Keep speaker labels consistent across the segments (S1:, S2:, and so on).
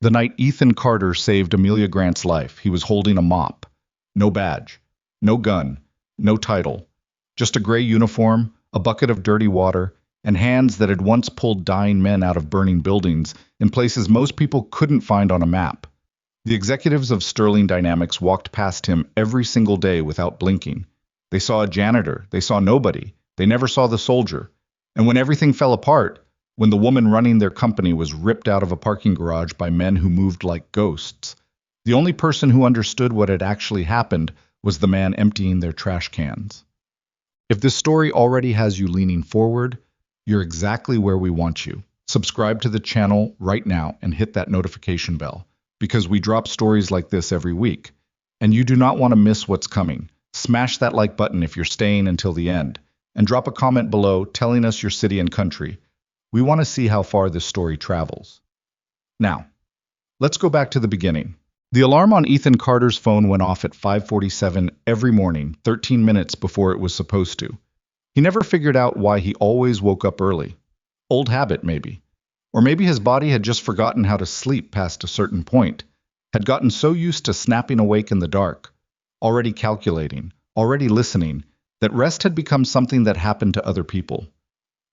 S1: The night Ethan Carter saved Amelia Grant's life, he was holding a mop. No badge, no gun, no title. Just a gray uniform, a bucket of dirty water, and hands that had once pulled dying men out of burning buildings in places most people couldn't find on a map. The executives of Sterling Dynamics walked past him every single day without blinking. They saw a janitor, they saw nobody, they never saw the soldier. And when everything fell apart, when the woman running their company was ripped out of a parking garage by men who moved like ghosts, the only person who understood what had actually happened was the man emptying their trash cans. If this story already has you leaning forward, you're exactly where we want you. Subscribe to the channel right now and hit that notification bell, because we drop stories like this every week. And you do not want to miss what's coming. Smash that like button if you're staying until the end, and drop a comment below telling us your city and country. We want to see how far this story travels. Now, let's go back to the beginning. The alarm on Ethan Carter's phone went off at 5:47 every morning, 13 minutes before it was supposed to. He never figured out why he always woke up early. Old habit, maybe. Or maybe his body had just forgotten how to sleep past a certain point, had gotten so used to snapping awake in the dark, already calculating, already listening, that rest had become something that happened to other people.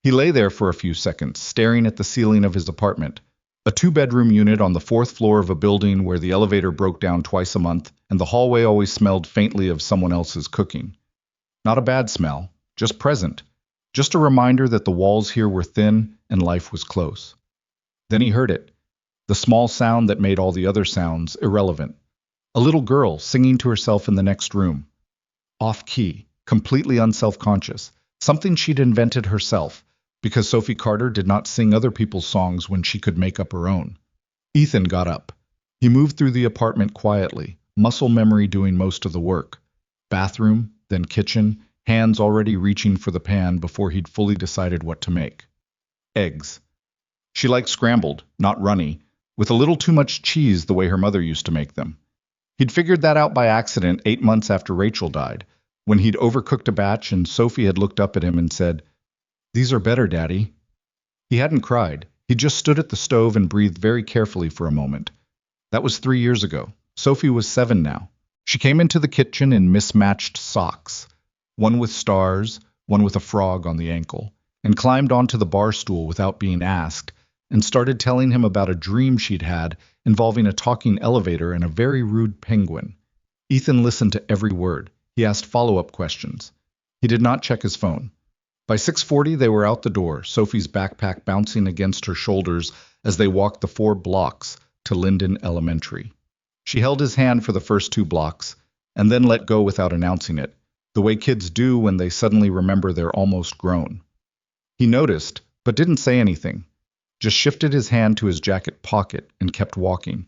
S1: He lay there for a few seconds, staring at the ceiling of his apartment, a two-bedroom unit on the fourth floor of a building where the elevator broke down twice a month and the hallway always smelled faintly of someone else's cooking. Not a bad smell, just present, just a reminder that the walls here were thin and life was close. Then he heard it, the small sound that made all the other sounds irrelevant. A little girl singing to herself in the next room. Off-key, completely unself-conscious, something she'd invented herself, because Sophie Carter did not sing other people's songs when she could make up her own. Ethan got up. He moved through the apartment quietly, muscle memory doing most of the work. Bathroom, then kitchen, hands already reaching for the pan before he'd fully decided what to make. Eggs. She liked scrambled, not runny, with a little too much cheese the way her mother used to make them. He'd figured that out by accident 8 months after Rachel died, when he'd overcooked a batch and Sophie had looked up at him and said, "These are better, Daddy." He hadn't cried. He just stood at the stove and breathed very carefully for a moment. That was 3 years ago. Sophie was 7 now. She came into the kitchen in mismatched socks, one with stars, one with a frog on the ankle, and climbed onto the bar stool without being asked, and started telling him about a dream she'd had involving a talking elevator and a very rude penguin. Ethan listened to every word. He asked follow-up questions. He did not check his phone. By 6:40, they were out the door, Sophie's backpack bouncing against her shoulders as they walked the 4 blocks to Linden Elementary. She held his hand for the first 2 blocks, and then let go without announcing it, the way kids do when they suddenly remember they're almost grown. He noticed, but didn't say anything, just shifted his hand to his jacket pocket and kept walking.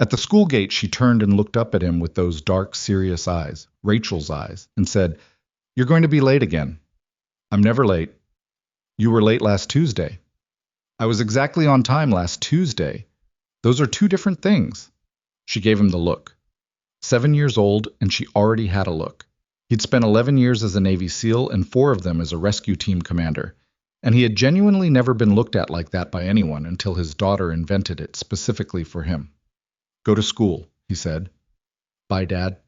S1: At the school gate, she turned and looked up at him with those dark, serious eyes, Rachel's eyes, and said, "You're going to be late again." "I'm never late." "You were late last Tuesday." "I was exactly on time last Tuesday. Those are 2 different things." She gave him the look. 7 years old, and she already had a look. He'd spent 11 years as a Navy SEAL and 4 of them as a rescue team commander, and he had genuinely never been looked at like that by anyone until his daughter invented it specifically for him. "Go to school," he said. "Bye, Dad."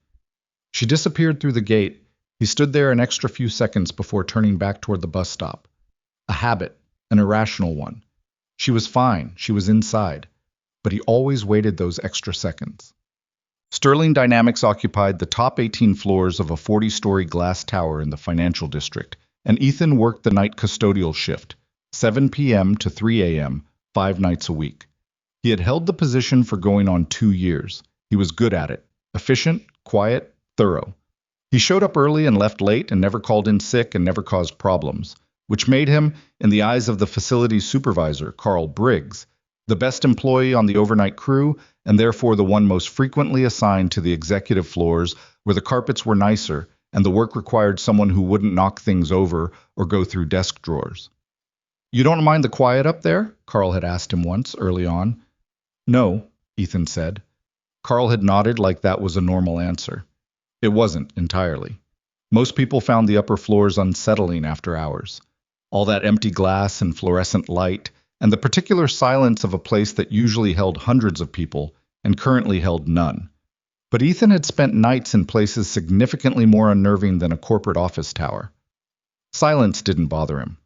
S1: She disappeared through the gate. He stood there an extra few seconds before turning back toward the bus stop. A habit, an irrational one. She was fine, she was inside, but he always waited those extra seconds. Sterling Dynamics occupied the top 18 floors of a 40-story glass tower in the financial district, and Ethan worked the night custodial shift, 7 p.m. to 3 a.m., 5 nights a week. He had held the position for going on 2 years. He was good at it, efficient, quiet, thorough. He showed up early and left late and never called in sick and never caused problems, which made him, in the eyes of the facility's supervisor, Carl Briggs, the best employee on the overnight crew and therefore the one most frequently assigned to the executive floors where the carpets were nicer and the work required someone who wouldn't knock things over or go through desk drawers. "You don't mind the quiet up there?" Carl had asked him once, early on. "No," Ethan said. Carl had nodded like that was a normal answer. It wasn't, entirely. Most people found the upper floors unsettling after hours. All that empty glass and fluorescent light, and the particular silence of a place that usually held hundreds of people and currently held none. But Ethan had spent nights in places significantly more unnerving than a corporate office tower. Silence didn't bother him.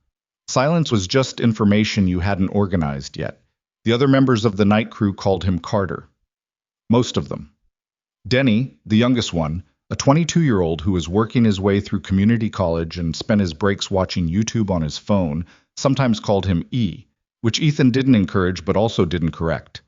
S1: Silence was just information you hadn't organized yet. The other members of the night crew called him Carter. Most of them. Denny, the youngest one, a 22-year-old who was working his way through community college and spent his breaks watching YouTube on his phone, sometimes called him E, which Ethan didn't encourage but also didn't correct.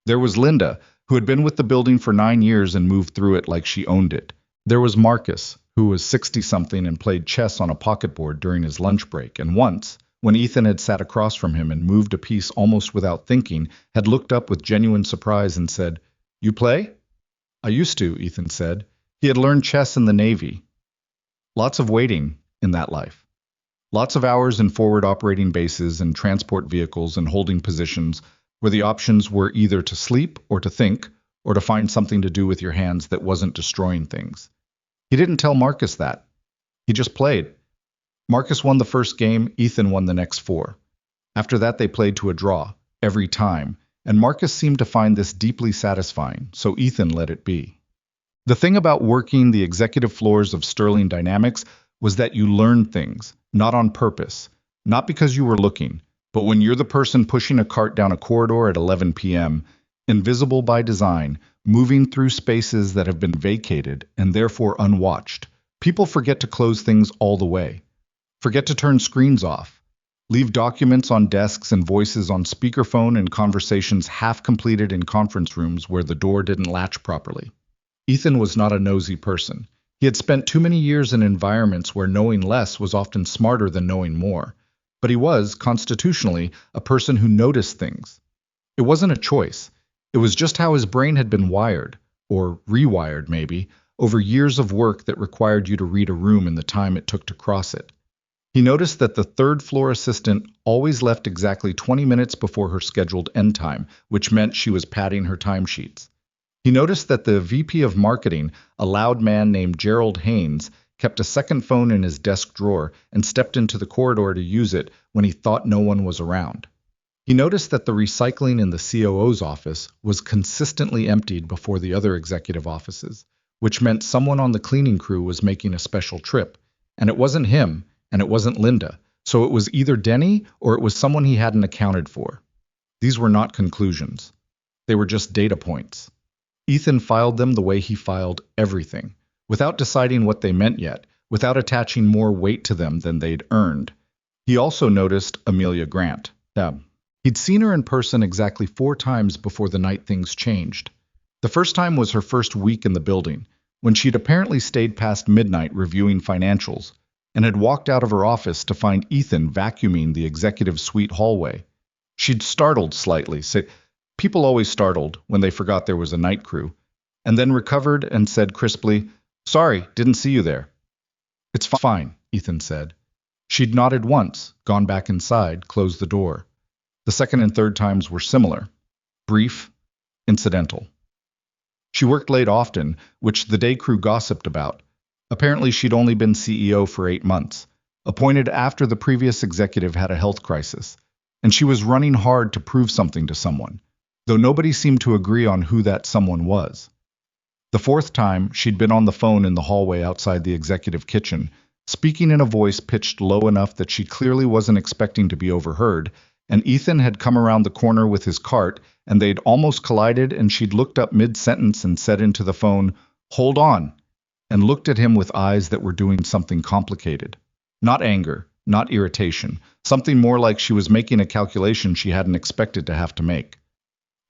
S1: There was Linda, who had been with the building for 9 years and moved through it like she owned it. There was Marcus, who was 60-something and played chess on a pocketboard during his lunch break, and once, when Ethan had sat across from him and moved a piece almost without thinking, had looked up with genuine surprise and said, "You play?" "I used to," Ethan said. He had learned chess in the Navy. Lots of waiting in that life. Lots of hours in forward operating bases and transport vehicles and holding positions where the options were either to sleep or to think or to find something to do with your hands that wasn't destroying things. He didn't tell Marcus that. He just played. Marcus won the first game, Ethan won the next 4. After that they played to a draw, every time, and Marcus seemed to find this deeply satisfying, so Ethan let it be. The thing about working the executive floors of Sterling Dynamics was that you learned things, not on purpose, not because you were looking, but when you're the person pushing a cart down a corridor at 11 p.m., invisible by design, moving through spaces that have been vacated and therefore unwatched. People forget to close things all the way, forget to turn screens off, leave documents on desks and voices on speakerphone and conversations half completed in conference rooms where the door didn't latch properly. Ethan was not a nosy person. He had spent too many years in environments where knowing less was often smarter than knowing more. But he was, constitutionally, a person who noticed things. It wasn't a choice. It was just how his brain had been wired, or rewired maybe, over years of work that required you to read a room in the time it took to cross it. He noticed that the third-floor assistant always left exactly 20 minutes before her scheduled end time, which meant she was padding her timesheets. He noticed that the VP of Marketing, a loud man named Gerald Haynes, kept a second phone in his desk drawer and stepped into the corridor to use it when he thought no one was around. He noticed that the recycling in the COO's office was consistently emptied before the other executive offices, which meant someone on the cleaning crew was making a special trip. And it wasn't him, and it wasn't Linda, so it was either Denny or it was someone he hadn't accounted for. These were not conclusions. They were just data points. Ethan filed them the way he filed everything, without deciding what they meant yet, without attaching more weight to them than they'd earned. He also noticed Amelia Grant. He'd seen her in person exactly 4 times before the night things changed. The first time was her first week in the building, when she'd apparently stayed past midnight reviewing financials, and had walked out of her office to find Ethan vacuuming the executive suite hallway. She'd startled slightly, people always startled when they forgot there was a night crew, and then recovered and said crisply, "Sorry, didn't see you there." "It's fine," Ethan said. She'd nodded once, gone back inside, closed the door. The second and third times were similar. Brief, incidental. She worked late often, which the day crew gossiped about. Apparently she'd only been CEO for 8 months, appointed after the previous executive had a health crisis, and she was running hard to prove something to someone, though nobody seemed to agree on who that someone was. The 4th time, she'd been on the phone in the hallway outside the executive kitchen, speaking in a voice pitched low enough that she clearly wasn't expecting to be overheard, and Ethan had come around the corner with his cart, and they'd almost collided, and she'd looked up mid-sentence and said into the phone, "Hold on," and looked at him with eyes that were doing something complicated. Not anger, not irritation, something more like she was making a calculation she hadn't expected to have to make.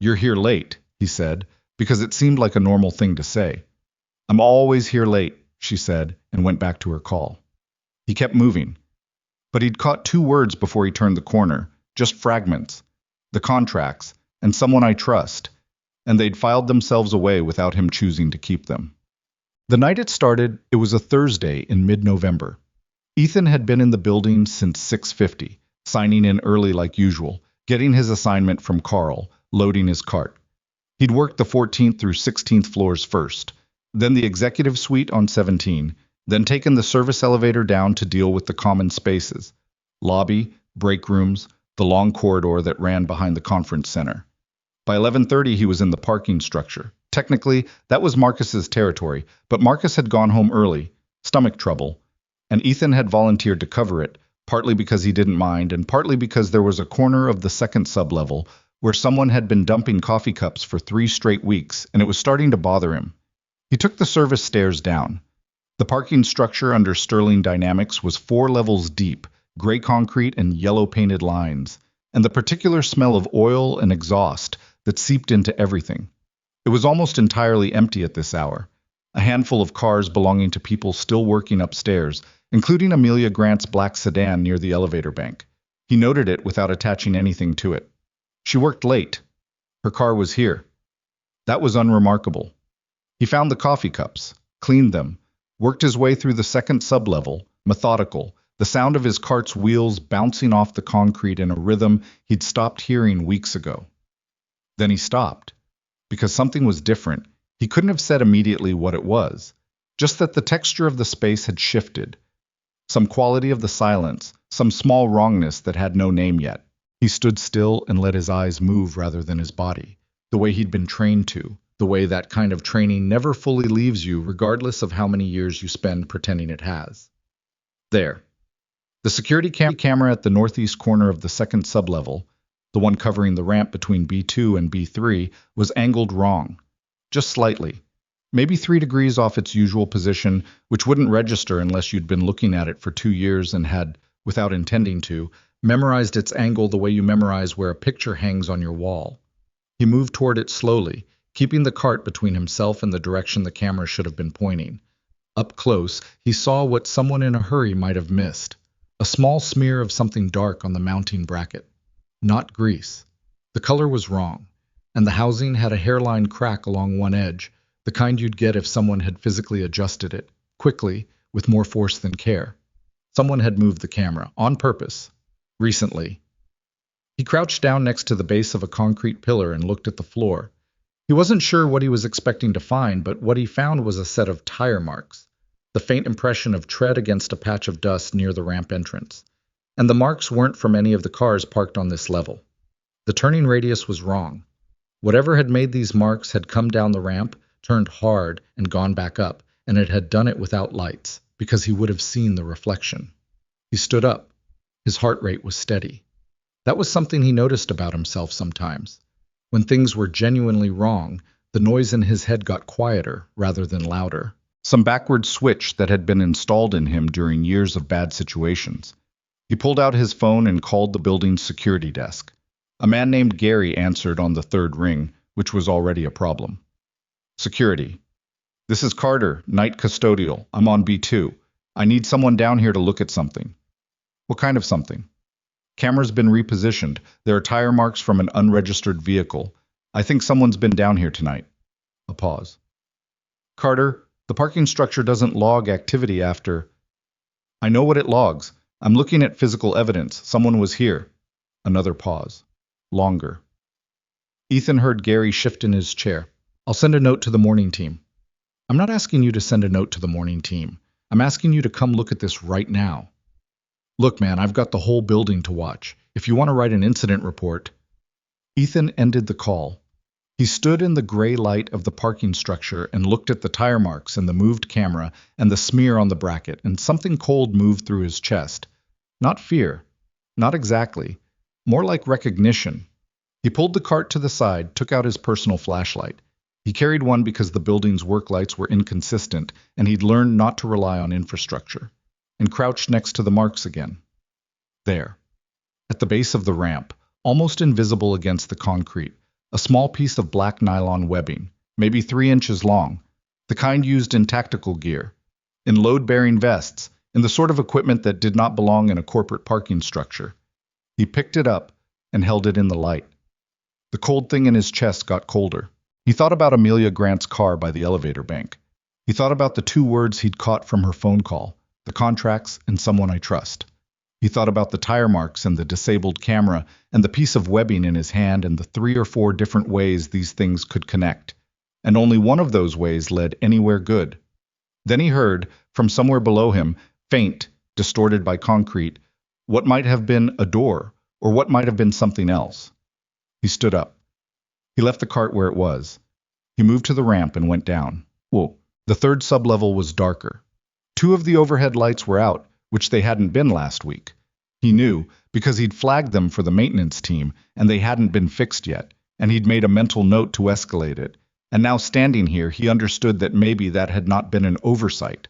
S1: "You're here late," he said, because it seemed like a normal thing to say. "I'm always here late," she said, and went back to her call. He kept moving. But he'd caught 2 words before he turned the corner, just fragments. The contracts, and someone I trust, and they'd filed themselves away without him choosing to keep them. The night it started, it was a Thursday in mid-November. Ethan had been in the building since 6:50, signing in early like usual, getting his assignment from Carl, loading his cart. He'd worked the 14th through 16th floors first, then the executive suite on 17, then taken the service elevator down to deal with the common spaces, lobby, break rooms, the long corridor that ran behind the conference center. By 11:30, he was in the parking structure. Technically, that was Marcus's territory, but Marcus had gone home early, stomach trouble, and Ethan had volunteered to cover it, partly because he didn't mind, and partly because there was a corner of the second sublevel where someone had been dumping coffee cups for 3 straight weeks, and it was starting to bother him. He took the service stairs down. The parking structure under Sterling Dynamics was 4 levels deep, gray concrete and yellow painted lines, and the particular smell of oil and exhaust that seeped into everything. It was almost entirely empty at this hour. A handful of cars belonging to people still working upstairs, including Amelia Grant's black sedan near the elevator bank. He noted it without attaching anything to it. She worked late. Her car was here. That was unremarkable. He found the coffee cups, cleaned them, worked his way through the second sublevel, methodical, the sound of his cart's wheels bouncing off the concrete in a rhythm he'd stopped hearing weeks ago. Then he stopped, because something was different. He couldn't have said immediately what it was, just that the texture of the space had shifted. Some quality of the silence, some small wrongness that had no name yet. He stood still and let his eyes move rather than his body, the way he'd been trained to, the way that kind of training never fully leaves you regardless of how many years you spend pretending it has. There. The security camera at the northeast corner of the second sublevel, the one covering the ramp between B2 and B3, was angled wrong. Just slightly. Maybe 3 degrees off its usual position, which wouldn't register unless you'd been looking at it for 2 years and had, without intending to, memorized its angle the way you memorize where a picture hangs on your wall. He moved toward it slowly, keeping the cart between himself and the direction the camera should have been pointing. Up close, he saw what someone in a hurry might have missed. A small smear of something dark on the mounting bracket. Not grease. The color was wrong, and the housing had a hairline crack along one edge, the kind you'd get if someone had physically adjusted it, quickly, with more force than care. Someone had moved the camera, on purpose, recently. He crouched down next to the base of a concrete pillar and looked at the floor. He wasn't sure what he was expecting to find, but what he found was a set of tire marks, the faint impression of tread against a patch of dust near the ramp entrance. And the marks weren't from any of the cars parked on this level. The turning radius was wrong. Whatever had made these marks had come down the ramp, turned hard, and gone back up, and it had done it without lights, because he would have seen the reflection. He stood up. His heart rate was steady. That was something he noticed about himself sometimes. When things were genuinely wrong, the noise in his head got quieter rather than louder. Some backward switch that had been installed in him during years of bad situations. He pulled out his phone and called the building's security desk. A man named Gary answered on the 3rd ring, which was already a problem. Security. This is Carter, night custodial. I'm on B2. I need someone down here to look at something. What kind of something? Camera's been repositioned. There are tire marks from an unregistered vehicle. I think someone's been down here tonight. A pause. Carter, the parking structure doesn't log activity after. I know what it logs. I'm looking at physical evidence. Someone was here. Another pause. Longer. Ethan heard Gary shift in his chair. I'll send a note to the morning team. I'm not asking you to send a note to the morning team. I'm asking you to come look at this right now. Look, man, I've got the whole building to watch. If you want to write an incident report. Ethan ended the call. He stood in the gray light of the parking structure and looked at the tire marks and the moved camera and the smear on the bracket, and something cold moved through his chest. Not fear. Not exactly. More like recognition. He pulled the cart to the side, took out his personal flashlight. He carried one because the building's work lights were inconsistent, and he'd learned not to rely on infrastructure, and crouched next to the marks again. There. At the base of the ramp, almost invisible against the concrete, a small piece of black nylon webbing, maybe 3 inches long, the kind used in tactical gear, in load-bearing vests, in the sort of equipment that did not belong in a corporate parking structure. He picked it up and held it in the light. The cold thing in his chest got colder. He thought about Amelia Grant's car by the elevator bank. He thought about the 2 words he'd caught from her phone call, the contracts and someone I trust. He thought about the tire marks and the disabled camera and the piece of webbing in his hand and the 3 or 4 different ways these things could connect. And only one of those ways led anywhere good. Then he heard, from somewhere below him, faint, distorted by concrete, what might have been a door or what might have been something else. He stood up. He left the cart where it was. He moved to the ramp and went down. Whoa. The third sublevel was darker. Two of the overhead lights were out, which they hadn't been last week. He knew, because he'd flagged them for the maintenance team, and they hadn't been fixed yet, and he'd made a mental note to escalate it. And now standing here, he understood that maybe that had not been an oversight.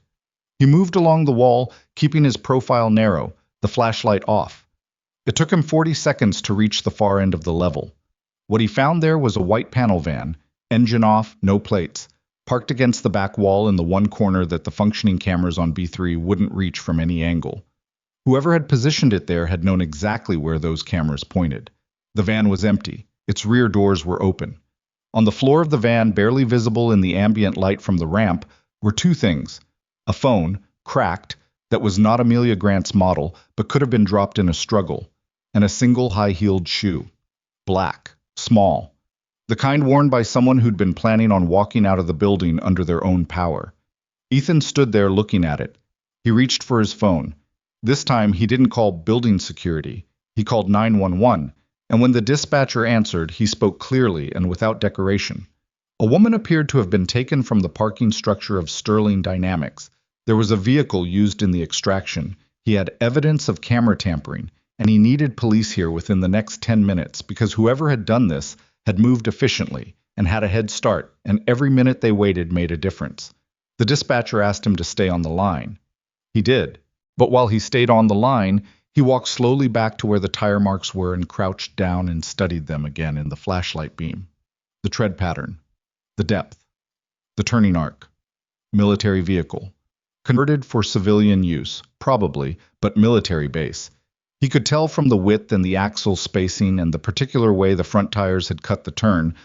S1: He moved along the wall, keeping his profile narrow, the flashlight off. It took him 40 seconds to reach the far end of the level. What he found there was a white panel van, engine off, no plates, parked against the back wall in the one corner that the functioning cameras on B3 wouldn't reach from any angle. Whoever had positioned it there had known exactly where those cameras pointed. The van was empty. Its rear doors were open. On the floor of the van, barely visible in the ambient light from the ramp, were two things. A phone, cracked, that was not Amelia Grant's model, but could have been dropped in a struggle, and a single high-heeled shoe. Black, small. The kind worn by someone who'd been planning on walking out of the building under their own power. Ethan stood there looking at it. He reached for his phone. This time, he didn't call building security. He called 911, and when the dispatcher answered, he spoke clearly and without decoration. A woman appeared to have been taken from the parking structure of Sterling Dynamics. There was a vehicle used in the extraction. He had evidence of camera tampering, and he needed police here within the next 10 minutes because whoever had done this had moved efficiently and had a head start, and every minute they waited made a difference. The dispatcher asked him to stay on the line. He did, but while he stayed on the line, he walked slowly back to where the tire marks were and crouched down and studied them again in the flashlight beam. The tread pattern, the depth, the turning arc. Military vehicle. Converted for civilian use, probably, but military base. He could tell from the width and the axle spacing and the particular way the front tires had cut the turn,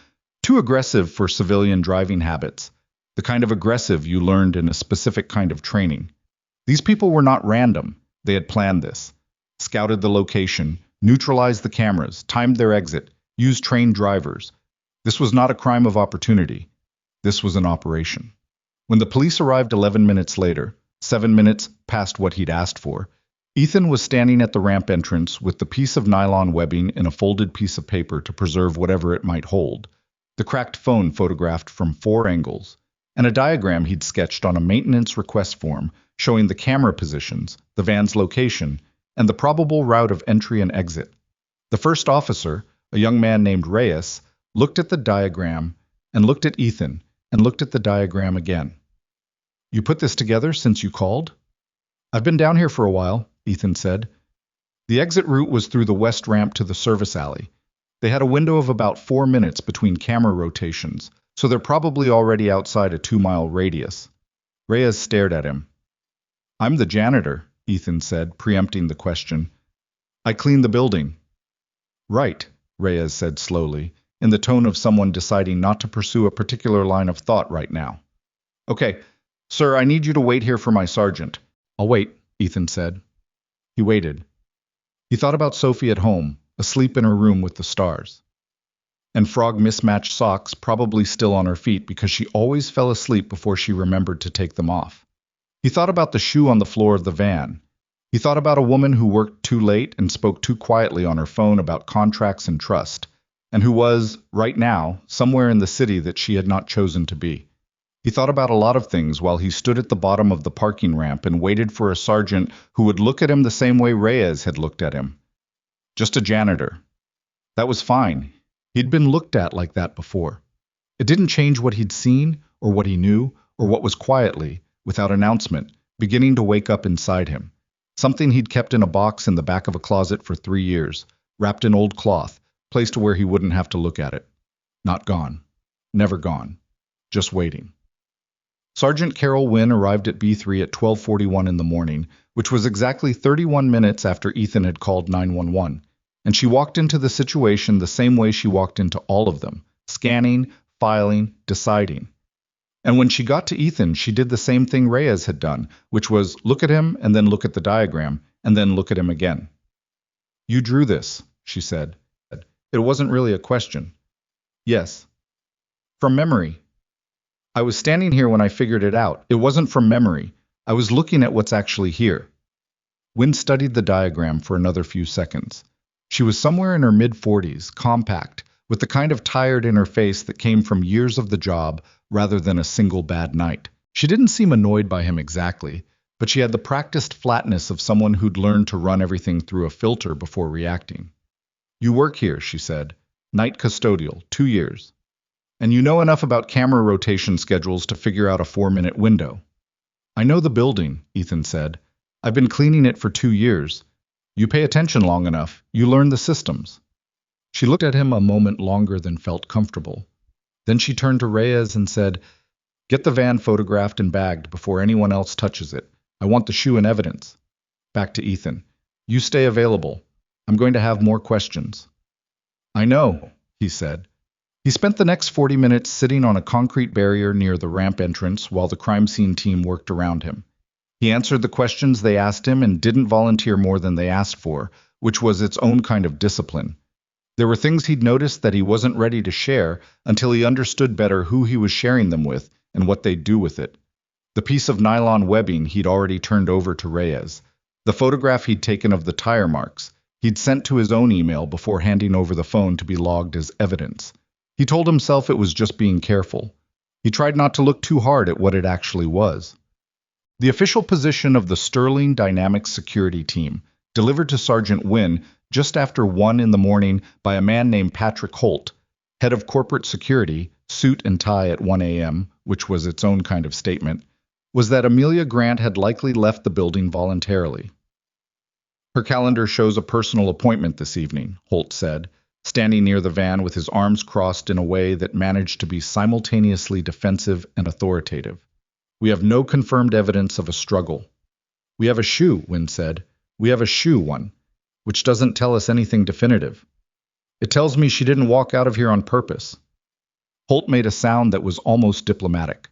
S1: too aggressive for civilian driving habits, the kind of aggressive you learned in a specific kind of training. These people were not random. They had planned this, scouted the location, neutralized the cameras, timed their exit, used trained drivers. This was not a crime of opportunity. This was an operation. When the police arrived 11 minutes later, 7 minutes past what he'd asked for, Ethan was standing at the ramp entrance with the piece of nylon webbing in a folded piece of paper to preserve whatever it might hold, the cracked phone photographed from 4 angles, and a diagram he'd sketched on a maintenance request form showing the camera positions, the van's location, and the probable route of entry and exit. The first officer, a young man named Reyes, looked at the diagram and looked at Ethan and looked at the diagram again. "You put this together since you called?" "I've been down here for a while," Ethan said. The exit route was through the west ramp to the service alley. They had a window of about 4 minutes between camera rotations, so they're probably already outside a 2-mile radius. Reyes stared at him. "I'm the janitor," Ethan said, preempting the question. "I clean the building." "Right," Reyes said slowly, in the tone of someone deciding not to pursue a particular line of thought right now. "Okay, sir, I need you to wait here for my sergeant." "I'll wait," Ethan said. He waited. He thought about Sophie at home, asleep in her room with the stars. And frog mismatched socks probably still on her feet because she always fell asleep before she remembered to take them off. He thought about the shoe on the floor of the van. He thought about a woman who worked too late and spoke too quietly on her phone about contracts and trust, and who was, right now, somewhere in the city that she had not chosen to be. He thought about a lot of things while he stood at the bottom of the parking ramp and waited for a sergeant who would look at him the same way Reyes had looked at him. Just a janitor. That was fine. He'd been looked at like that before. It didn't change what he'd seen, or what he knew, or what was quietly, without announcement, beginning to wake up inside him. Something he'd kept in a box in the back of a closet for 3 years, wrapped in old cloth, placed where he wouldn't have to look at it. Not gone. Never gone. Just waiting. Sergeant Carol Wynn arrived at B3 at 12:41 in the morning, which was exactly 31 minutes after Ethan had called 911, and she walked into the situation the same way she walked into all of them, scanning, filing, deciding. And when she got to Ethan, she did the same thing Reyes had done, which was look at him and then look at the diagram, and then look at him again. "You drew this," she said. It wasn't really a question. "Yes." "From memory." "I was standing here when I figured it out. It wasn't from memory. I was looking at what's actually here." Wynn studied the diagram for another few seconds. She was somewhere in her mid-40s, compact, with the kind of tired in her face that came from years of the job rather than a single bad night. She didn't seem annoyed by him exactly, but she had the practiced flatness of someone who'd learned to run everything through a filter before reacting. "You work here," she said. "Night custodial, 2 years. And you know enough about camera rotation schedules to figure out a 4-minute window." "I know the building," Ethan said. "I've been cleaning it for 2 years. You pay attention long enough, you learn the systems." She looked at him a moment longer than felt comfortable. Then she turned to Reyes and said, "Get the van photographed and bagged before anyone else touches it. I want the shoe in evidence." Back to Ethan. "You stay available. I'm going to have more questions." "I know," he said. He spent the next 40 minutes sitting on a concrete barrier near the ramp entrance while the crime scene team worked around him. He answered the questions they asked him and didn't volunteer more than they asked for, which was its own kind of discipline. There were things he'd noticed that he wasn't ready to share until he understood better who he was sharing them with and what they'd do with it. The piece of nylon webbing he'd already turned over to Reyes. The photograph he'd taken of the tire marks he'd sent to his own email before handing over the phone to be logged as evidence. He told himself it was just being careful. He tried not to look too hard at what it actually was. The official position of the Sterling Dynamics Security Team, delivered to Sergeant Wynne just after 1 in the morning by a man named Patrick Holt, head of corporate security, suit and tie at 1 a.m., which was its own kind of statement, was that Amelia Grant had likely left the building voluntarily. "Her calendar shows a personal appointment this evening," Holt said, standing near the van with his arms crossed in a way that managed to be simultaneously defensive and authoritative. "We have no confirmed evidence of a struggle." "We have a shoe," Wynne said. "We have a shoe, one, which doesn't tell us anything definitive. It tells me she didn't walk out of here on purpose." Holt made a sound that was almost diplomatic.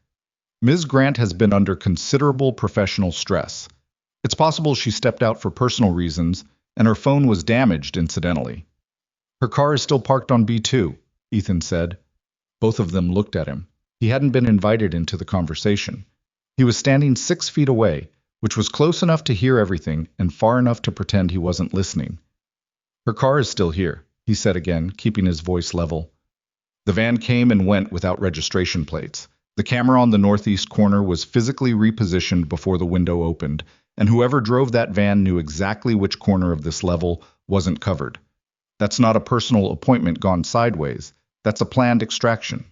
S1: "Ms. Grant has been under considerable professional stress. It's possible she stepped out for personal reasons, and her phone was damaged incidentally." "Her car is still parked on B2, Ethan said. Both of them looked at him. He hadn't been invited into the conversation. He was standing 6 feet away, which was close enough to hear everything and far enough to pretend he wasn't listening. "Her car is still here," he said again, keeping his voice level. The van came and went without registration plates. The camera on the northeast corner was physically repositioned before the window opened, and whoever drove that van knew exactly which corner of this level wasn't covered. That's not a personal appointment gone sideways. That's a planned extraction.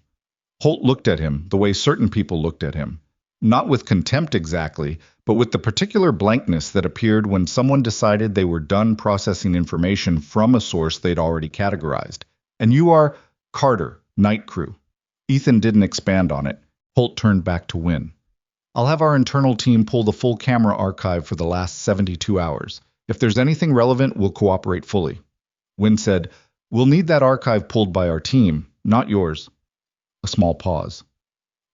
S1: Holt looked at him the way certain people looked at him. Not with contempt exactly, but with the particular blankness that appeared when someone decided they were done processing information from a source they'd already categorized. "And you are Carter, night crew." Ethan didn't expand on it. Holt turned back to Wynne. "I'll have our internal team pull the full camera archive for the last 72 hours. If there's anything relevant, we'll cooperate fully." Wynne said, "We'll need that archive pulled by our team, not yours." A small pause.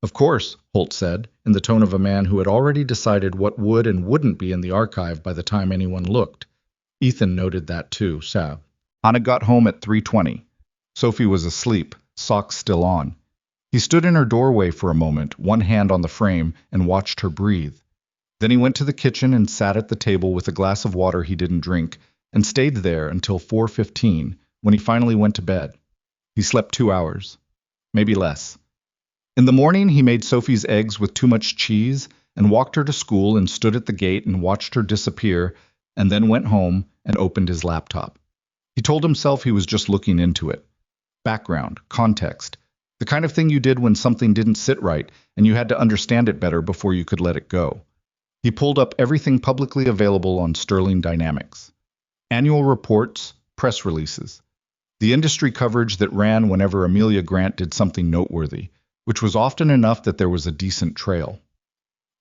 S1: "Of course," Holt said, in the tone of a man who had already decided what would and wouldn't be in the archive by the time anyone looked. Ethan noted that too, Sab. Anna got home at 3:20. Sophie was asleep, socks still on. He stood in her doorway for a moment, one hand on the frame, and watched her breathe. Then he went to the kitchen and sat at the table with a glass of water he didn't drink, and stayed there until 4:15, when he finally went to bed. He slept 2 hours. Maybe less. In the morning, he made Sophie's eggs with too much cheese and walked her to school and stood at the gate and watched her disappear, and then went home and opened his laptop. He told himself he was just looking into it. Background, context, the kind of thing you did when something didn't sit right and you had to understand it better before you could let it go. He pulled up everything publicly available on Sterling Dynamics. Annual reports, press releases. The industry coverage that ran whenever Amelia Grant did something noteworthy, which was often enough that there was a decent trail.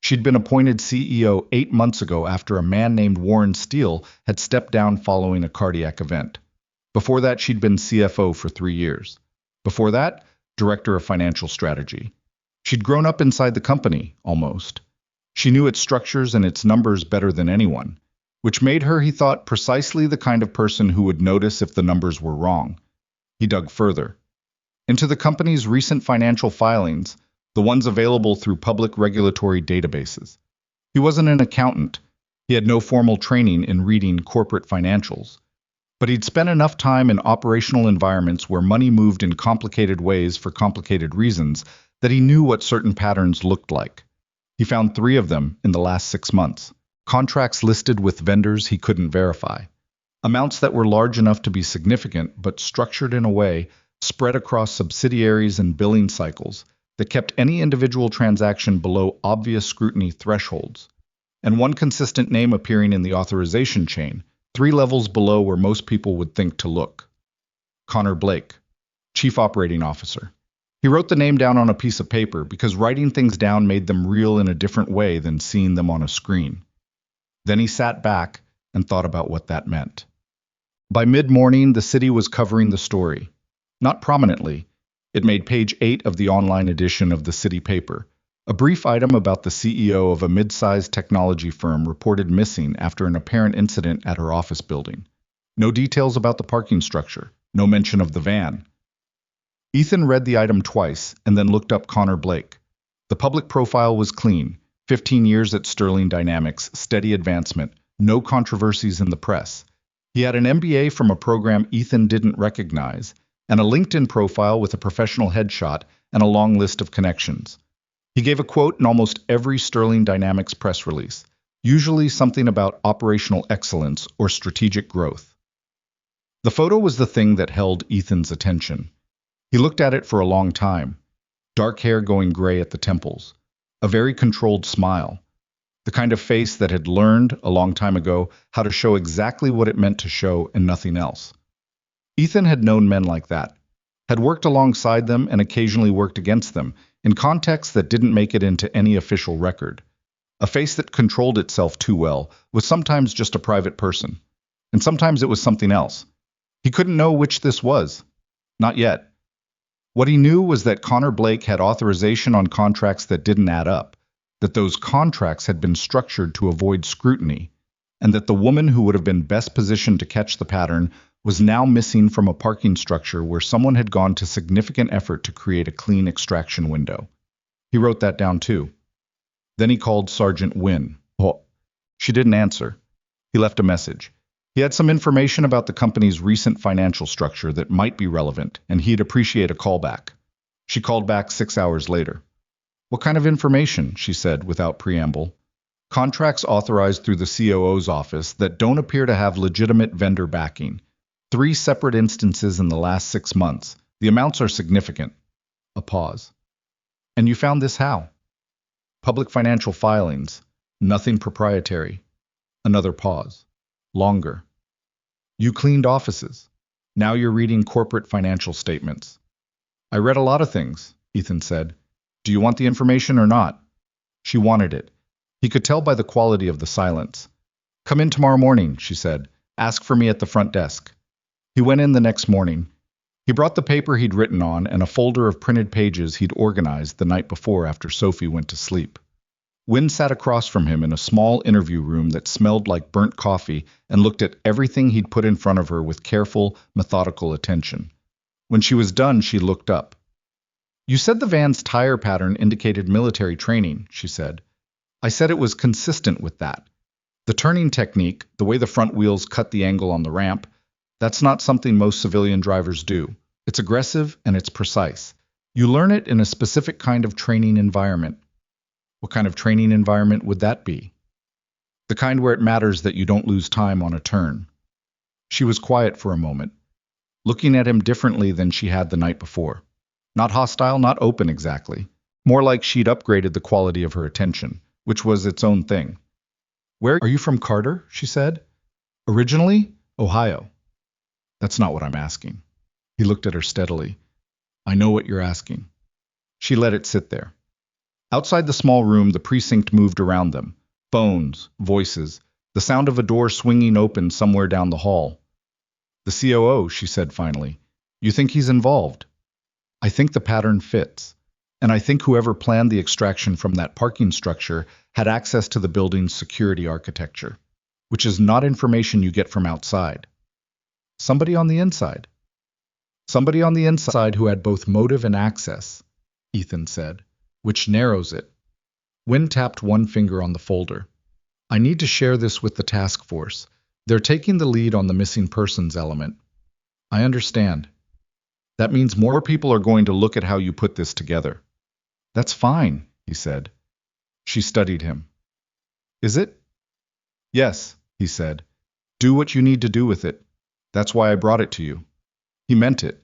S1: She'd been appointed CEO 8 months ago after a man named Warren Steele had stepped down following a cardiac event. Before that, she'd been CFO for 3 years. Before that, Director of Financial Strategy. She'd grown up inside the company, almost. She knew its structures and its numbers better than anyone, which made her, he thought, precisely the kind of person who would notice if the numbers were wrong. He dug further. Into the company's recent financial filings, the ones available through public regulatory databases. He wasn't an accountant. He had no formal training in reading corporate financials. But he'd spent enough time in operational environments where money moved in complicated ways for complicated reasons that he knew what certain patterns looked like. He found 3 of them in the last 6 months. Contracts listed with vendors he couldn't verify. Amounts that were large enough to be significant, but structured in a way spread across subsidiaries and billing cycles that kept any individual transaction below obvious scrutiny thresholds. And one consistent name appearing in the authorization chain, 3 levels below where most people would think to look. Connor Blake, Chief Operating Officer. He wrote the name down on a piece of paper because writing things down made them real in a different way than seeing them on a screen. Then he sat back and thought about what that meant. By mid-morning, the city was covering the story. Not prominently. It made page 8 of the online edition of the city paper. A brief item about the CEO of a mid-sized technology firm reported missing after an apparent incident at her office building. No details about the parking structure. No mention of the van. Ethan read the item twice and then looked up Connor Blake. The public profile was clean. 15 years at Sterling Dynamics, steady advancement, no controversies in the press. He had an MBA from a program Ethan didn't recognize, and a LinkedIn profile with a professional headshot and a long list of connections. He gave a quote in almost every Sterling Dynamics press release, usually something about operational excellence or strategic growth. The photo was the thing that held Ethan's attention. He looked at it for a long time, dark hair going gray at the temples, a very controlled smile, the kind of face that had learned, a long time ago, how to show exactly what it meant to show and nothing else. Ethan had known men like that, had worked alongside them and occasionally worked against them, in contexts that didn't make it into any official record. A face that controlled itself too well was sometimes just a private person, and sometimes it was something else. He couldn't know which this was. Not yet. What he knew was that Connor Blake had authorization on contracts that didn't add up, that those contracts had been structured to avoid scrutiny, and that the woman who would have been best positioned to catch the pattern was now missing from a parking structure where someone had gone to significant effort to create a clean extraction window. He wrote that down too. Then he called Sergeant Wynne. Oh, she didn't answer. He left a message. He had some information about the company's recent financial structure that might be relevant, and he'd appreciate a callback. She called back 6 hours later. What kind of information? She said without preamble. Contracts authorized through the COO's office that don't appear to have legitimate vendor backing. 3 separate instances in the last 6 months. The amounts are significant. A pause. And you found this how? Public financial filings. Nothing proprietary. Another pause. Longer. You cleaned offices. Now you're reading corporate financial statements. I read a lot of things, Ethan said. Do you want the information or not? She wanted it. He could tell by the quality of the silence. Come in tomorrow morning, she said. Ask for me at the front desk. He went in the next morning. He brought the paper he'd written on and a folder of printed pages he'd organized the night before after Sophie went to sleep. Wynne sat across from him in a small interview room that smelled like burnt coffee and looked at everything he'd put in front of her with careful, methodical attention. When she was done, she looked up. You said the van's tire pattern indicated military training, she said. I said it was consistent with that. The turning technique, the way the front wheels cut the angle on the ramp, that's not something most civilian drivers do. It's aggressive and it's precise. You learn it in a specific kind of training environment. What kind of training environment would that be? The kind where it matters that you don't lose time on a turn. She was quiet for a moment, looking at him differently than she had the night before. Not hostile, not open exactly. More like she'd upgraded the quality of her attention, which was its own thing. Where are you from, Carter? She said. Originally, Ohio. That's not what I'm asking. He looked at her steadily. I know what you're asking. She let it sit there. Outside the small room, the precinct moved around them. Phones, voices, the sound of a door swinging open somewhere down the hall. The COO, she said finally. You think he's involved? I think the pattern fits. And I think whoever planned the extraction from that parking structure had access to the building's security architecture, which is not information you get from outside. Somebody on the inside. Somebody on the inside who had both motive and access, Ethan said, which narrows it. Wynne tapped one finger on the folder. I need to share this with the task force. They're taking the lead on the missing persons element. I understand. That means more people are going to look at how you put this together. That's fine, he said. She studied him. Is it? Yes, he said. Do what you need to do with it. That's why I brought it to you. He meant it.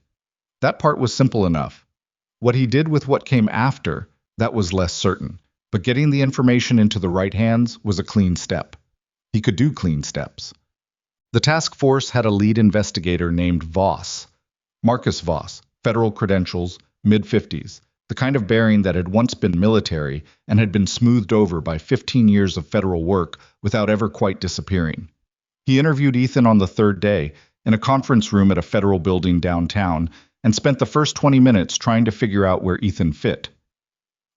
S1: That part was simple enough. What he did with what came after, that was less certain. But getting the information into the right hands was a clean step. He could do clean steps. The task force had a lead investigator named Voss. Marcus Voss, federal credentials, mid-50s, the kind of bearing that had once been military and had been smoothed over by 15 years of federal work without ever quite disappearing. He interviewed Ethan on the third day in a conference room at a federal building downtown and spent the first 20 minutes trying to figure out where Ethan fit.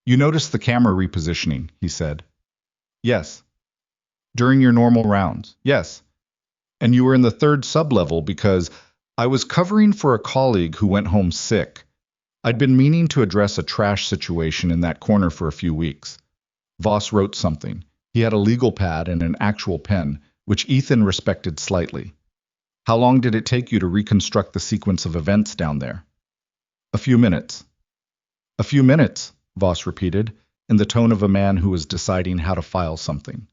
S1: You noticed the camera repositioning, he said. Yes. During your normal rounds, yes. And you were in the third sublevel because I was covering for a colleague who went home sick. I'd been meaning to address a trash situation in that corner for a few weeks. Voss wrote something. He had a legal pad and an actual pen, which Ethan respected slightly. How long did it take you to reconstruct the sequence of events down there? A few minutes. A few minutes, Voss repeated, in the tone of a man who was deciding how to file something.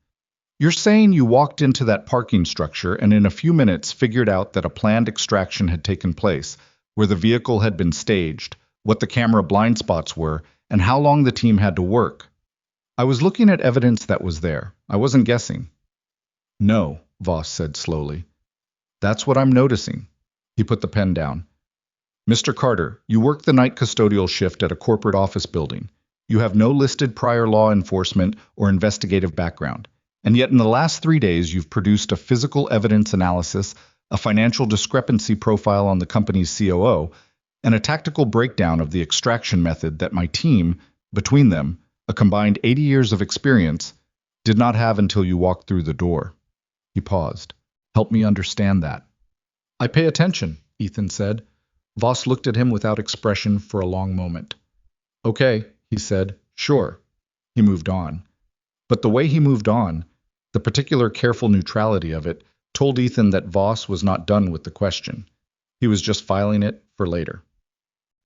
S1: You're saying you walked into that parking structure and in a few minutes figured out that a planned extraction had taken place, where the vehicle had been staged, what the camera blind spots were, and how long the team had to work. I was looking at evidence that was there. I wasn't guessing. No, Voss said slowly. That's what I'm noticing. He put the pen down. Mr. Carter, you work the night custodial shift at a corporate office building. You have no listed prior law enforcement or investigative background. And yet in the last 3 days, you've produced a physical evidence analysis, a financial discrepancy profile on the company's COO, and a tactical breakdown of the extraction method that my team, between them, a combined 80 years of experience, did not have until you walked through the door. He paused. Help me understand that. I pay attention, Ethan said. Voss looked at him without expression for a long moment. Okay, he said. Sure. He moved on. But the way he moved on, the particular careful neutrality of it, told Ethan that Voss was not done with the question. He was just filing it for later.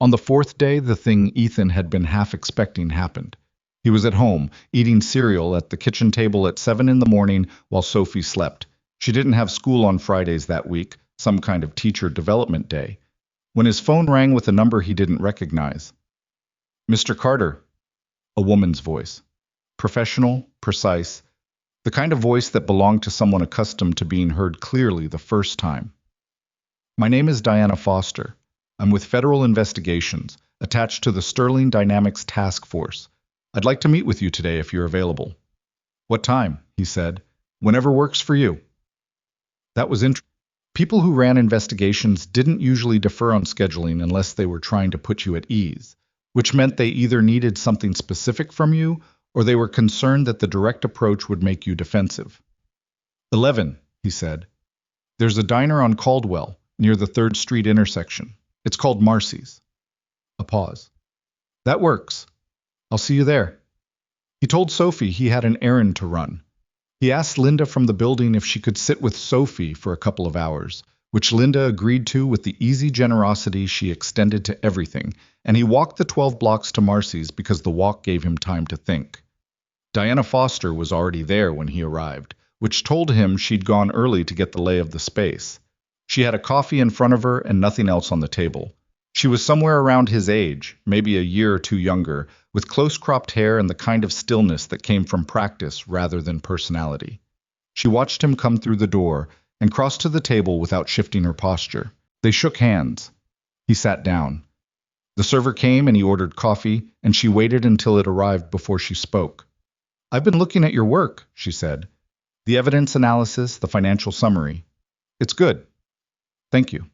S1: On the fourth day, the thing Ethan had been half expecting happened. He was at home, eating cereal at the kitchen table at 7 in the morning while Sophie slept. She didn't have school on Fridays that week, some kind of teacher development day, when his phone rang with a number he didn't recognize. Mr. Carter, a woman's voice. Professional, precise, the kind of voice that belonged to someone accustomed to being heard clearly the first time. My name is Diana Foster. I'm with Federal Investigations, attached to the Sterling Dynamics Task Force. I'd like to meet with you today if you're available. What time? He said. Whenever works for you. That was interesting. People who ran investigations didn't usually defer on scheduling unless they were trying to put you at ease, which meant they either needed something specific from you or they were concerned that the direct approach would make you defensive. 11, he said. There's a diner on Caldwell, near the 3rd Street intersection. It's called Marcy's. A pause. That works. I'll see you there. He told Sophie he had an errand to run. He asked Linda from the building if she could sit with Sophie for a couple of hours, which Linda agreed to with the easy generosity she extended to everything, and he walked the 12 blocks to Marcy's because the walk gave him time to think. Diana Foster was already there when he arrived, which told him she'd gone early to get the lay of the space. She had a coffee in front of her and nothing else on the table. She was somewhere around his age, maybe a year or two younger, with close-cropped hair and the kind of stillness that came from practice rather than personality. She watched him come through the door and cross to the table without shifting her posture. They shook hands. He sat down. The server came and he ordered coffee, and she waited until it arrived before she spoke. I've been looking at your work, she said. The evidence analysis, the financial summary. It's good. Thank you.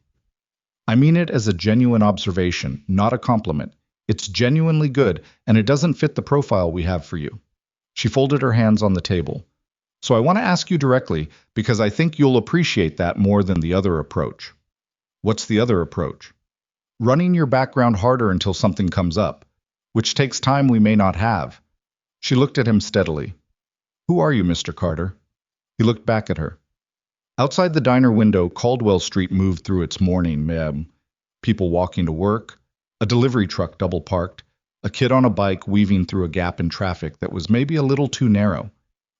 S1: I mean it as a genuine observation, not a compliment. It's genuinely good, and it doesn't fit the profile we have for you. She folded her hands on the table. So I want to ask you directly, because I think you'll appreciate that more than the other approach. What's the other approach? Running your background harder until something comes up, which takes time we may not have. She looked at him steadily. Who are you, Mr. Carter? He looked back at her. Outside the diner window, Caldwell Street moved through its morning. People walking to work, a delivery truck double parked, a kid on a bike weaving through a gap in traffic that was maybe a little too narrow.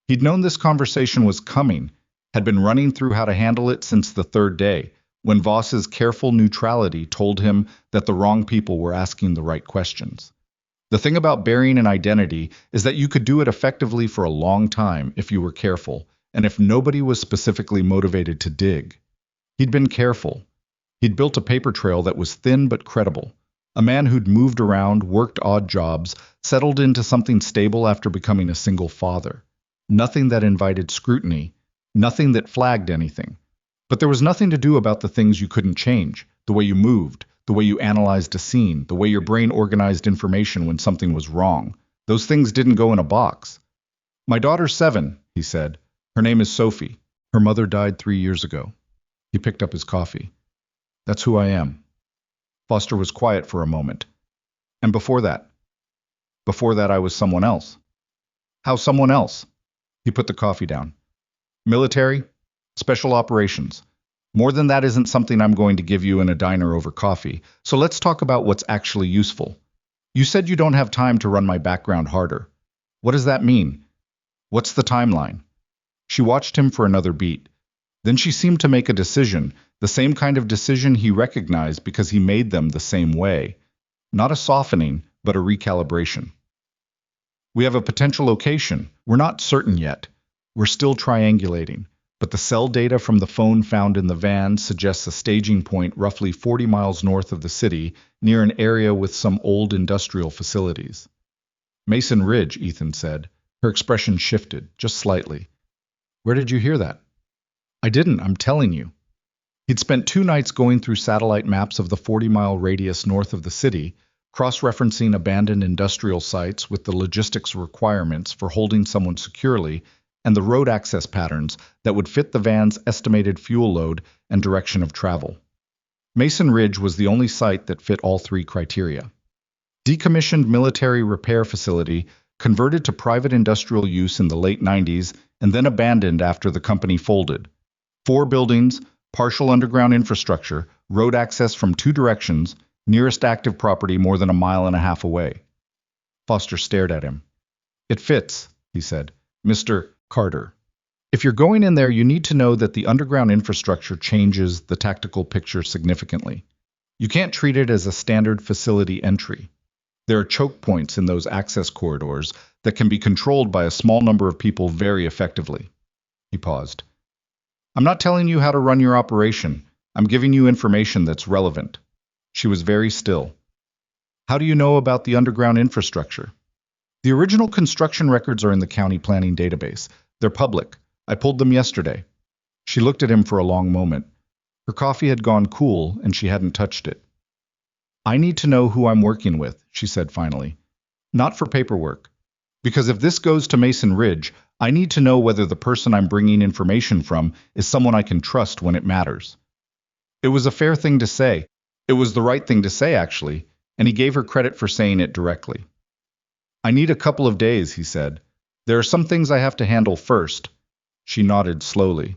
S1: He'd known this conversation was coming, had been running through how to handle it since the third day, when Voss's careful neutrality told him that the wrong people were asking the right questions. The thing about burying an identity is that you could do it effectively for a long time if you were careful, and if nobody was specifically motivated to dig. He'd been careful. He'd built a paper trail that was thin but credible. A man who'd moved around, worked odd jobs, settled into something stable after becoming a single father. Nothing that invited scrutiny, nothing that flagged anything. But there was nothing to do about the things you couldn't change, the way you moved, the way you analyzed a scene, the way your brain organized information when something was wrong. Those things didn't go in a box. "My daughter's 7, he said. "Her name is Sophie. Her mother died 3 years ago." He picked up his coffee. "That's who I am." Foster was quiet for a moment. "And before that?" "Before that I was someone else." "How someone else?" He put the coffee down. "Military, special operations. More than that isn't something I'm going to give you in a diner over coffee, so let's talk about what's actually useful. You said you don't have time to run my background harder. What does that mean? What's the timeline?" She watched him for another beat. Then she seemed to make a decision, the same kind of decision he recognized because he made them the same way. Not a softening, but a recalibration. "We have a potential location. We're not certain yet. We're still triangulating. But the cell data from the phone found in the van suggests a staging point roughly 40 miles north of the city, near an area with some old industrial facilities." "Mason Ridge," Ethan said. Her expression shifted, just slightly. "Where did you hear that?" "I didn't, I'm telling you." He'd spent 2 nights going through satellite maps of the 40-mile radius north of the city, cross-referencing abandoned industrial sites with the logistics requirements for holding someone securely, and the road access patterns that would fit the van's estimated fuel load and direction of travel. Mason Ridge was the only site that fit all 3 criteria. Decommissioned military repair facility, converted to private industrial use in the late 90s, and then abandoned after the company folded. 4 buildings, partial underground infrastructure, road access from 2 directions, nearest active property more than a mile and a half away. Foster stared at him. "It fits," he said. "Mr. Carter. If you're going in there, you need to know that the underground infrastructure changes the tactical picture significantly. You can't treat it as a standard facility entry. There are choke points in those access corridors that can be controlled by a small number of people very effectively." He paused. "I'm not telling you how to run your operation. I'm giving you information that's relevant." She was very still. "How do you know about the underground infrastructure?" "The original construction records are in the county planning database. They're public. I pulled them yesterday." She looked at him for a long moment. Her coffee had gone cool, and she hadn't touched it. "I need to know who I'm working with," she said finally. "Not for paperwork. Because if this goes to Mason Ridge, I need to know whether the person I'm bringing information from is someone I can trust when it matters." It was a fair thing to say. It was the right thing to say, actually, and he gave her credit for saying it directly. "I need a couple of days," he said. "There are some things I have to handle first." She nodded slowly.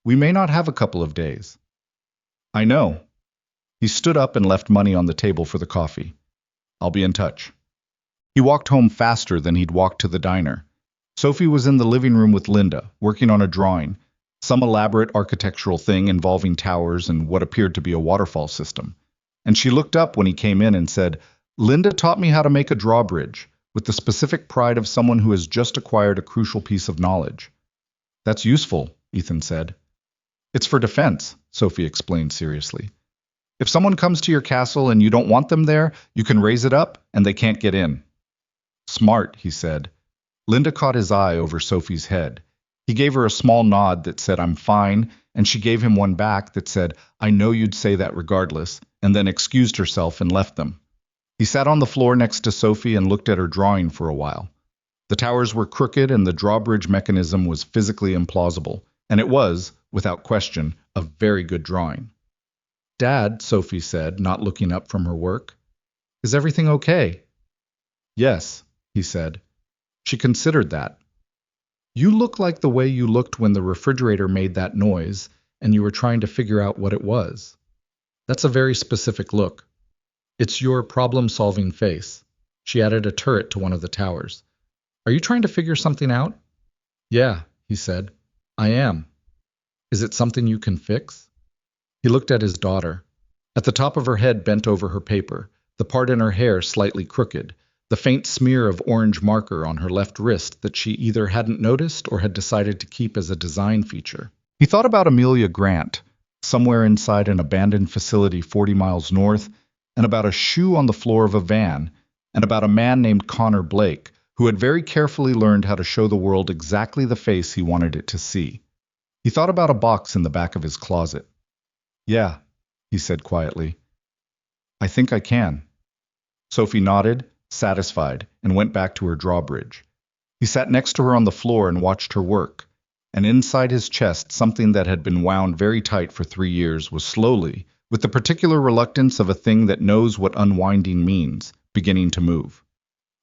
S1: "We may not have a couple of days." "I know." He stood up and left money on the table for the coffee. "I'll be in touch." He walked home faster than he'd walked to the diner. Sophie was in the living room with Linda, working on a drawing, some elaborate architectural thing involving towers and what appeared to be a waterfall system. And she looked up when he came in and said, "Linda taught me how to make a drawbridge, with the specific pride of someone who has just acquired a crucial piece of knowledge." "That's useful," Ethan said. "It's for defense," Sophie explained seriously. "If someone comes to your castle and you don't want them there, you can raise it up and they can't get in." "Smart," he said. Linda caught his eye over Sophie's head. He gave her a small nod that said, "I'm fine," and she gave him one back that said, "I know you'd say that regardless," and then excused herself and left them. He sat on the floor next to Sophie and looked at her drawing for a while. The towers were crooked and the drawbridge mechanism was physically implausible, and it was, without question, a very good drawing. "Dad," Sophie said, not looking up from her work, "is everything okay?" "Yes," he said. She considered that. You look like the way you looked when the refrigerator made that noise and you were trying to figure out what it was. That's a very specific look. It's your problem-solving face. She added a turret to one of the towers. Are you trying to figure something out? Yeah, he said. I am. Is it something you can fix? He looked at his daughter. At the top of her head bent over her paper, the part in her hair slightly crooked, the faint smear of orange marker on her left wrist that she either hadn't noticed or had decided to keep as a design feature. He thought about Amelia Grant, somewhere inside an abandoned facility 40 miles north, and about a shoe on the floor of a van, and about a man named Connor Blake, who had very carefully learned how to show the world exactly the face he wanted it to see. He thought about a box in the back of his closet. Yeah, he said quietly. I think I can. Sophie nodded, satisfied, and went back to her drawbridge. He sat next to her on the floor and watched her work, and inside his chest something that had been wound very tight for 3 years was slowly, with the particular reluctance of a thing that knows what unwinding means, beginning to move.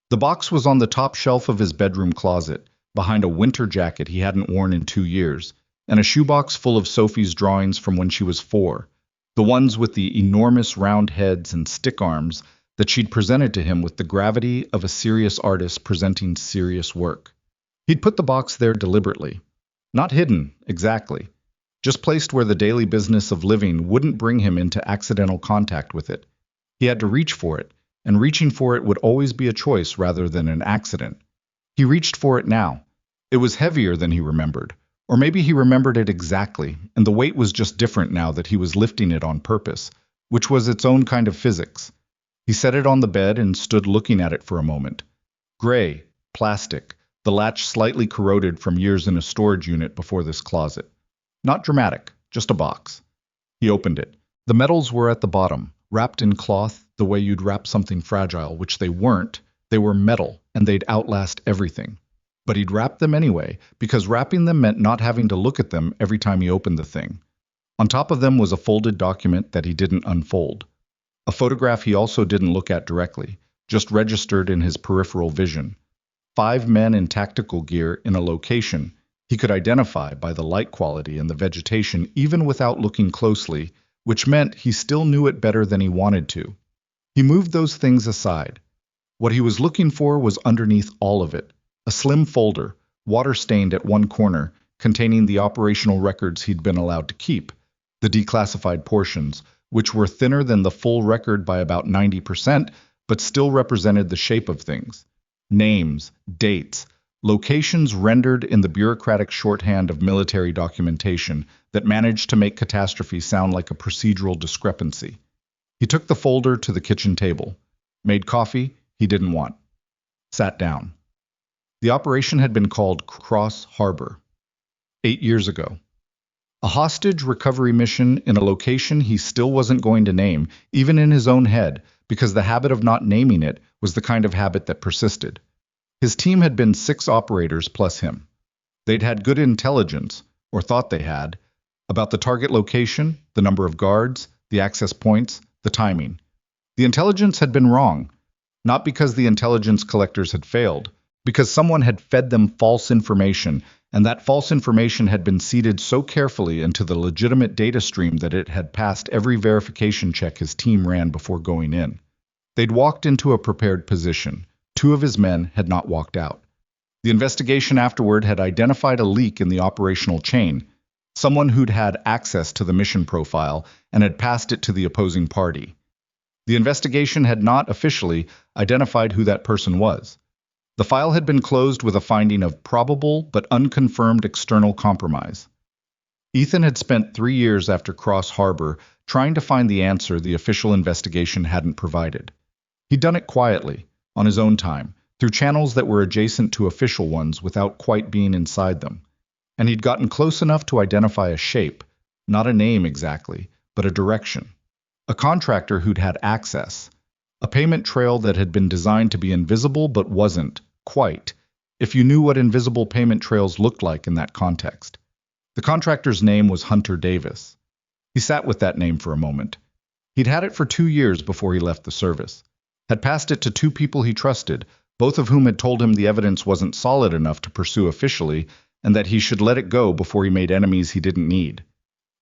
S1: The box was on the top shelf of his bedroom closet, behind a winter jacket he hadn't worn in 2 years, and a shoebox full of Sophie's drawings from when she was 4, the ones with the enormous round heads and stick arms that she'd presented to him with the gravity of a serious artist presenting serious work. He'd put the box there deliberately. Not hidden, exactly. Just placed where the daily business of living wouldn't bring him into accidental contact with it. He had to reach for it, and reaching for it would always be a choice rather than an accident. He reached for it now. It was heavier than he remembered. Or maybe he remembered it exactly, and the weight was just different now that he was lifting it on purpose, which was its own kind of physics. He set it on the bed and stood looking at it for a moment. Gray, plastic, the latch slightly corroded from years in a storage unit before this closet. Not dramatic, just a box. He opened it. The metals were at the bottom, wrapped in cloth the way you'd wrap something fragile, which they weren't. They were metal, and they'd outlast everything. But he'd wrap them anyway, because wrapping them meant not having to look at them every time he opened the thing. On top of them was a folded document that he didn't unfold. A photograph he also didn't look at directly, just registered in his peripheral vision. 5 men in tactical gear in a location he could identify by the light quality and the vegetation even without looking closely, which meant he still knew it better than he wanted to. He moved those things aside. What he was looking for was underneath all of it. A slim folder, water-stained at one corner, containing the operational records he'd been allowed to keep, the declassified portions, which were thinner than the full record by about 90%, but still represented the shape of things. Names, dates, locations rendered in the bureaucratic shorthand of military documentation that managed to make catastrophe sound like a procedural discrepancy. He took the folder to the kitchen table, made coffee he didn't want, sat down. The operation had been called Cross Harbor. 8 years ago. A hostage recovery mission in a location he still wasn't going to name, even in his own head, because the habit of not naming it was the kind of habit that persisted. His team had been 6 operators plus him. They'd had good intelligence, or thought they had, about the target location, the number of guards, the access points, the timing. The intelligence had been wrong, not because the intelligence collectors had failed, because someone had fed them false information, and that false information had been seeded so carefully into the legitimate data stream that it had passed every verification check his team ran before going in. They'd walked into a prepared position. 2 of his men had not walked out. The investigation afterward had identified a leak in the operational chain, someone who'd had access to the mission profile and had passed it to the opposing party. The investigation had not officially identified who that person was. The file had been closed with a finding of probable but unconfirmed external compromise. Ethan had spent 3 years after Cross Harbor trying to find the answer the official investigation hadn't provided. He'd done it quietly, on his own time, through channels that were adjacent to official ones without quite being inside them. And he'd gotten close enough to identify a shape, not a name exactly, but a direction. A contractor who'd had access. A payment trail that had been designed to be invisible but wasn't, quite, if you knew what invisible payment trails looked like in that context. The contractor's name was Hunter Davis. He sat with that name for a moment. He'd had it for 2 years before he left the service. Had passed it to 2 people he trusted, both of whom had told him the evidence wasn't solid enough to pursue officially, and that he should let it go before he made enemies he didn't need.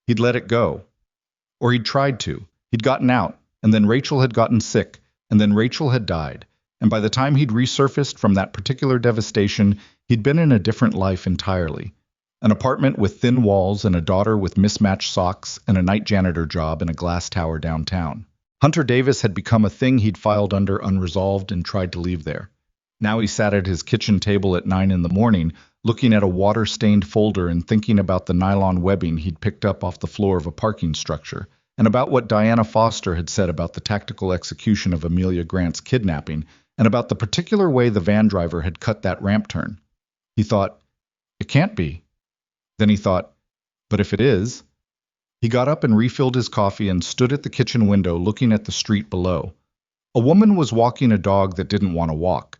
S1: He'd let it go. Or he'd tried to. He'd gotten out, and then Rachel had gotten sick, and then Rachel had died. And by the time he'd resurfaced from that particular devastation, he'd been in a different life entirely. An apartment with thin walls and a daughter with mismatched socks and a night janitor job in a glass tower downtown. Hunter Davis had become a thing he'd filed under unresolved and tried to leave there. Now he sat at his kitchen table at 9 in the morning, looking at a water-stained folder and thinking about the nylon webbing he'd picked up off the floor of a parking structure, and about what Diana Foster had said about the tactical execution of Amelia Grant's kidnapping, and about the particular way the van driver had cut that ramp turn. He thought, it can't be. Then he thought, but if it is? He got up and refilled his coffee and stood at the kitchen window looking at the street below. A woman was walking a dog that didn't want to walk.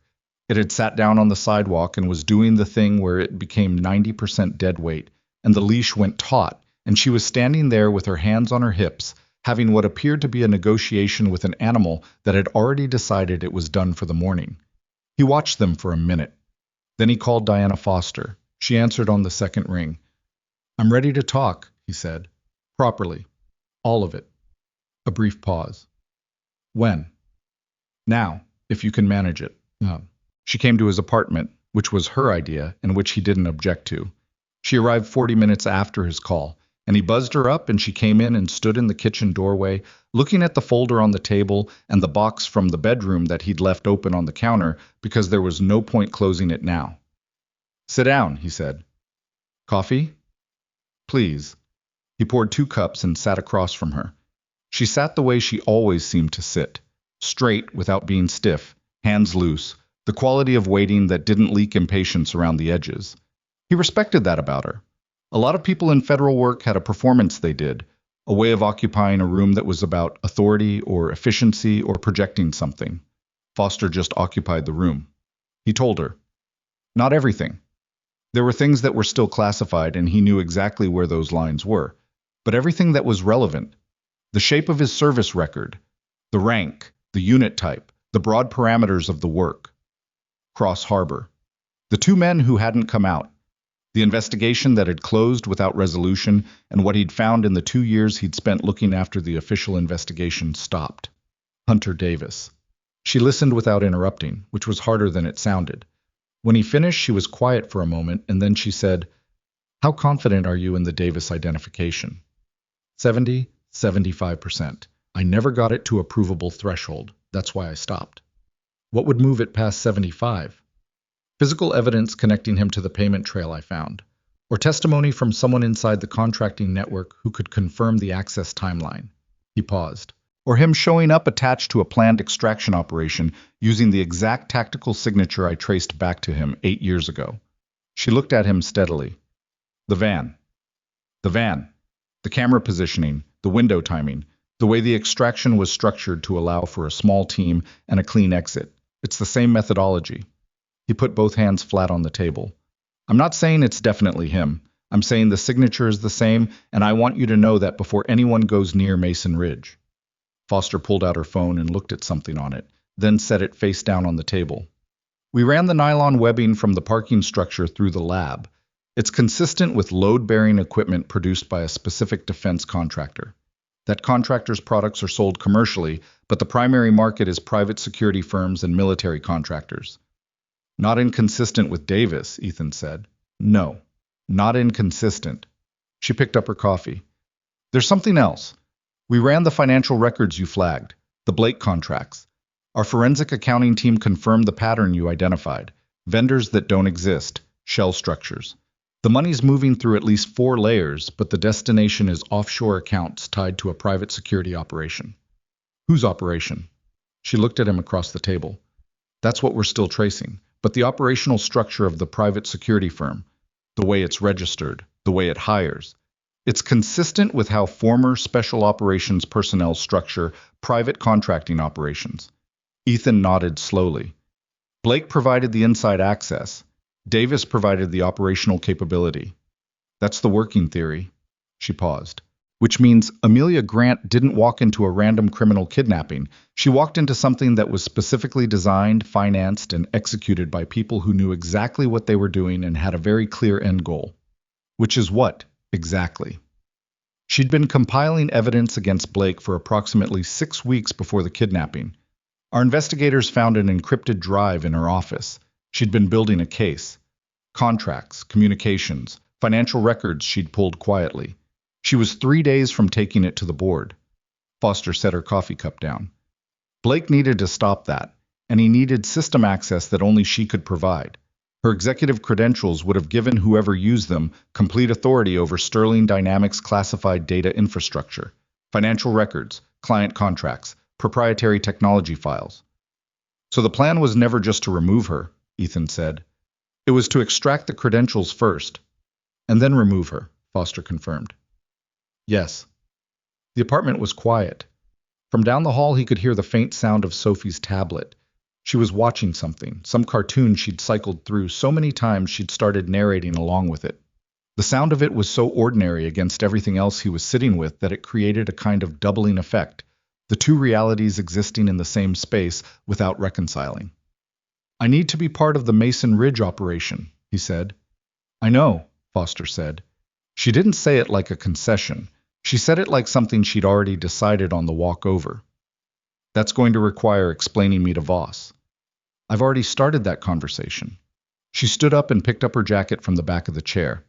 S1: It had sat down on the sidewalk and was doing the thing where it became 90% dead weight, and the leash went taut, and she was standing there with her hands on her hips, having what appeared to be a negotiation with an animal that had already decided it was done for the morning. He watched them for a minute. Then he called Diana Foster. She answered on the second ring. I'm ready to talk, he said. Properly. All of it. A brief pause. When? Now, if you can manage it. She came to his apartment, which was her idea and which he didn't object to. She arrived 40 minutes after his call, and he buzzed her up and she came in and stood in the kitchen doorway, looking at the folder on the table and the box from the bedroom that he'd left open on the counter because there was no point closing it now. Sit down, he said. Coffee? Please. He poured 2 cups and sat across from her. She sat the way she always seemed to sit, straight without being stiff, hands loose, the quality of waiting that didn't leak impatience around the edges. He respected that about her. A lot of people in federal work had a performance they did, a way of occupying a room that was about authority or efficiency or projecting something. Foster just occupied the room. He told her. Not everything. There were things that were still classified and he knew exactly where those lines were, but everything that was relevant. The shape of his service record, the rank, the unit type, the broad parameters of the work. Cross Harbor. The 2 men who hadn't come out. The investigation that had closed without resolution and what he'd found in the 2 years he'd spent looking after the official investigation stopped. Hunter Davis. She listened without interrupting, which was harder than it sounded. When he finished, she was quiet for a moment, and then she said, How confident are you in the Davis identification? 75%. I never got it to a provable threshold. That's why I stopped. What would move it past 75? Physical evidence connecting him to the payment trail I found, or testimony from someone inside the contracting network who could confirm the access timeline. He paused. Or him showing up attached to a planned extraction operation using the exact tactical signature I traced back to him 8 years ago. She looked at him steadily. The van. The camera positioning, the window timing, the way the extraction was structured to allow for a small team and a clean exit. It's the same methodology. He put both hands flat on the table. I'm not saying it's definitely him. I'm saying the signature is the same, and I want you to know that before anyone goes near Mason Ridge. Foster pulled out her phone and looked at something on it, then set it face down on the table. We ran the nylon webbing from the parking structure through the lab. It's consistent with load-bearing equipment produced by a specific defense contractor. That contractor's products are sold commercially, but the primary market is private security firms and military contractors. Not inconsistent with Davis, Ethan said. No, not inconsistent. She picked up her coffee. There's something else. We ran the financial records you flagged, the Blake contracts. Our forensic accounting team confirmed the pattern you identified. Vendors that don't exist, shell structures. The money's moving through at least 4 layers, but the destination is offshore accounts tied to a private security operation. Whose operation? She looked at him across the table. That's what we're still tracing, but the operational structure of the private security firm, the way it's registered, the way it hires. It's consistent with how former special operations personnel structure private contracting operations. Ethan nodded slowly. Blake provided the inside access. Davis provided the operational capability. That's the working theory. She paused. which means Amelia Grant didn't walk into a random criminal kidnapping. She walked into something that was specifically designed, financed, and executed by people who knew exactly what they were doing and had a very clear end goal. Which is what, exactly? She'd been compiling evidence against Blake for approximately 6 weeks before the kidnapping. Our investigators found an encrypted drive in her office. She'd been building a case. Contracts, communications, financial records she'd pulled quietly. She was 3 days from taking it to the board. Foster set her coffee cup down. Blake needed to stop that, and he needed system access that only she could provide. Her executive credentials would have given whoever used them complete authority over Sterling Dynamics classified data infrastructure, financial records, client contracts, proprietary technology files. So the plan was never just to remove her, Ethan said. It was to extract the credentials first, and then remove her, Foster confirmed. Yes. The apartment was quiet. From down the hall he could hear the faint sound of Sophie's tablet. She was watching something, some cartoon she'd cycled through so many times she'd started narrating along with it. The sound of it was so ordinary against everything else he was sitting with that it created a kind of doubling effect, the two realities existing in the same space without reconciling. I need to be part of the Mason Ridge operation, he said. I know, Foster said. She didn't say it like a concession. She said it like something she'd already decided on the walk over. That's going to require explaining me to Voss. I've already started that conversation. She stood up and picked up her jacket from the back of the chair.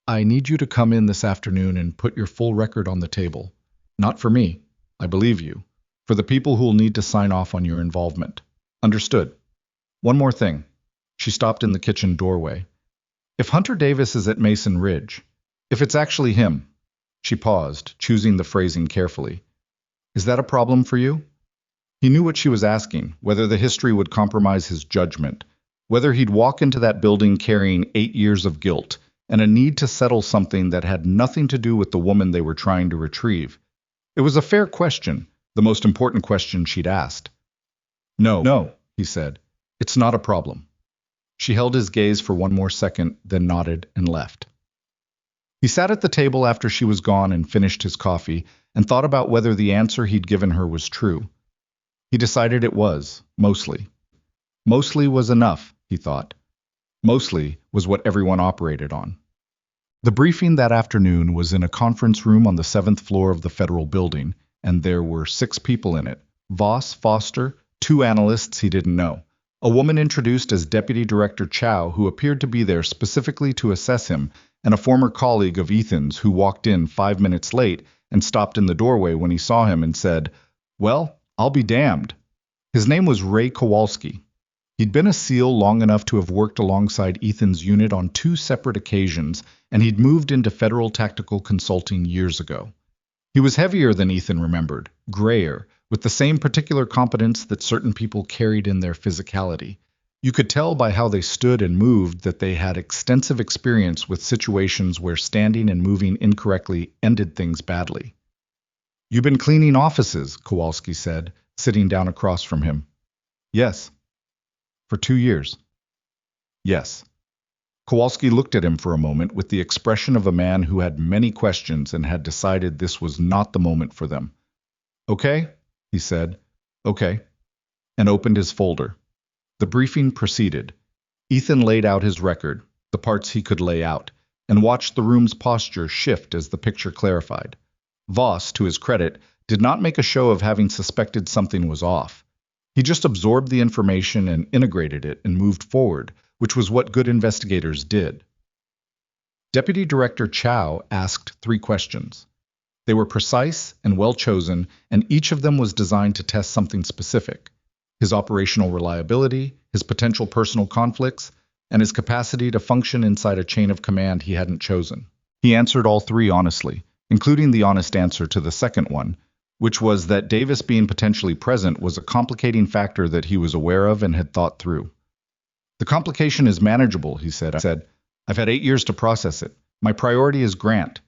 S1: I need you to come in this afternoon and put your full record on the table. Not for me, I believe you. For the people who'll need to sign off on your involvement. Understood. One more thing. She stopped in the kitchen doorway. If Hunter Davis is at Mason Ridge, if it's actually him, she paused, choosing the phrasing carefully. Is that a problem for you? He knew what she was asking, whether the history would compromise his judgment, whether he'd walk into that building carrying 8 years of guilt and a need to settle something that had nothing to do with the woman they were trying to retrieve. It was a fair question, the most important question she'd asked. No, he said. It's not a problem. She held his gaze for one more second, then nodded and left. He sat at the table after she was gone and finished his coffee and thought about whether the answer he'd given her was true. He decided it was, mostly. Mostly was enough, he thought. Mostly was what everyone operated on. The briefing that afternoon was in a conference room on the 7th floor of the federal building, and there were 6 people in it. Voss, Foster, 2 analysts he didn't know. A woman introduced as Deputy Director Chow, who appeared to be there specifically to assess him, and a former colleague of Ethan's who walked in 5 minutes late and stopped in the doorway when he saw him and said, "Well, I'll be damned." His name was Ray Kowalski. He'd been a SEAL long enough to have worked alongside Ethan's unit on 2 separate occasions, and he'd moved into federal tactical consulting years ago. He was heavier than Ethan remembered, grayer, with the same particular competence that certain people carried in their physicality. You could tell by how they stood and moved that they had extensive experience with situations where standing and moving incorrectly ended things badly. "You've been cleaning offices," Kowalski said, sitting down across from him. "Yes." "For 2 years." "Yes." Kowalski looked at him for a moment with the expression of a man who had many questions and had decided this was not the moment for them. "Okay," he said. "Okay," and opened his folder. The briefing proceeded. Ethan laid out his record, the parts he could lay out, and watched the room's posture shift as the picture clarified. Voss, to his credit, did not make a show of having suspected something was off. He just absorbed the information and integrated it and moved forward, which was what good investigators did. Deputy Director Chow asked 3 questions. They were precise and well-chosen, and each of them was designed to test something specific: his operational reliability, his potential personal conflicts, and his capacity to function inside a chain of command he hadn't chosen. He answered all 3 honestly, including the honest answer to the second one, which was that Davis being potentially present was a complicating factor that he was aware of and had thought through. "The complication is manageable," he said. "I've had 8 years to process it. My priority is Grant.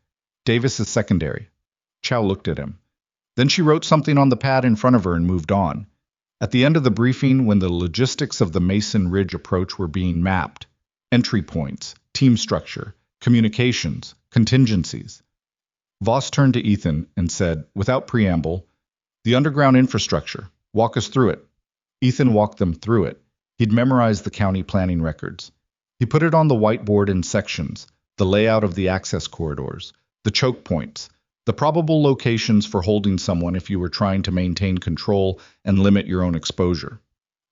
S1: Davis is secondary." Chow looked at him. Then she wrote something on the pad in front of her and moved on. At the end of the briefing, when the logistics of the Mason Ridge approach were being mapped, entry points, team structure, communications, contingencies, Voss turned to Ethan and said, without preamble, "The underground infrastructure. Walk us through it." Ethan walked them through it. He'd memorized the county planning records. He put it on the whiteboard in sections, the layout of the access corridors, the choke points, the probable locations for holding someone if you were trying to maintain control and limit your own exposure.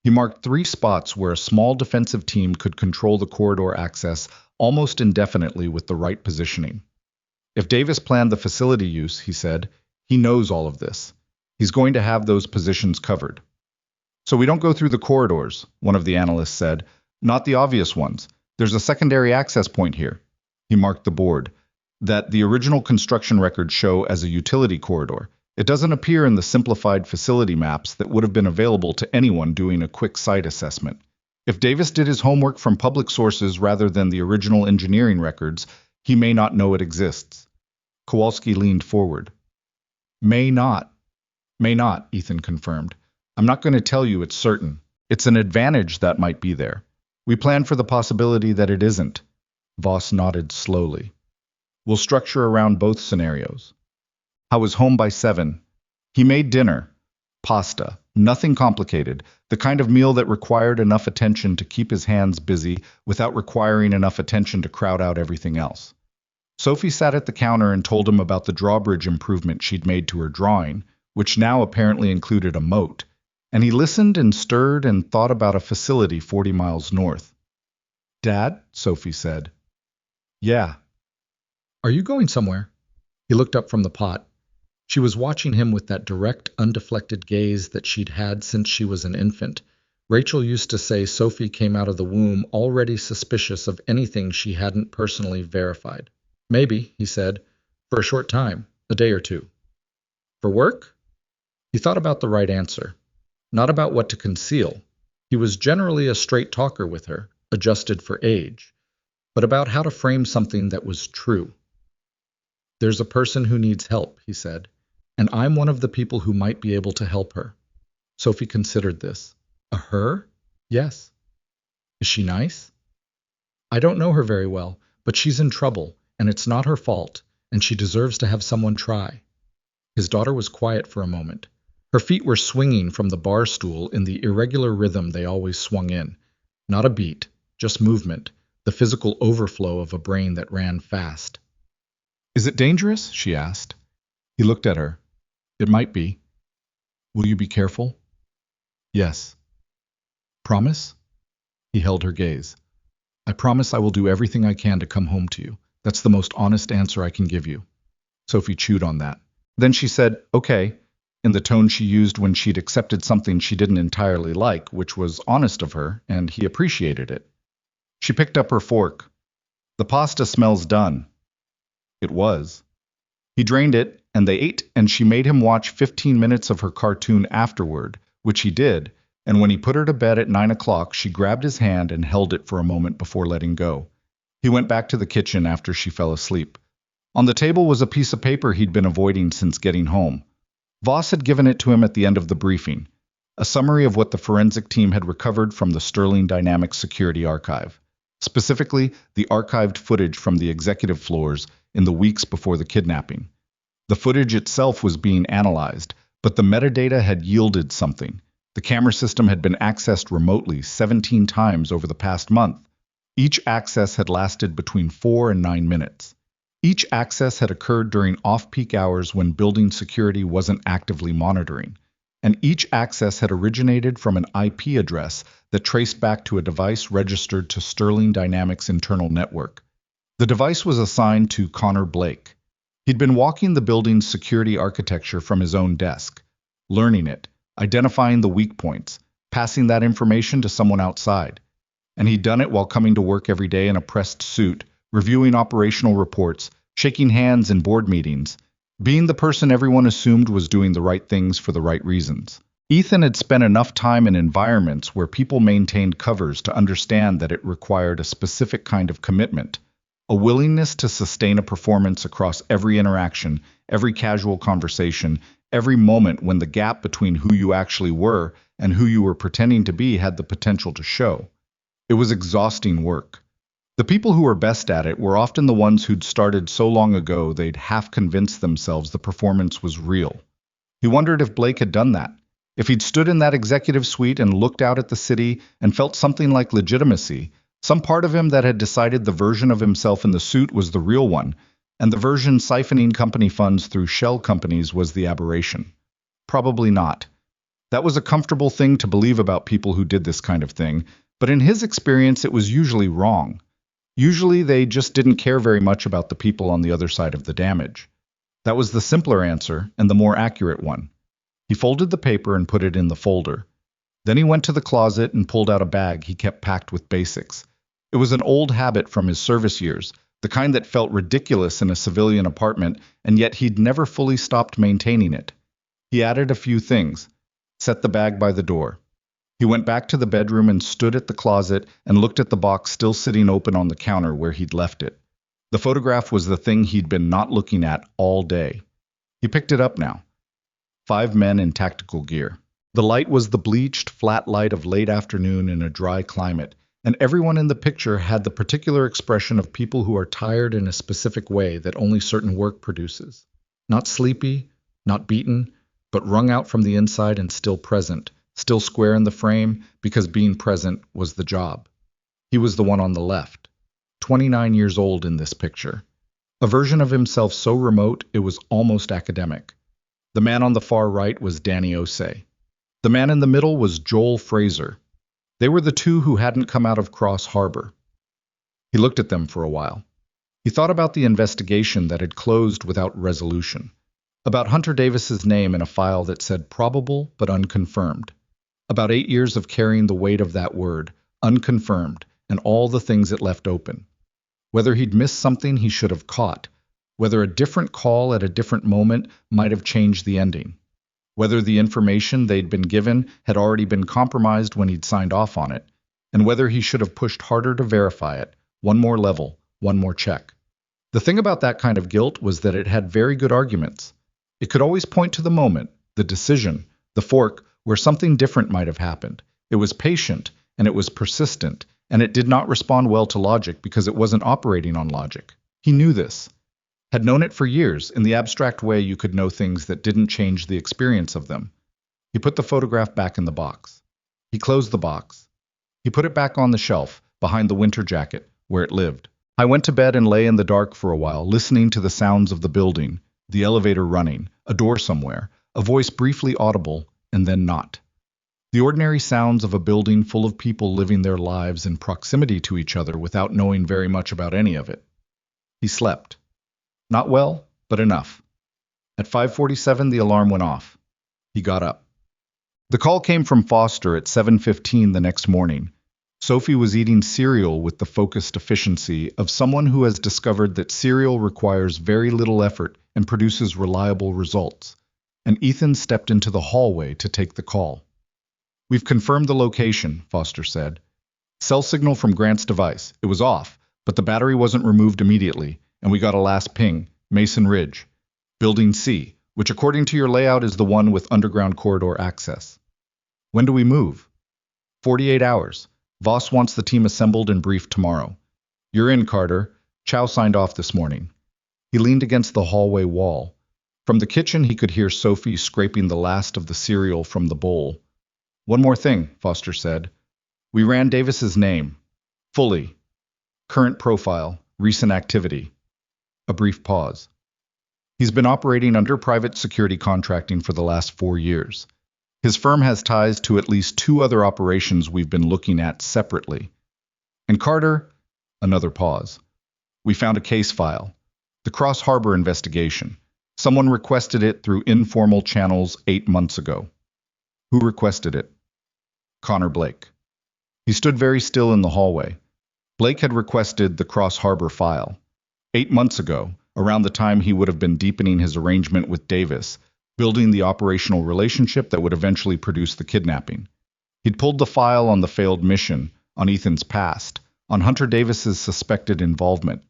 S1: He marked 3 spots where a small defensive team could control the corridor access almost indefinitely with the right positioning. If Davis planned the facility use, he said, he knows all of this. He's going to have those positions covered. "So we don't go through the corridors," one of the analysts said. "Not the obvious ones. There's a secondary access point here." He marked the board, that the original construction records show as a utility corridor. It doesn't appear in the simplified facility maps that would have been available to anyone doing a quick site assessment. If Davis did his homework from public sources rather than the original engineering records, he may not know it exists. Kowalski leaned forward. May not, Ethan confirmed. "I'm not going to tell you it's certain. It's an advantage that might be there. We plan for the possibility that it isn't." Voss nodded slowly. "We'll structure around both scenarios." I was home by 7. He made dinner. Pasta. Nothing complicated. The kind of meal that required enough attention to keep his hands busy without requiring enough attention to crowd out everything else. Sophie sat at the counter and told him about the drawbridge improvement she'd made to her drawing, which now apparently included a moat, and he listened and stirred and thought about a facility 40 miles north. "Dad?" Sophie said. "Yeah." "Are you going somewhere?" He looked up from the pot. She was watching him with that direct, undeflected gaze that she'd had since she was an infant. Rachel used to say Sophie came out of the womb already suspicious of anything she hadn't personally verified. "Maybe," he said, "for a short time, a day or 2. "For work?" He thought about the right answer. Not about what to conceal. He was generally a straight talker with her, adjusted for age, but about how to frame something that was true. "There's a person who needs help," he said, "and I'm one of the people who might be able to help her." Sophie considered this. "A her?" "Yes." "Is she nice?" "I don't know her very well, but she's in trouble, and it's not her fault, and she deserves to have someone try." His daughter was quiet for a moment. Her feet were swinging from the bar stool in the irregular rhythm they always swung in. Not a beat, just movement, the physical overflow of a brain that ran fast. "Is it dangerous?" she asked. He looked at her. "It might be." "Will you be careful?" "Yes." "Promise?" He held her gaze. "I promise I will do everything I can to come home to you. That's the most honest answer I can give you." Sophie chewed on that. Then she said, "Okay," in the tone she used when she'd accepted something she didn't entirely like, which was honest of her, and he appreciated it. She picked up her fork. "The pasta smells done." It was. He drained it, and they ate, and she made him watch 15 minutes of her cartoon afterward, which he did, and when he put her to bed at 9 o'clock, she grabbed his hand and held it for a moment before letting go. He went back to the kitchen after she fell asleep. On the table was a piece of paper he'd been avoiding since getting home. Voss had given it to him at the end of the briefing, a summary of what the forensic team had recovered from the Sterling Dynamics Security Archive, specifically the archived footage from the executive floors in the weeks before the kidnapping. The footage itself was being analyzed, but the metadata had yielded something. The camera system had been accessed remotely 17 times over the past month. Each access had lasted between 4 and 9 minutes. Each access had occurred during off-peak hours when building security wasn't actively monitoring, and each access had originated from an IP address that traced back to a device registered to Sterling Dynamics' internal network. The device was assigned to Connor Blake. He'd been walking the building's security architecture from his own desk, learning it, identifying the weak points, passing that information to someone outside. And he'd done it while coming to work every day in a pressed suit, reviewing operational reports, shaking hands in board meetings, being the person everyone assumed was doing the right things for the right reasons. Ethan had spent enough time in environments where people maintained covers to understand that it required a specific kind of commitment, a willingness to sustain a performance across every interaction, every casual conversation, every moment when the gap between who you actually were and who you were pretending to be had the potential to show. It was exhausting work. The people who were best at it were often the ones who'd started so long ago they'd half convinced themselves the performance was real. He wondered if Blake had done that. If he'd stood in that executive suite and looked out at the city and felt something like legitimacy, some part of him that had decided the version of himself in the suit was the real one, and the version siphoning company funds through shell companies was the aberration. Probably not. That was a comfortable thing to believe about people who did this kind of thing, but in his experience it was usually wrong. Usually they just didn't care very much about the people on the other side of the damage. That was the simpler answer and the more accurate one. He folded the paper and put it in the folder. Then he went to the closet and pulled out a bag he kept packed with basics. It was an old habit from his service years, the kind that felt ridiculous in a civilian apartment, and yet he'd never fully stopped maintaining it. He added a few things, set the bag by the door. He went back to the bedroom and stood at the closet and looked at the box still sitting open on the counter where he'd left it. The photograph was the thing he'd been not looking at all day. He picked it up now. 5 men in tactical gear. The light was the bleached, flat light of late afternoon in a dry climate, and everyone in the picture had the particular expression of people who are tired in a specific way that only certain work produces. Not sleepy, not beaten, but wrung out from the inside and still present, still square in the frame, because being present was the job. He was the one on the left, 29 years old in this picture. A version of himself so remote it was almost academic. The man on the far right was Danny Osei. The man in the middle was Joel Fraser. They were the two who hadn't come out of Cross Harbor. He looked at them for a while. He thought about the investigation that had closed without resolution, about Hunter Davis's name in a file that said probable but unconfirmed, about 8 years of carrying the weight of that word, unconfirmed, and all the things it left open. Whether he'd missed something he should have caught, whether a different call at a different moment might have changed the ending, whether the information they'd been given had already been compromised when he'd signed off on it, and whether he should have pushed harder to verify it, one more level, one more check. The thing about that kind of guilt was that it had very good arguments. It could always point to the moment, the decision, the fork, where something different might have happened. It was patient, and it was persistent, and it did not respond well to logic because it wasn't operating on logic. He knew this, had known it for years in the abstract way you could know things that didn't change the experience of them. He put the photograph back in the box. He closed the box. He put it back on the shelf, behind the winter jacket, where it lived. I went to bed and lay in the dark for a while, listening to the sounds of the building, the elevator running, a door somewhere, a voice briefly audible, and then not. The ordinary sounds of a building full of people living their lives in proximity to each other without knowing very much about any of it. He slept. Not well, but enough. At 5:47, the alarm went off. He got up. The call came from Foster at 7:15 the next morning. Sophie was eating cereal with the focused efficiency of someone who has discovered that cereal requires very little effort and produces reliable results, and Ethan stepped into the hallway to take the call. "We've confirmed the location," Foster said. "Cell signal from Grant's device. It was off, but the battery wasn't removed immediately, and we got a last ping, Mason Ridge. Building C, which according to your layout is the one with underground corridor access. When do we move?" 48 hours. Voss wants the team assembled and briefed tomorrow. "You're in, Carter. Chow signed off this morning." He leaned against the hallway wall. From the kitchen he could hear Sophie scraping the last of the cereal from the bowl. "One more thing," Foster said. "We ran Davis's name. Fully. Current profile, recent activity." A brief pause. "He's been operating under private security contracting for the last 4 years. His firm has ties to at least 2 other operations we've been looking at separately. And Carter," another pause, "we found a case file. The Cross Harbor investigation. Someone requested it through informal channels 8 months ago." "Who requested it?" "Connor Blake." He stood very still in the hallway. Blake had requested the Cross Harbor file. 8 months ago, around the time he would have been deepening his arrangement with Davis, building the operational relationship that would eventually produce the kidnapping. He'd pulled the file on the failed mission, on Ethan's past, on Hunter Davis's suspected involvement.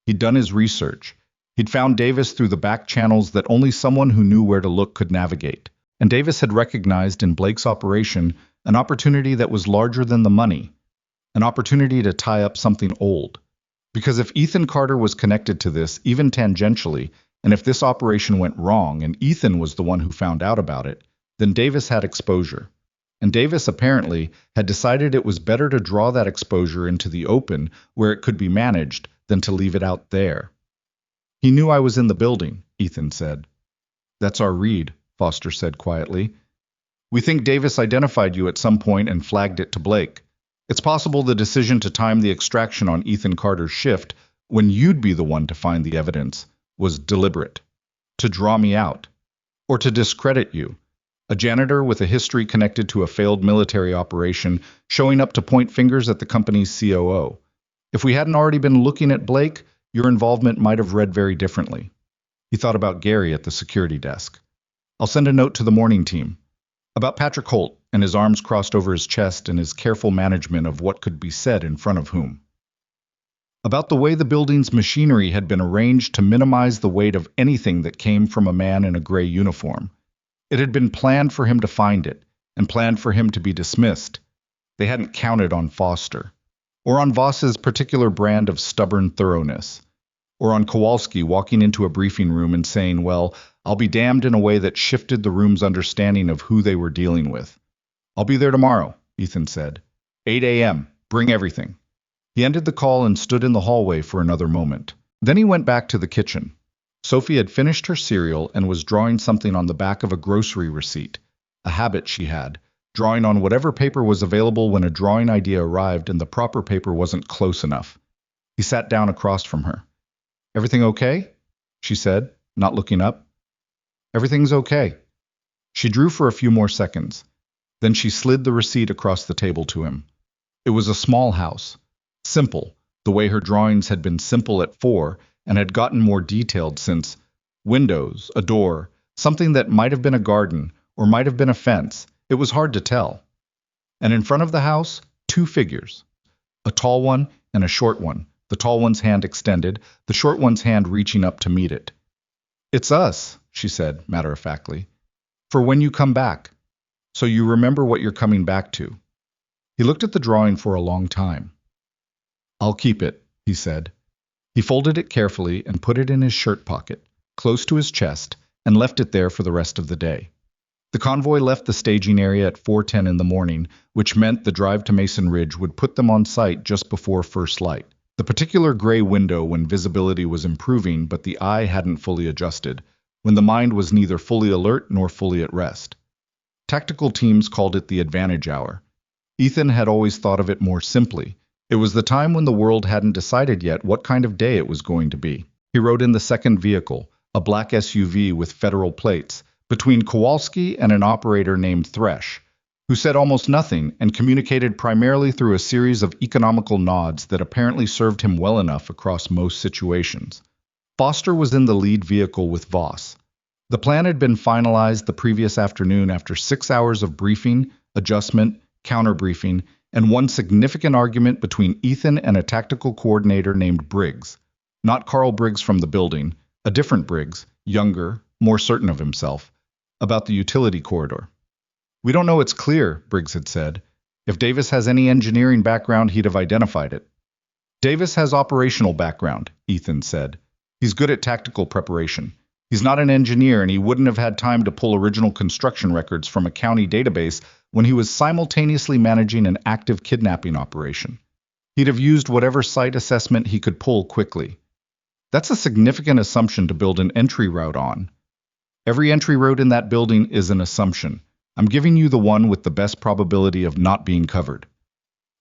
S1: He'd done his research. He'd found Davis through the back channels that only someone who knew where to look could navigate. And Davis had recognized in Blake's operation an opportunity that was larger than the money, an opportunity to tie up something old, Because if Ethan Carter was connected to this, even tangentially, and if this operation went wrong and Ethan was the one who found out about it, then Davis had exposure. And Davis apparently had decided it was better to draw that exposure into the open where it could be managed than to leave it out there. He knew I was in the building, Ethan said. That's our read, Foster said quietly. We think Davis identified you at some point and flagged it to Blake. It's possible the decision to time the extraction on Ethan Carter's shift, when you'd be the one to find the evidence, was deliberate. To draw me out. Or to discredit you. A janitor with a history connected to a failed military operation showing up to point fingers at the company's COO. If we hadn't already been looking at Blake, your involvement might have read very differently. He thought about Gary at the security desk. I'll send a note to the morning team. About Patrick Holt and his arms crossed over his chest and his careful management of what could be said in front of whom. About the way the building's machinery had been arranged to minimize the weight of anything that came from a man in a gray uniform. It had been planned for him to find it, and planned for him to be dismissed. They hadn't counted on Foster, or on Voss's particular brand of stubborn thoroughness, or on Kowalski walking into a briefing room and saying, well, I'll be damned, in a way that shifted the room's understanding of who they were dealing with. I'll be there tomorrow, Ethan said. 8 a.m. Bring everything. He ended the call and stood in the hallway for another moment. Then he went back to the kitchen. Sophie had finished her cereal and was drawing something on the back of a grocery receipt, a habit she had, drawing on whatever paper was available when a drawing idea arrived and the proper paper wasn't close enough. He sat down across from her. Everything okay? She said, not looking up. Everything's okay. She drew for a few more seconds. Then she slid the receipt across the table to him. It was a small house. Simple, the way her drawings had been simple at 4 and had gotten more detailed since. Windows, a door, something that might have been a garden or might have been a fence. It was hard to tell. And in front of the house, 2 figures. A tall one and a short one, the tall one's hand extended, the short one's hand reaching up to meet it. It's us, she said, matter-of-factly. For when you come back. So you remember what you're coming back to. He looked at the drawing for a long time. I'll keep it, he said. He folded it carefully and put it in his shirt pocket, close to his chest, and left it there for the rest of the day. The convoy left the staging area at 4:10 in the morning, which meant the drive to Mason Ridge would put them on site just before first light. The particular gray window when visibility was improving but the eye hadn't fully adjusted, when the mind was neither fully alert nor fully at rest. Tactical teams called it the advantage hour. Ethan had always thought of it more simply. It was the time when the world hadn't decided yet what kind of day it was going to be. He rode in the second vehicle, a black SUV with federal plates, between Kowalski and an operator named Thresh, who said almost nothing and communicated primarily through a series of economical nods that apparently served him well enough across most situations. Foster was in the lead vehicle with Voss. The plan had been finalized the previous afternoon after 6 hours of briefing, adjustment, counter-briefing, and one significant argument between Ethan and a tactical coordinator named Briggs. Not Carl Briggs from the building, a different Briggs, younger, more certain of himself, about the utility corridor. We don't know it's clear, Briggs had said. If Davis has any engineering background, he'd have identified it. Davis has operational background, Ethan said. He's good at tactical preparation. He's not an engineer, and he wouldn't have had time to pull original construction records from a county database when he was simultaneously managing an active kidnapping operation. He'd have used whatever site assessment he could pull quickly. That's a significant assumption to build an entry route on. Every entry route in that building is an assumption. I'm giving you the one with the best probability of not being covered.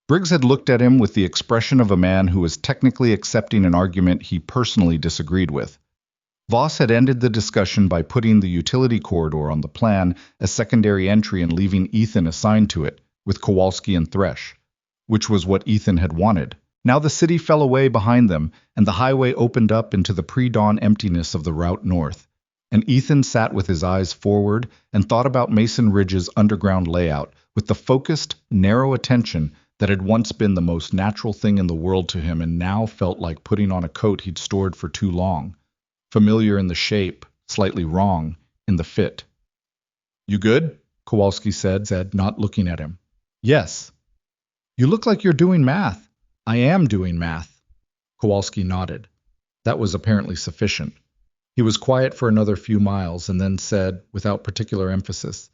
S1: Briggs had looked at him with the expression of a man who was technically accepting an argument he personally disagreed with. Voss had ended the discussion by putting the utility corridor on the plan as secondary entry and leaving Ethan assigned to it, with Kowalski and Thresh, which was what Ethan had wanted. Now the city fell away behind them, and the highway opened up into the pre-dawn emptiness of the route north. And Ethan sat with his eyes forward and thought about Mason Ridge's underground layout with the focused, narrow attention that had once been the most natural thing in the world to him and now felt like putting on a coat he'd stored for too long. Familiar in the shape, slightly wrong in the fit. You good? Kowalski said, not looking at him. Yes. You look like you're doing math. I am doing math. Kowalski nodded. That was apparently sufficient. He was quiet for another few miles and then said, without particular emphasis,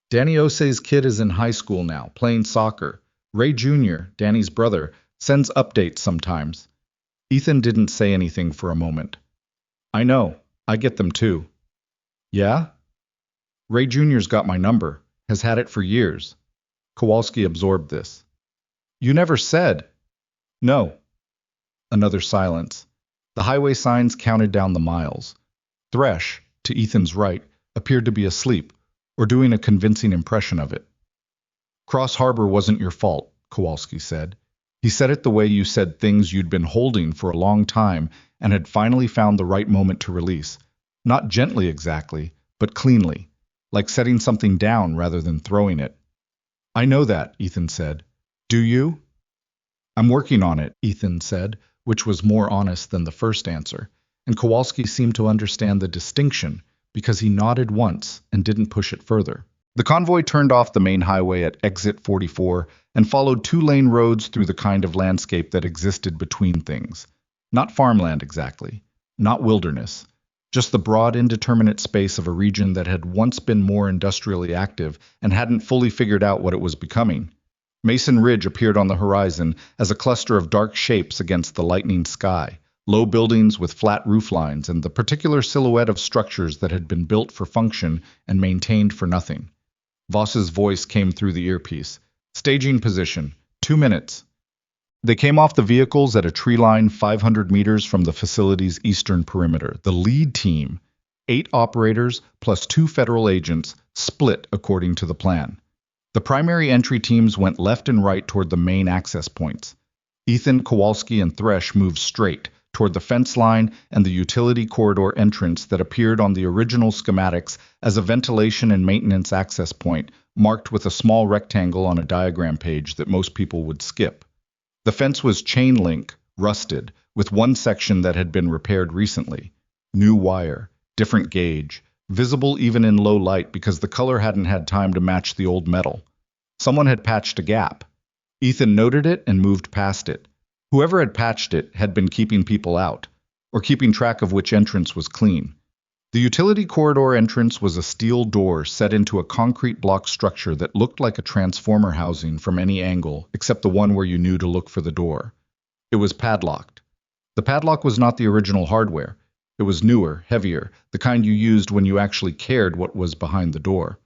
S1: Danny Osei's kid is in high school now, playing soccer. Ray Jr., Danny's brother, sends updates sometimes. Ethan didn't say anything for a moment. I know. I get them too. Yeah? Ray Jr.'s got my number. Has had it for years. Kowalski absorbed this. You never said. No. Another silence. The highway signs counted down the miles. Thresh, to Ethan's right, appeared to be asleep, or doing a convincing impression of it. Cross Harbor wasn't your fault, Kowalski said. He said it the way you said things you'd been holding for a long time and had finally found the right moment to release. Not gently exactly, but cleanly, like setting something down rather than throwing it. I know that, Ethan said. Do you? I'm working on it, Ethan said, which was more honest than the first answer, and Kowalski seemed to understand the distinction because he nodded once and didn't push it further. The convoy turned off the main highway at exit 44 and followed two-lane roads through the kind of landscape that existed between things. Not farmland exactly, not wilderness, just the broad indeterminate space of a region that had once been more industrially active and hadn't fully figured out what it was becoming. Mason Ridge appeared on the horizon as a cluster of dark shapes against the lightening sky, low buildings with flat roof lines and the particular silhouette of structures that had been built for function and maintained for nothing. Voss's voice came through the earpiece. Staging position, 2 minutes. They came off the vehicles at a tree line 500 meters from the facility's eastern perimeter. The lead team, 8 operators plus 2 federal agents, split according to the plan. The primary entry teams went left and right toward the main access points. Ethan, Kowalski, and Thresh moved straight toward the fence line and the utility corridor entrance that appeared on the original schematics as a ventilation and maintenance access point, marked with a small rectangle on a diagram page that most people would skip. The fence was chain link, rusted, with one section that had been repaired recently. New wire, different gauge, visible even in low light because the color hadn't had time to match the old metal. Someone had patched a gap. Ethan noted it and moved past it. Whoever had patched it had been keeping people out, or keeping track of which entrance was clean. The utility corridor entrance was a steel door set into a concrete block structure that looked like a transformer housing from any angle except the one where you knew to look for the door. It was padlocked. The padlock was not the original hardware. It was newer, heavier, the kind you used when you actually cared what was behind the door,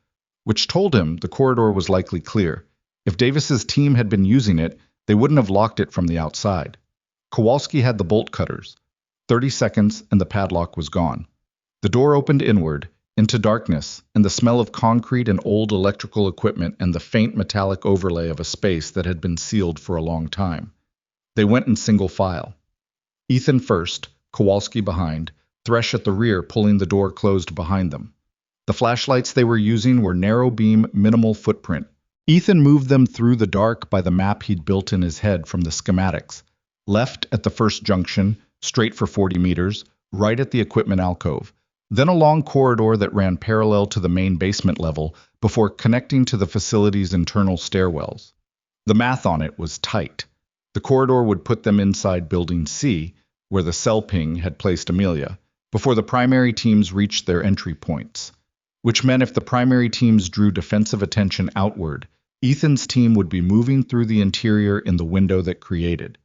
S1: which told him the corridor was likely clear. If Davis's team had been using it, they wouldn't have locked it from the outside. Kowalski had the bolt cutters. 30 seconds and the padlock was gone. The door opened inward, into darkness, and the smell of concrete and old electrical equipment and the faint metallic overlay of a space that had been sealed for a long time. They went in single file. Ethan first, Kowalski behind, Thresh at the rear pulling the door closed behind them. The flashlights they were using were narrow beam, minimal footprint. Ethan moved them through the dark by the map he'd built in his head from the schematics. Left at the first junction, straight for 40 meters, right at the equipment alcove. Then a long corridor that ran parallel to the main basement level before connecting to the facility's internal stairwells. The math on it was tight. The corridor would put them inside Building C, where the cell ping had placed Amelia, before the primary teams reached their entry points. Which meant if the primary teams drew defensive attention outward, Ethan's team would be moving through the interior in the window that created.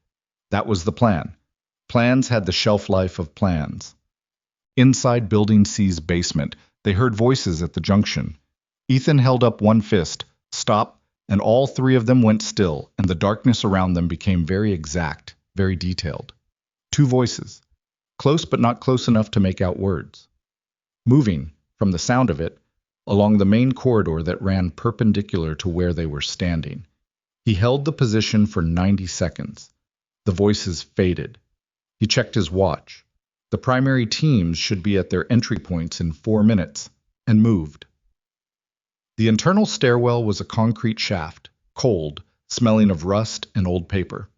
S1: That was the plan. Plans had the shelf life of plans. Inside Building C's basement, they heard voices at the junction. Ethan held up one fist, stop, and all 3 of them went still, and the darkness around them became very exact, very detailed. 2 voices, close but not close enough to make out words. Moving, from the sound of it, along the main corridor that ran perpendicular to where they were standing. He held the position for 90 seconds. The voices faded. He checked his watch. The primary teams should be at their entry points in 4 minutes, and moved. The internal stairwell was a concrete shaft, cold, smelling of rust and old paper.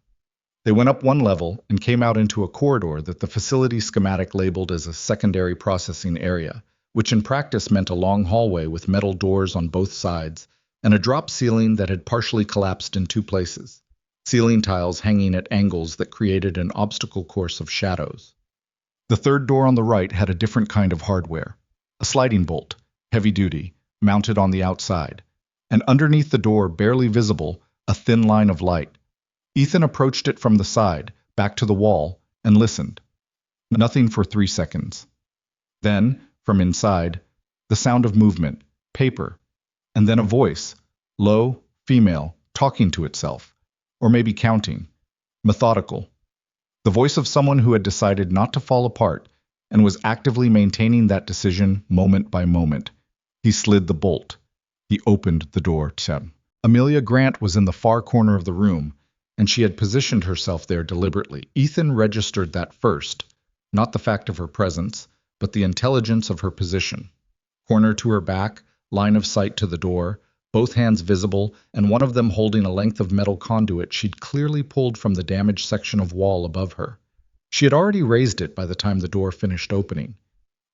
S1: They went up 1 level and came out into a corridor that the facility schematic labeled as a secondary processing area, which in practice meant a long hallway with metal doors on both sides and a drop ceiling that had partially collapsed in 2 places. ceiling tiles hanging at angles that created an obstacle course of shadows. The third door on the right had a different kind of hardware, a sliding bolt, heavy duty, mounted on the outside, and underneath the door, barely visible, a thin line of light. Ethan approached it from the side, back to the wall, and listened. Nothing for 3 seconds. Then, from inside, the sound of movement, paper, and then a voice, low, female, talking to itself, or maybe counting, methodical. The voice of someone who had decided not to fall apart and was actively maintaining that decision moment by moment. He slid the bolt. He opened the door. Amelia Grant was in the far corner of the room, and she had positioned herself there deliberately. Ethan registered that first, not the fact of her presence, but the intelligence of her position. Corner to her back, line of sight to the door, both hands visible, and one of them holding a length of metal conduit she'd clearly pulled from the damaged section of wall above her. She had already raised it by the time the door finished opening.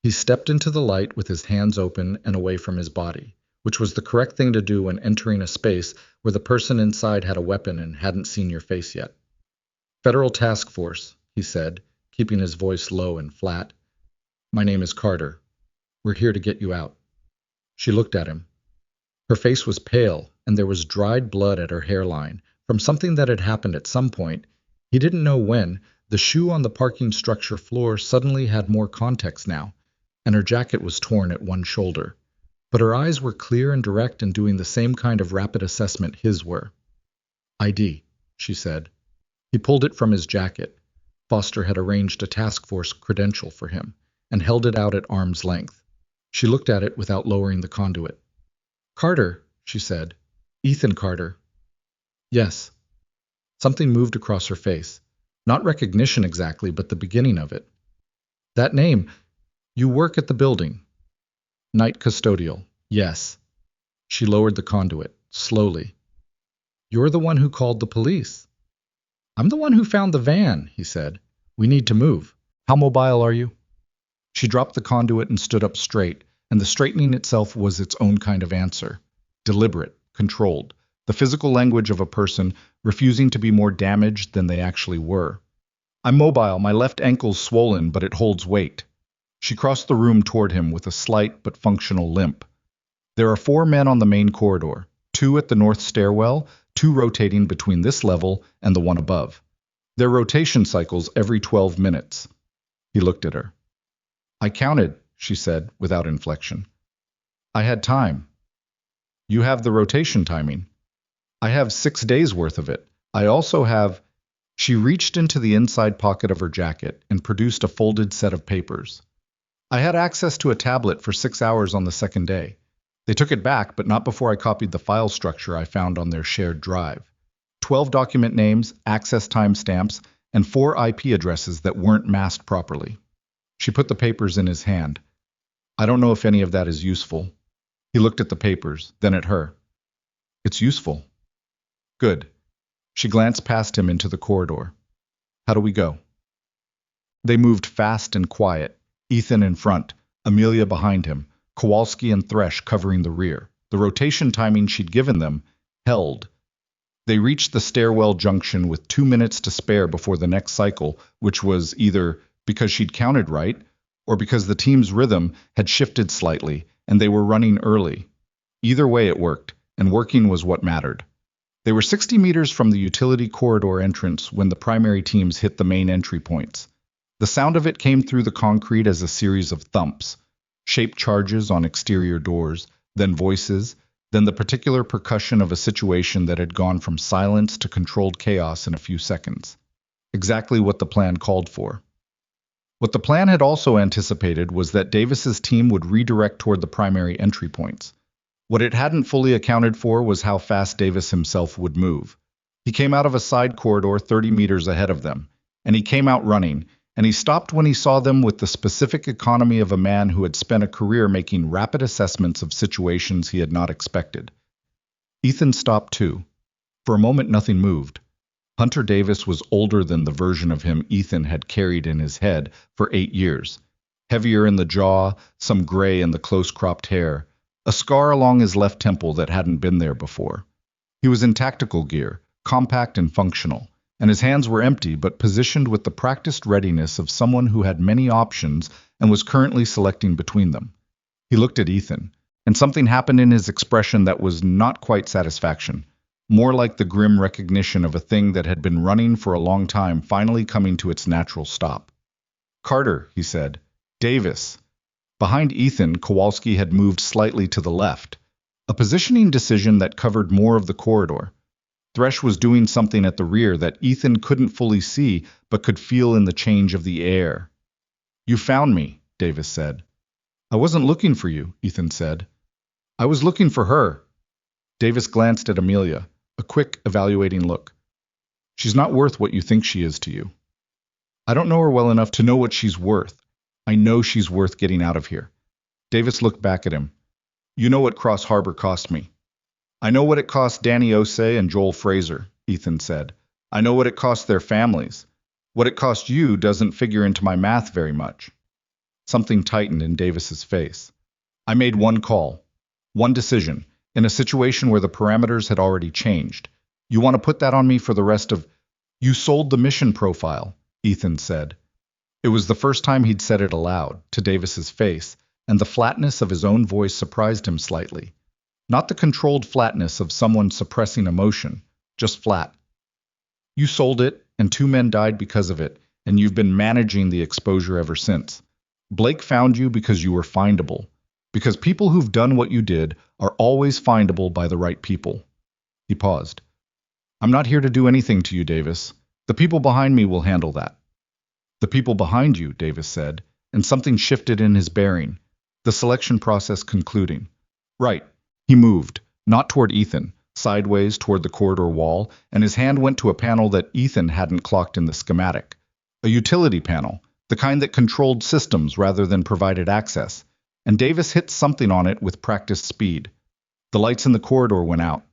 S1: He stepped into the light with his hands open and away from his body, which was the correct thing to do when entering a space where the person inside had a weapon and hadn't seen your face yet. "Federal Task Force," he said, keeping his voice low and flat. "My name is Carter. We're here to get you out." She looked at him. Her face was pale, and there was dried blood at her hairline, from something that had happened at some point. He didn't know when. The shoe on the parking structure floor suddenly had more context now, and her jacket was torn at one shoulder. But her eyes were clear and direct and doing the same kind of rapid assessment his were. "ID," she said. He pulled it from his jacket. Foster had arranged a task force credential for him, and held it out at arm's length. She looked at it without lowering the conduit. "Carter," she said. "Ethan Carter." "Yes." Something moved across her face. Not recognition exactly, but the beginning of it. "That name. You work at the building." "Night custodial. Yes." She lowered the conduit, slowly. "You're the one who called the police." "I'm the one who found the van," he said. "We need to move." "How mobile are you?" She dropped the conduit and stood up straight, and the straightening itself was its own kind of answer. Deliberate, controlled, the physical language of a person refusing to be more damaged than they actually were. "I'm mobile, my left ankle's swollen, but it holds weight." She crossed the room toward him with a slight but functional limp. "There are 4 men on the main corridor, 2 at the north stairwell, 2 rotating between this level and the one above. Their rotation cycles every 12 minutes. He looked at her. "I counted," she said, without inflection. "I had time." "You have the rotation timing." "I have 6 days worth of it. I also have—" She reached into the inside pocket of her jacket and produced a folded set of papers. "I had access to a tablet for 6 hours on the second day. They took it back, but not before I copied the file structure I found on their shared drive. 12 document names, access timestamps, and 4 IP addresses that weren't masked properly." She put the papers in his hand. "I don't know if any of that is useful." He looked at the papers, then at her. "It's useful." "Good." She glanced past him into the corridor. "How do we go?" They moved fast and quiet, Ethan in front, Amelia behind him, Kowalski and Thresh covering the rear. The rotation timing she'd given them held. They reached the stairwell junction with 2 minutes to spare before the next cycle, which was either because she'd counted right, or because the team's rhythm had shifted slightly and they were running early. Either way it worked, and working was what mattered. They were 60 meters from the utility corridor entrance when the primary teams hit the main entry points. The sound of it came through the concrete as a series of thumps, shaped charges on exterior doors, then voices, then the particular percussion of a situation that had gone from silence to controlled chaos in a few seconds. Exactly what the plan called for. What the plan had also anticipated was that Davis's team would redirect toward the primary entry points. What it hadn't fully accounted for was how fast Davis himself would move. He came out of a side corridor 30 meters ahead of them, and he came out running, and he stopped when he saw them with the specific economy of a man who had spent a career making rapid assessments of situations he had not expected. Ethan stopped too. For a moment nothing moved. Hunter Davis was older than the version of him Ethan had carried in his head for 8 years. Heavier in the jaw, some gray in the close-cropped hair, a scar along his left temple that hadn't been there before. He was in tactical gear, compact and functional, and his hands were empty but positioned with the practiced readiness of someone who had many options and was currently selecting between them. He looked at Ethan, and something happened in his expression that was not quite satisfaction, more like the grim recognition of a thing that had been running for a long time finally coming to its natural stop. "Carter," he said. "Davis." Behind Ethan, Kowalski had moved slightly to the left, a positioning decision that covered more of the corridor. Thresh was doing something at the rear that Ethan couldn't fully see but could feel in the change of the air. "You found me," Davis said. "I wasn't looking for you," Ethan said. "I was looking for her." Davis glanced at Amelia, a quick, evaluating look. "She's not worth what you think she is to you." "I don't know her well enough to know what she's worth. I know she's worth getting out of here." Davis looked back at him. "You know what Cross Harbor cost me." "I know what it cost Danny Osei and Joel Fraser," Ethan said. "I know what it cost their families. What it cost you doesn't figure into my math very much." Something tightened in Davis's face. "I made one call, one decision, in a situation where the parameters had already changed. You want to put that on me for the rest of—" "You sold the mission profile," Ethan said. It was the first time he'd said it aloud, to Davis's face, and the flatness of his own voice surprised him slightly. Not the controlled flatness of someone suppressing emotion, just flat. "You sold it, and 2 men died because of it, and you've been managing the exposure ever since. Blake found you because you were findable, because people who've done what you did are always findable by the right people." He paused. "I'm not here to do anything to you, Davis. The people behind me will handle that." "The people behind you," Davis said, and something shifted in his bearing, the selection process concluding. "Right." He moved, not toward Ethan, sideways toward the corridor wall, and his hand went to a panel that Ethan hadn't clocked in the schematic. A utility panel, the kind that controlled systems rather than provided access, and Davis hit something on it with practiced speed. The lights in the corridor went out.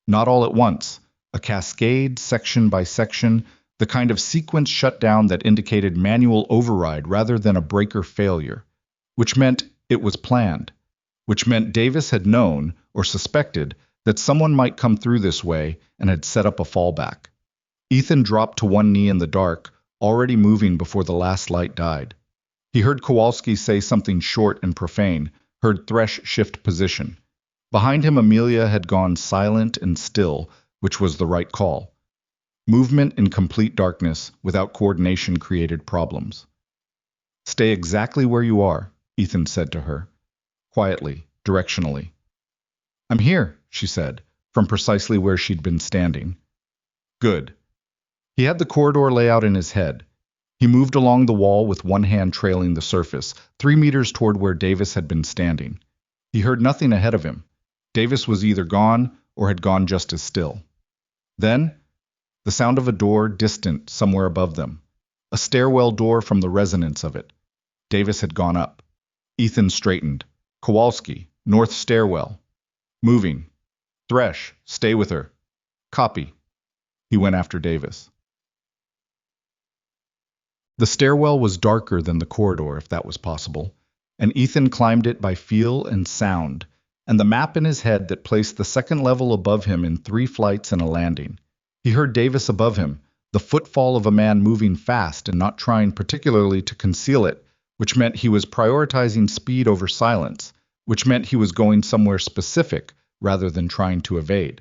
S1: Not all at once, a cascade, section by section, the kind of sequence shutdown that indicated manual override rather than a breaker failure, which meant it was planned, which meant Davis had known, or suspected, that someone might come through this way and had set up a fallback. Ethan dropped to one knee in the dark, already moving before the last light died. He heard Kowalski say something short and profane, heard Thresh shift position. Behind him, Amelia had gone silent and still, which was the right call. Movement in complete darkness, without coordination, created problems. "Stay exactly where you are," Ethan said to her, quietly, directionally. "I'm here," she said, from precisely where she'd been standing. "Good." He had the corridor layout in his head. He moved along the wall with one hand trailing the surface, 3 meters toward where Davis had been standing. He heard nothing ahead of him. Davis was either gone or had gone just as still. Then, the sound of a door distant somewhere above them. A stairwell door from the resonance of it. Davis had gone up. Ethan straightened. "Kowalski, north stairwell. Moving. Thresh, stay with her. Copy." He went after Davis. The stairwell was darker than the corridor, if that was possible, and Ethan climbed it by feel and sound, and the map in his head that placed the second level above him in 3 flights and a landing. He heard Davis above him, the footfall of a man moving fast and not trying particularly to conceal it, which meant he was prioritizing speed over silence, which meant he was going somewhere specific rather than trying to evade.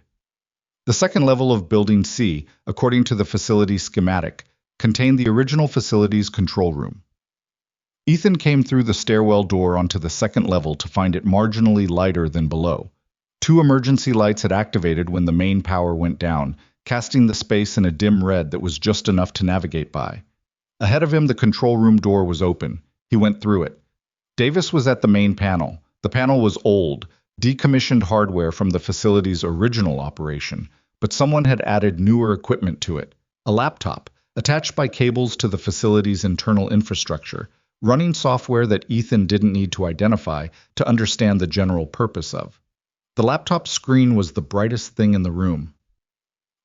S1: The second level of Building C, according to the facility schematic, contained the original facility's control room. Ethan came through the stairwell door onto the second level to find it marginally lighter than below. 2 emergency lights had activated when the main power went down, casting the space in a dim red that was just enough to navigate by. Ahead of him, the control room door was open. He went through it. Davis was at the main panel. The panel was old, decommissioned hardware from the facility's original operation, but someone had added newer equipment to it. A laptop, attached by cables to the facility's internal infrastructure, running software that Ethan didn't need to identify to understand the general purpose of. The laptop screen was the brightest thing in the room.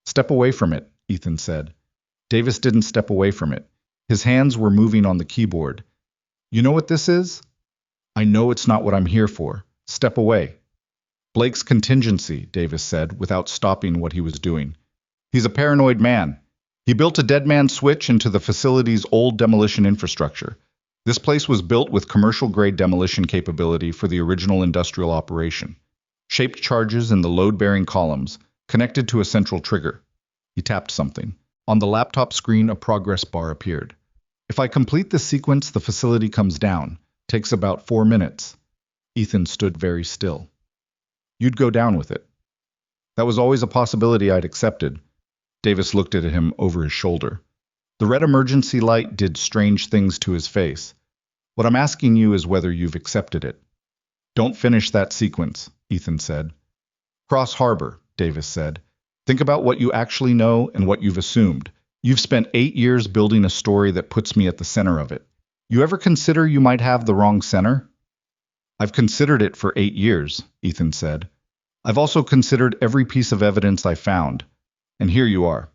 S1: "Step away from it," Ethan said. Davis didn't step away from it. His hands were moving on the keyboard. "You know what this is?" "I know it's not what I'm here for. Step away." "Blake's contingency," Davis said, without stopping what he was doing. He's a paranoid man. He built a dead man switch into the facility's old demolition infrastructure. This place was built with commercial-grade demolition capability for the original industrial operation. Shaped charges in the load-bearing columns, connected to a central trigger. He tapped something. On the laptop screen, a progress bar appeared. If I complete this sequence, the facility comes down. Takes about 4 minutes. Ethan stood very still. You'd go down with it. That was always a possibility I'd accepted. Davis looked at him over his shoulder. The red emergency light did strange things to his face. What I'm asking you is whether you've accepted it. Don't finish that sequence, Ethan said. Cross Harbor, Davis said. Think about what you actually know and what you've assumed. You've spent 8 years building a story that puts me at the center of it. You ever consider you might have the wrong center? I've considered it for 8 years, Ethan said. I've also considered every piece of evidence I found. And here you are.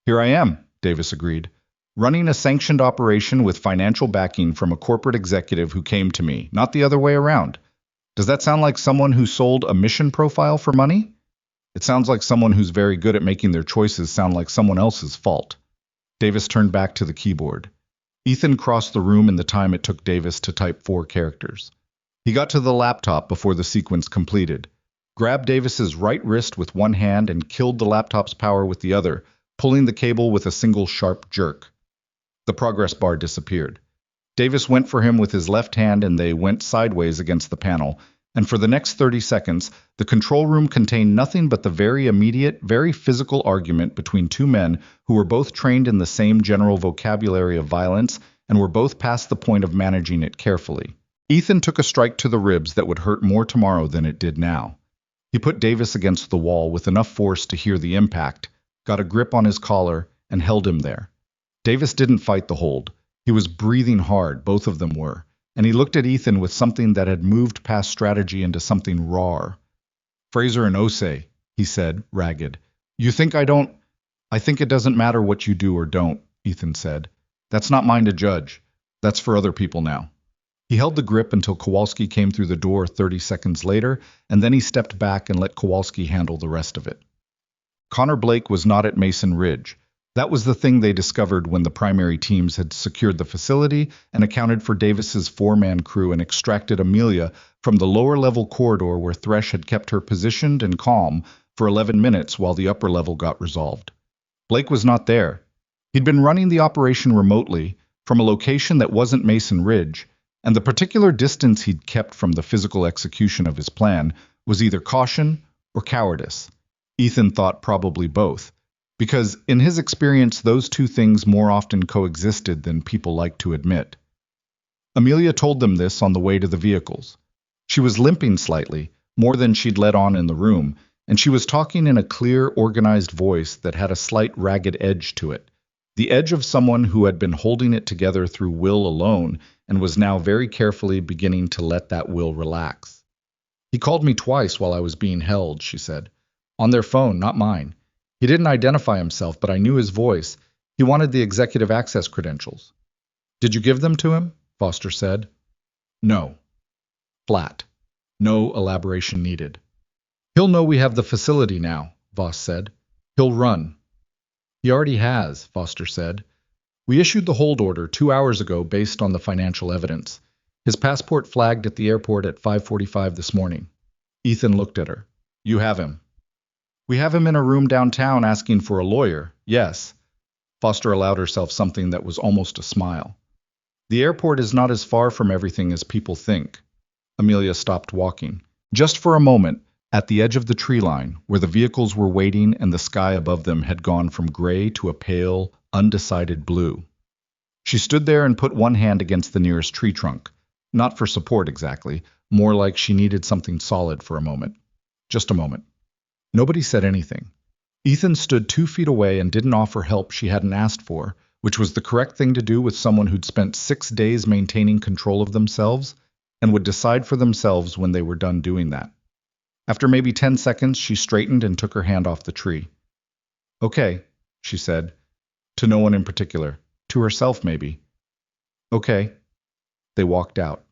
S1: Here I am, Davis agreed, running a sanctioned operation with financial backing from a corporate executive who came to me, not the other way around. Does that sound like someone who sold a mission profile for money? It sounds like someone who's very good at making their choices sound like someone else's fault. Davis turned back to the keyboard. Ethan crossed the room in the time it took Davis to type 4 characters. He got to the laptop before the sequence completed, grabbed Davis's right wrist with one hand and killed the laptop's power with the other, pulling the cable with a single sharp jerk. The progress bar disappeared. Davis went for him with his left hand and they went sideways against the panel, and for the next 30 seconds, the control room contained nothing but the very immediate, very physical argument between two men who were both trained in the same general vocabulary of violence and were both past the point of managing it carefully. Ethan took a strike to the ribs that would hurt more tomorrow than it did now. He put Davis against the wall with enough force to hear the impact, got a grip on his collar, and held him there. Davis didn't fight the hold. He was breathing hard, both of them were, and he looked at Ethan with something that had moved past strategy into something raw. Fraser and Osei, he said, ragged. You think I don't? I think it doesn't matter what you do or don't, Ethan said. That's not mine to judge. That's for other people now. He held the grip until Kowalski came through the door 30 seconds later, and then he stepped back and let Kowalski handle the rest of it. Connor Blake was not at Mason Ridge. That was the thing they discovered when the primary teams had secured the facility and accounted for Davis's 4-man crew and extracted Amelia from the lower-level corridor where Thresh had kept her positioned and calm for 11 minutes while the upper level got resolved. Blake was not there. He'd been running the operation remotely from a location that wasn't Mason Ridge, and the particular distance he'd kept from the physical execution of his plan was either caution or cowardice. Ethan thought probably both, because in his experience those two things more often coexisted than people like to admit. Amelia told them this on the way to the vehicles. She was limping slightly, more than she'd let on in the room, and she was talking in a clear, organized voice that had a slight ragged edge to it, the edge of someone who had been holding it together through will alone and was now very carefully beginning to let that will relax. He called me twice while I was being held, she said. On their phone, not mine. He didn't identify himself, but I knew his voice. He wanted the executive access credentials. Did you give them to him? Foster said. No. Flat. No elaboration needed. He'll know we have the facility now, Voss said. He'll run. He already has, Foster said. We issued the hold order 2 hours ago based on the financial evidence. His passport flagged at the airport at 5:45 this morning. Ethan looked at her. You have him. We have him in a room downtown asking for a lawyer, yes. Foster allowed herself something that was almost a smile. The airport is not as far from everything as people think. Amelia stopped walking. Just for a moment, at the edge of the tree line, where the vehicles were waiting and the sky above them had gone from gray to a pale, undecided blue. She stood there and put one hand against the nearest tree trunk. Not for support exactly, more like she needed something solid for a moment. Just a moment. Nobody said anything. Ethan stood 2 feet away and didn't offer help she hadn't asked for, which was the correct thing to do with someone who'd spent 6 days maintaining control of themselves and would decide for themselves when they were done doing that. After maybe 10 seconds, she straightened and took her hand off the tree. Okay, she said. To no one in particular. To herself, maybe. Okay. They walked out.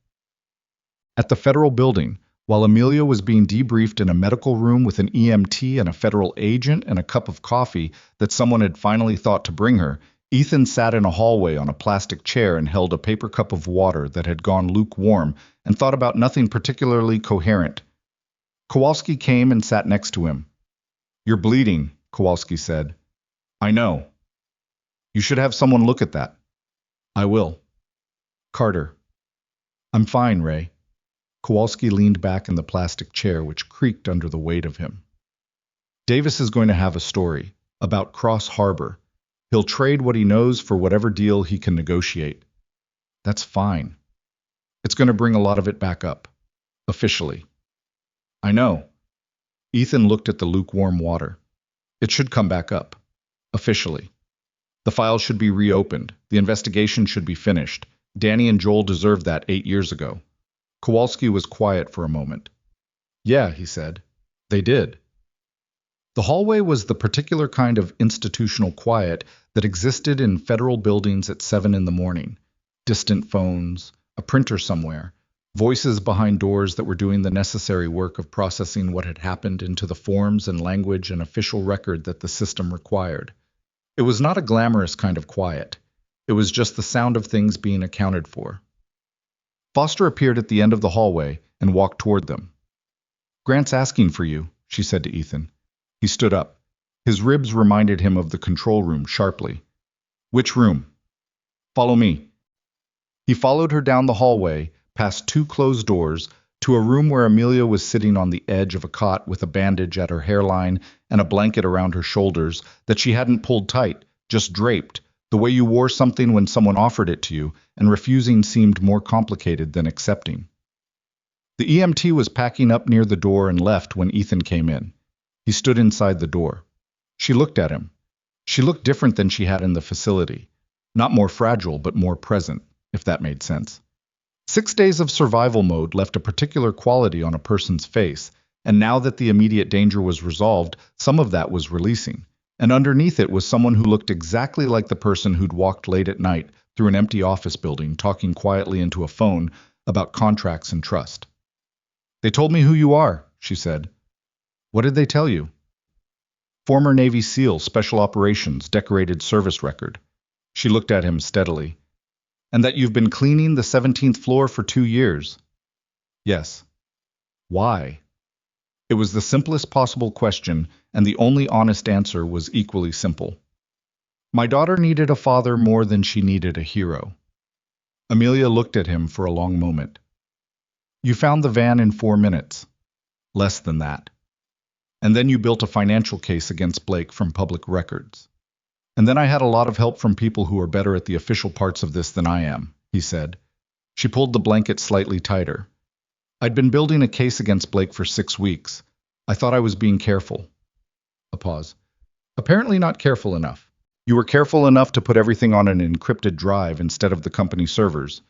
S1: At the federal building, While Amelia was being debriefed in a medical room with an EMT and a federal agent and a cup of coffee that someone had finally thought to bring her, Ethan sat in a hallway on a plastic chair and held a paper cup of water that had gone lukewarm and thought about nothing particularly coherent. Kowalski came and sat next to him. "You're bleeding," Kowalski said. "I know. You should have someone look at that." "I will." "Carter." "I'm fine, Ray." Kowalski leaned back in the plastic chair, which creaked under the weight of him. "Davis is going to have a story about Cross Harbor. He'll trade what he knows for whatever deal he can negotiate. That's fine. It's going to bring a lot of it back up. Officially." "I know." Ethan looked at the lukewarm water. "It should come back up. Officially. The file should be reopened. The investigation should be finished. Danny and Joel deserved that 8 years ago." Kowalski was quiet for a moment. "Yeah," he said. "They did." The hallway was the particular kind of institutional quiet that existed in federal buildings at 7 in the morning. Distant phones, a printer somewhere, voices behind doors that were doing the necessary work of processing what had happened into the forms and language and official record that the system required. It was not a glamorous kind of quiet. It was just the sound of things being accounted for. Foster appeared at the end of the hallway and walked toward them. "Grant's asking for you," she said to Ethan. He stood up. His ribs reminded him of the control room sharply. "Which room?" "Follow me." He followed her down the hallway, past 2 closed doors, to a room where Amelia was sitting on the edge of a cot with a bandage at her hairline and a blanket around her shoulders that she hadn't pulled tight, just draped, the way you wore something when someone offered it to you, and refusing seemed more complicated than accepting. The EMT was packing up near the door and left when Ethan came in. He stood inside the door. She looked at him. She looked different than she had in the facility. Not more fragile, but more present, if that made sense. 6 days of survival mode left a particular quality on a person's face, and now that the immediate danger was resolved, some of that was releasing. And underneath it was someone who looked exactly like the person who'd walked late at night through an empty office building, talking quietly into a phone about contracts and trust. "They told me who you are," she said. "What did they tell you?" "Former Navy SEAL, Special Operations, decorated service record." She looked at him steadily. "And that you've been cleaning the 17th floor for 2 years." "Yes." "Why?" It was the simplest possible question, and the only honest answer was equally simple. "My daughter needed a father more than she needed a hero." Amelia looked at him for a long moment. "You found the van in 4 minutes. Less than that. And then you built a financial case against Blake from public records. And then I had a lot of help from people who are better at the official parts of this than I am," he said. She pulled the blanket slightly tighter. "I'd been building a case against Blake for 6 weeks. I thought I was being careful." A pause. "Apparently not careful enough. You were careful enough to put everything on an encrypted drive instead of the company servers.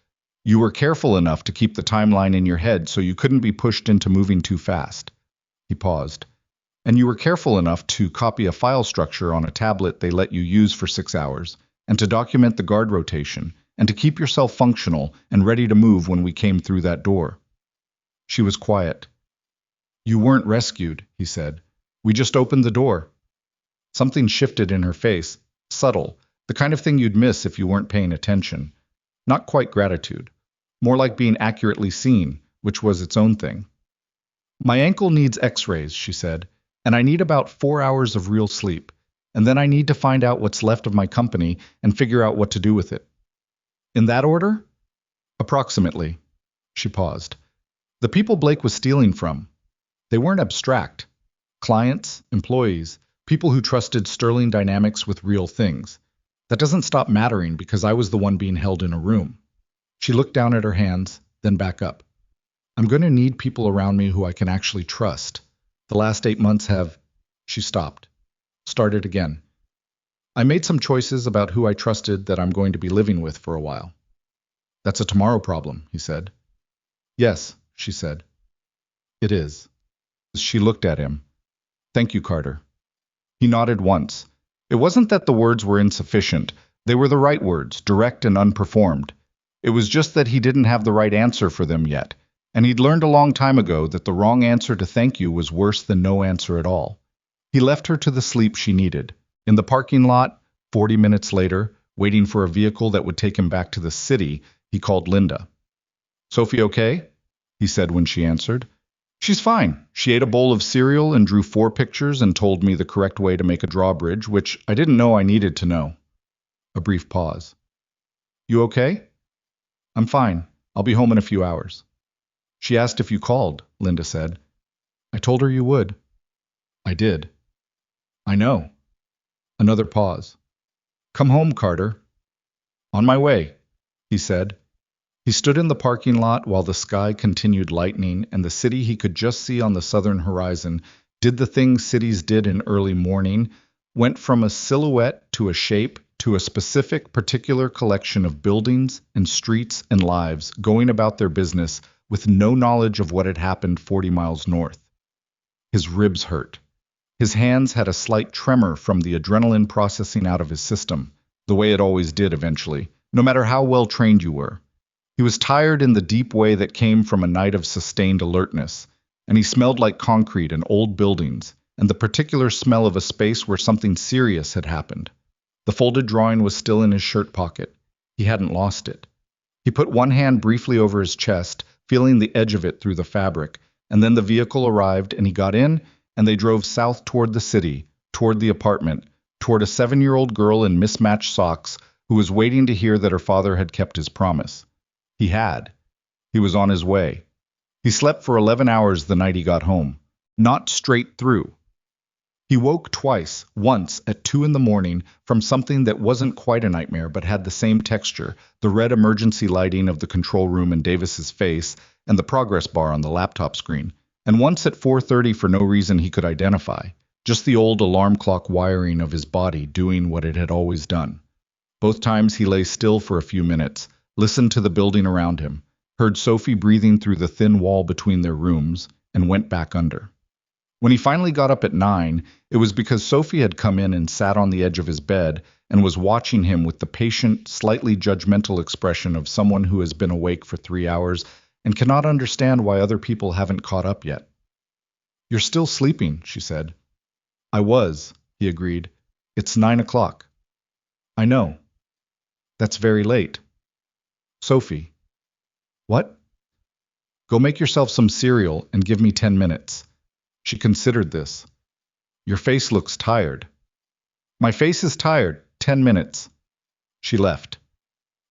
S1: You were careful enough to keep the timeline in your head so you couldn't be pushed into moving too fast." He paused. "And you were careful enough to copy a file structure on a tablet they let you use for 6 hours, and to document the guard rotation, and to keep yourself functional and ready to move when we came through that door." She was quiet. "You weren't rescued," he said. "We just opened the door." Something shifted in her face, subtle, the kind of thing you'd miss if you weren't paying attention. Not quite gratitude. More like being accurately seen, which was its own thing. "My ankle needs x-rays," she said, "and I need about 4 hours of real sleep. And then I need to find out what's left of my company and figure out what to do with it." "In that order?" "Approximately." She paused. "The people Blake was stealing from. They weren't abstract. Clients, employees, people who trusted Sterling Dynamics with real things. That doesn't stop mattering because I was the one being held in a room." She looked down at her hands, then back up. "I'm going to need people around me who I can actually trust. The last 8 months have..." She stopped. Started again. "I made some choices about who I trusted that I'm going to be living with for a while." "That's a tomorrow problem," he said. "Yes," she said. "It is." She looked at him. "Thank you, Carter." He nodded once. It wasn't that the words were insufficient. They were the right words, direct and unperformed. It was just that he didn't have the right answer for them yet. and he'd learned a long time ago that the wrong answer to thank you was worse than no answer at all. He left her to the sleep she needed. In the parking lot, 40 minutes later, waiting for a vehicle that would take him back to the city, he called Linda. "Sophie okay?" he said when she answered. "She's fine. She ate a bowl of cereal and drew 4 pictures and told me the correct way to make a drawbridge, which I didn't know I needed to know." A brief pause. "You okay?" "I'm fine. I'll be home in a few hours." "She asked if you called," Linda said. "I told her you would." "I did." "I know." Another pause. "Come home, Carter." "On my way," he said. He stood in the parking lot while the sky continued lightening and the city he could just see on the southern horizon did the things cities did in early morning, went from a silhouette to a shape to a specific particular collection of buildings and streets and lives going about their business with no knowledge of what had happened 40 miles north. His ribs hurt. His hands had a slight tremor from the adrenaline processing out of his system, the way it always did eventually, no matter how well trained you were. He was tired in the deep way that came from a night of sustained alertness, and he smelled like concrete and old buildings, and the particular smell of a space where something serious had happened. The folded drawing was still in his shirt pocket. He hadn't lost it. He put one hand briefly over his chest, feeling the edge of it through the fabric, and then the vehicle arrived and he got in, and they drove south toward the city, toward the apartment, toward a 7-year-old girl in mismatched socks who was waiting to hear that her father had kept his promise. He had. He was on his way. He slept for 11 hours the night he got home. Not straight through. He woke twice, once at 2 in the morning, from something that wasn't quite a nightmare but had the same texture, the red emergency lighting of the control room in Davis's face and the progress bar on the laptop screen, and once at 4:30 for no reason he could identify, just the old alarm clock wiring of his body doing what it had always done. Both times he lay still for a few minutes, listened to the building around him, heard Sophie breathing through the thin wall between their rooms, and went back under. When he finally got up at 9, it was because Sophie had come in and sat on the edge of his bed and was watching him with the patient, slightly judgmental expression of someone who has been awake for 3 hours and cannot understand why other people haven't caught up yet. "You're still sleeping," she said. "I was," he agreed. "It's 9 o'clock." "I know." "That's very late." "Sophie." "What?" "Go make yourself some cereal and give me 10 minutes. She considered this. "Your face looks tired." "My face is tired. 10 minutes." She left.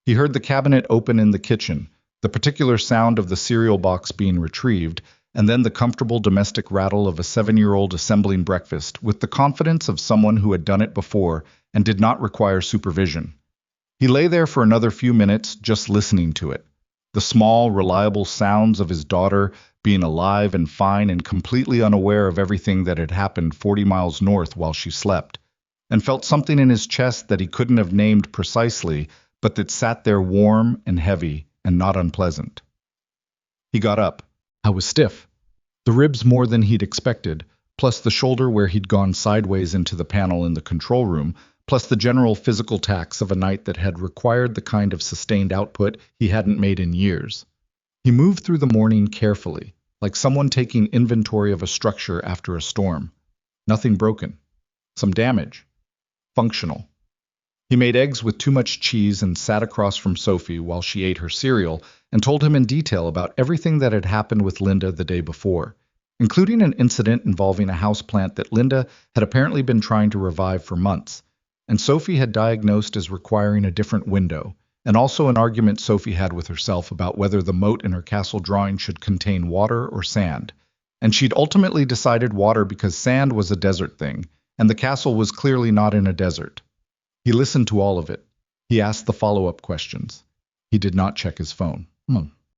S1: He heard the cabinet open in the kitchen, the particular sound of the cereal box being retrieved, and then the comfortable domestic rattle of a 7-year-old assembling breakfast with the confidence of someone who had done it before and did not require supervision. He lay there for another few minutes just listening to it. The small, reliable sounds of his daughter being alive and fine and completely unaware of everything that had happened 40 miles north while she slept, and felt something in his chest that he couldn't have named precisely, but that sat there warm and heavy and not unpleasant. He got up. I was stiff. The ribs more than he'd expected, plus the shoulder where he'd gone sideways into the panel in the control room, plus the general physical tax of a night that had required the kind of sustained output he hadn't made in years. He moved through the morning carefully, like someone taking inventory of a structure after a storm. Nothing broken. Some damage. Functional. He made eggs with too much cheese and sat across from Sophie while she ate her cereal and told him in detail about everything that had happened with Linda the day before, including an incident involving a houseplant that Linda had apparently been trying to revive for months, and Sophie had diagnosed as requiring a different window, and also an argument Sophie had with herself about whether the moat in her castle drawing should contain water or sand, and she'd ultimately decided water because sand was a desert thing, and the castle was clearly not in a desert. He listened to all of it. He asked the follow-up questions. He did not check his phone.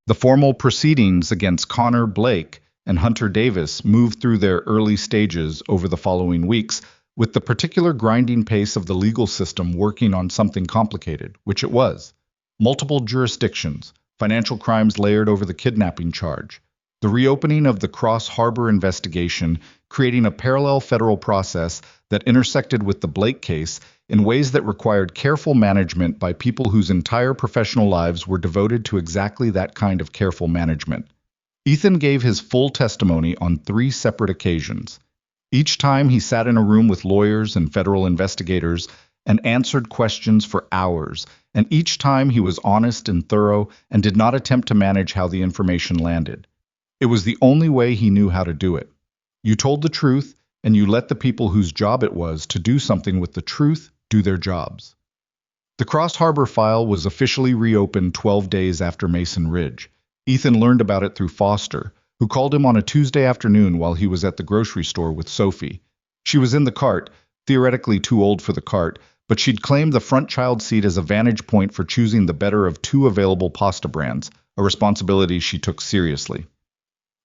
S1: The formal proceedings against Connor Blake and Hunter Davis moved through their early stages over the following weeks, with the particular grinding pace of the legal system working on something complicated, which it was. Multiple jurisdictions, financial crimes layered over the kidnapping charge, the reopening of the Cross Harbor investigation, creating a parallel federal process that intersected with the Blake case in ways that required careful management by people whose entire professional lives were devoted to exactly that kind of careful management. Ethan gave his full testimony on 3 separate occasions. Each time he sat in a room with lawyers and federal investigators and answered questions for hours, and each time he was honest and thorough and did not attempt to manage how the information landed. It was the only way he knew how to do it. You told the truth, and you let the people whose job it was to do something with the truth do their jobs. The Cross Harbor file was officially reopened 12 days after Mason Ridge. Ethan learned about it through Foster, who called him on a Tuesday afternoon while he was at the grocery store with Sophie. She was in the cart, theoretically too old for the cart, but she'd claimed the front child seat as a vantage point for choosing the better of 2 available pasta brands, a responsibility she took seriously.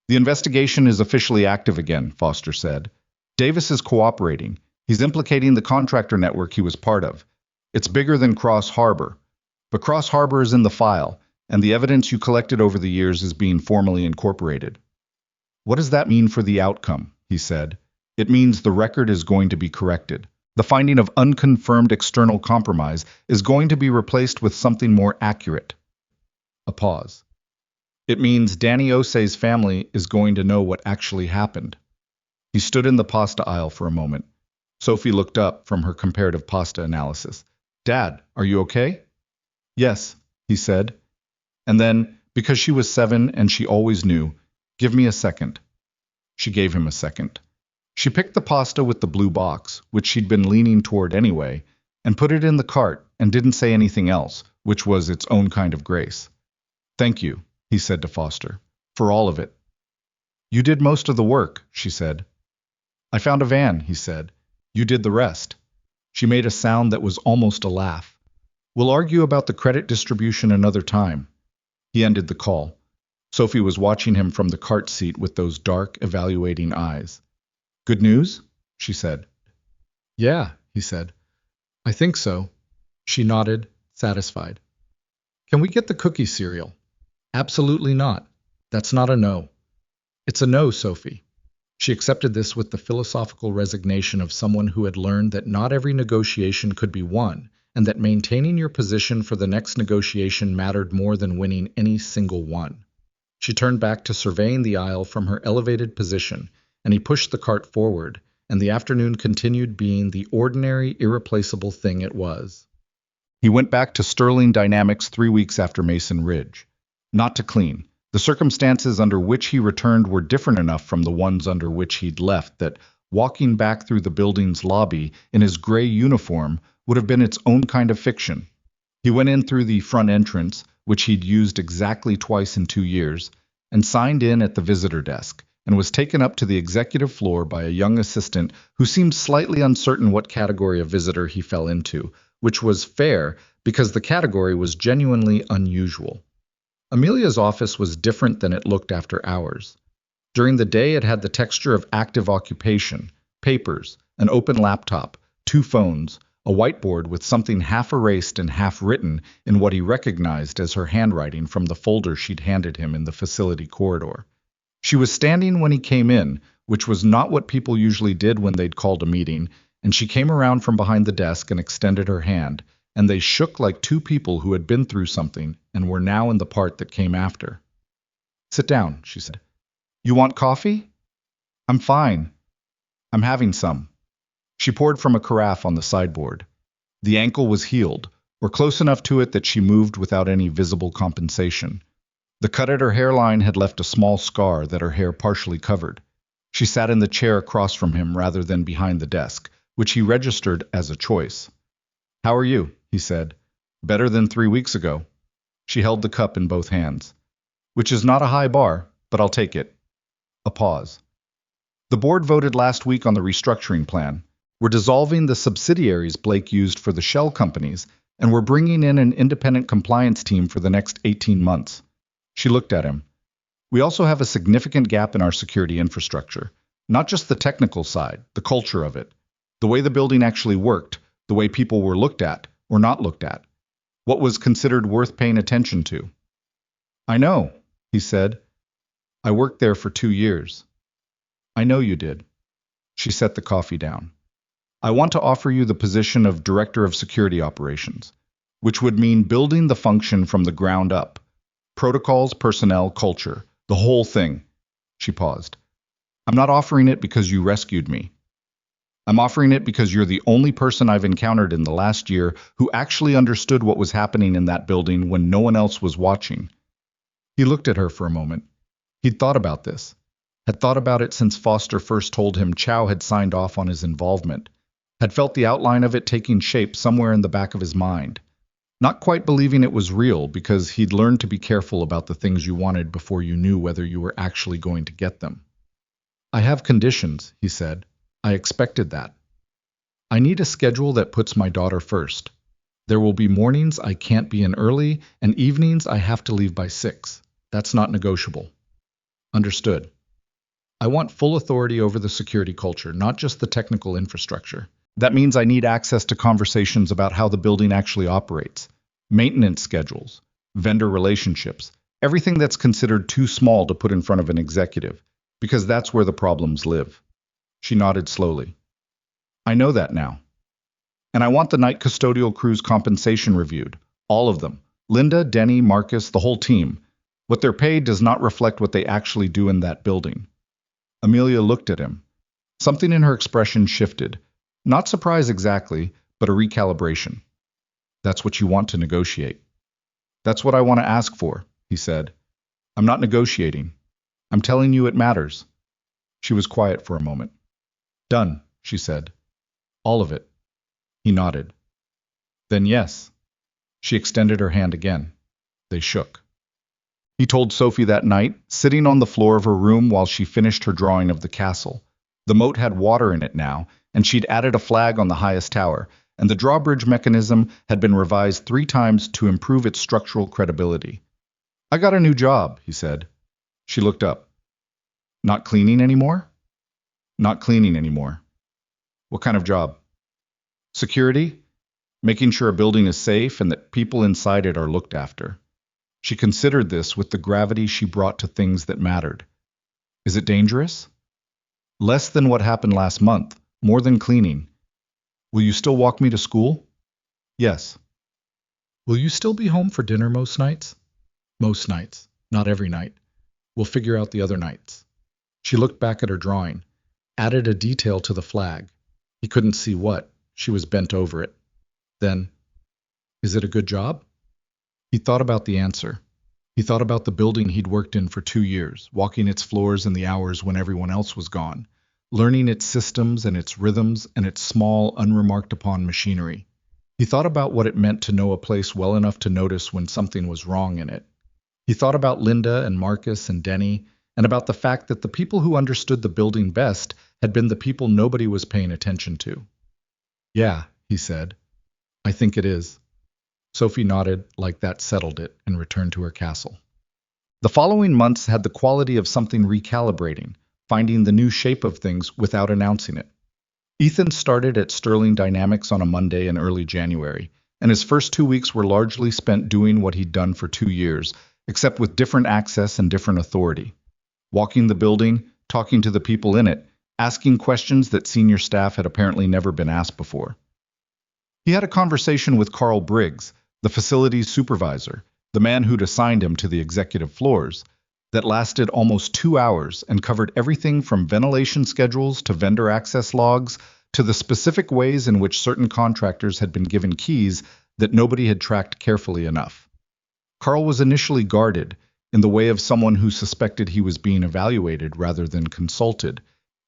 S1: The investigation is officially active again, Foster said. Davis is cooperating. He's implicating the contractor network he was part of. It's bigger than Cross Harbor. But Cross Harbor is in the file, and the evidence you collected over the years is being formally incorporated. What does that mean for the outcome? He said. It means the record is going to be corrected. The finding of unconfirmed external compromise is going to be replaced with something more accurate. A pause. It means Danny Osei's family is going to know what actually happened. He stood in the pasta aisle for a moment. Sophie looked up from her comparative pasta analysis. Dad, are you okay? Yes, he said. And then, because she was 7 and she always knew, give me a second. She gave him a second. She picked the pasta with the blue box, which she'd been leaning toward anyway, and put it in the cart and didn't say anything else, which was its own kind of grace. Thank you, he said to Foster, for all of it. You did most of the work, she said. I found a van, he said. You did the rest. She made a sound that was almost a laugh. We'll argue about the credit distribution another time. He ended the call. Sophie was watching him from the cart seat with those dark, evaluating eyes. Good news? She said. Yeah, he said. I think so. She nodded, satisfied. Can we get the cookie cereal? Absolutely not. That's not a no. It's a no, Sophie. She accepted this with the philosophical resignation of someone who had learned that not every negotiation could be won, and that maintaining your position for the next negotiation mattered more than winning any single one. She turned back to surveying the aisle from her elevated position, and he pushed the cart forward, and the afternoon continued being the ordinary, irreplaceable thing it was. He went back to Sterling Dynamics 3 weeks after Mason Ridge. Not to clean. The circumstances under which he returned were different enough from the ones under which he'd left that walking back through the building's lobby in his gray uniform would have been its own kind of fiction. He went in through the front entrance, which he'd used exactly twice in 2 years, and signed in at the visitor desk, and was taken up to the executive floor by a young assistant who seemed slightly uncertain what category of visitor he fell into, which was fair because the category was genuinely unusual. Amelia's office was different than it looked after hours. During the day it had the texture of active occupation, papers, an open laptop, 2 phones, a whiteboard with something half erased and half written in what he recognized as her handwriting from the folder she'd handed him in the facility corridor. She was standing when he came in, which was not what people usually did when they'd called a meeting, and she came around from behind the desk and extended her hand, and they shook like 2 people who had been through something and were now in the part that came after. Sit down, she said. You want coffee? I'm fine. I'm having some. She poured from a carafe on the sideboard. The ankle was healed, or close enough to it that she moved without any visible compensation. The cut at her hairline had left a small scar that her hair partially covered. She sat in the chair across from him rather than behind the desk, which he registered as a choice. How are you? He said. Better than 3 weeks ago. She held the cup in both hands. Which is not a high bar, but I'll take it. A pause. The board voted last week on the restructuring plan. We're dissolving the subsidiaries Blake used for the shell companies, and we're bringing in an independent compliance team for the next 18 months. She looked at him. We also have a significant gap in our security infrastructure. Not just the technical side, the culture of it. The way the building actually worked, the way people were looked at, or not looked at. What was considered worth paying attention to. I know, he said. I worked there for 2 years. I know you did. She set the coffee down. I want to offer you the position of Director of Security Operations, which would mean building the function from the ground up. Protocols, personnel, culture, The whole thing. She paused. I'm not offering it because you rescued me. I'm offering it because you're the only person I've encountered in the last year who actually understood what was happening in that building when no one else was watching. He looked at her for a moment. He'd thought about this, had thought about it since Foster first told him Chow had signed off on his involvement, had felt the outline of it taking shape somewhere in the back of his mind. Not quite believing it was real because he'd learned to be careful about the things you wanted before you knew whether you were actually going to get them. I have conditions, he said. I expected that. I need a schedule that puts my daughter first. There will be mornings I can't be in early, and evenings I have to leave by 6. That's not negotiable. Understood. I want full authority over the security culture, not just the technical infrastructure. That means I need access to conversations about how the building actually operates, maintenance schedules, vendor relationships, everything that's considered too small to put in front of an executive, because that's where the problems live. She nodded slowly. I know that now. And I want the night custodial crew's compensation reviewed. All of them. Linda, Denny, Marcus, the whole team. What they're paid does not reflect what they actually do in that building. Amelia looked at him. Something in her expression shifted. Not surprise exactly, but a recalibration. That's what you want to negotiate. That's what I want to ask for, he said. I'm not negotiating. I'm telling you it matters. She was quiet for a moment. Done, she said. All of it. He nodded. Then yes. She extended her hand again. They shook. He told Sophie that night, sitting on the floor of her room while she finished her drawing of the castle. The moat had water in it now, and she'd added a flag on the highest tower, and the drawbridge mechanism had been revised 3 times to improve its structural credibility. I got a new job, he said. She looked up. Not cleaning anymore? Not cleaning anymore. What kind of job? Security? Making sure a building is safe and that people inside it are looked after. She considered this with the gravity she brought to things that mattered. Is it dangerous? Less than what happened last month, more than cleaning. Will you still walk me to school? Yes. Will you still be home for dinner most nights? Most nights, not every night. We'll figure out the other nights. She looked back at her drawing, added a detail to the flag. He couldn't see what. She was bent over it. Then, is it a good job? He thought about the answer. He thought about the building he'd worked in for 2 years, walking its floors in the hours when everyone else was gone, learning its systems and its rhythms and its small, unremarked-upon machinery. He thought about what it meant to know a place well enough to notice when something was wrong in it. He thought about Linda and Marcus and Denny, and about the fact that the people who understood the building best had been the people nobody was paying attention to. Yeah, he said. I think it is. Sophie nodded, like that settled it, and returned to her castle. The following months had the quality of something recalibrating, finding the new shape of things without announcing it. Ethan started at Sterling Dynamics on a Monday in early January, and his first 2 weeks were largely spent doing what he'd done for 2 years, except with different access and different authority. Walking the building, talking to the people in it, asking questions that senior staff had apparently never been asked before. He had a conversation with Carl Briggs, the facilities supervisor, the man who'd assigned him to the executive floors, that lasted almost 2 hours and covered everything from ventilation schedules to vendor access logs to the specific ways in which certain contractors had been given keys that nobody had tracked carefully enough. Carl was initially guarded, in the way of someone who suspected he was being evaluated rather than consulted,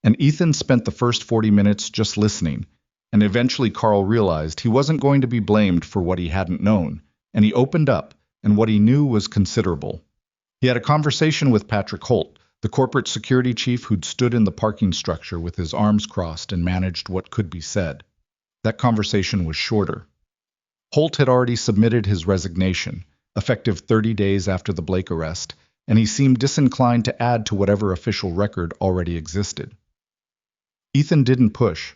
S1: and Ethan spent the first 40 minutes just listening, and eventually Carl realized he wasn't going to be blamed for what he hadn't known, and he opened up, and what he knew was considerable. He had a conversation with Patrick Holt, the corporate security chief who'd stood in the parking structure with his arms crossed and managed what could be said. That conversation was shorter. Holt had already submitted his resignation, effective 30 days after the Blake arrest, and he seemed disinclined to add to whatever official record already existed. Ethan didn't push.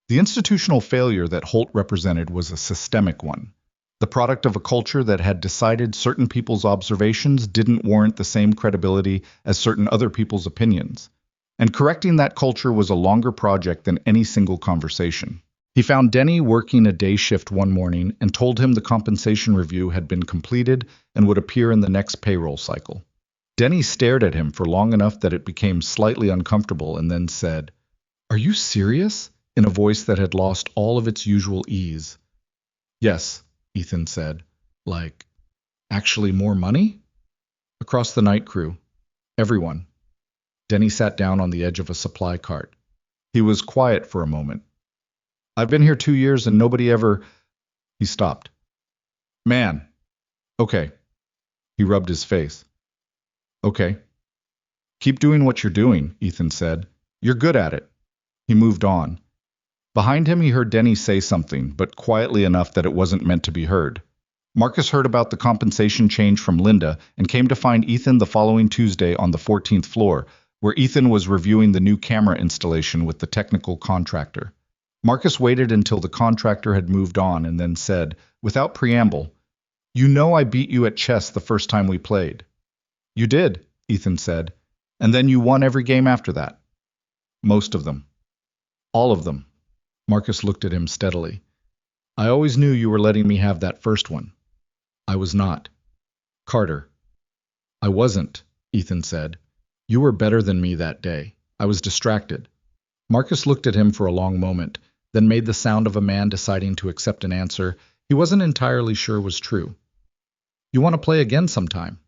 S1: The institutional failure that Holt represented was a systemic one, the product of a culture that had decided certain people's observations didn't warrant the same credibility as certain other people's opinions, and correcting that culture was a longer project than any single conversation. He found Denny working a day shift one morning and told him the compensation review had been completed and would appear in the next payroll cycle. Denny stared at him for long enough that it became slightly uncomfortable and then said, "Are you serious?" in a voice that had lost all of its usual ease. "Yes," Ethan said. "Like, actually more money?" Across the night crew. Everyone. Denny sat down on the edge of a supply cart. He was quiet for a moment. "I've been here 2 years and nobody ever—" He stopped. "Man. Okay." He rubbed his face. "Okay. Keep doing what you're doing," Ethan said. "You're good at it." He moved on. Behind him he heard Denny say something, but quietly enough that it wasn't meant to be heard. Marcus heard about the compensation change from Linda and came to find Ethan the following Tuesday on the 14th floor, where Ethan was reviewing the new camera installation with the technical contractor. Marcus waited until the contractor had moved on and then said, without preamble, "You know I beat you at chess the first time we played." "You did," Ethan said, "and then you won every game after that." "Most of them." "All of them." Marcus looked at him steadily. "I always knew you were letting me have that first one." "I was not." "Carter." "I wasn't," Ethan said. "You were better than me that day. I was distracted." Marcus looked at him for a long moment, then made the sound of a man deciding to accept an answer he wasn't entirely sure was true. "You want to play again sometime?"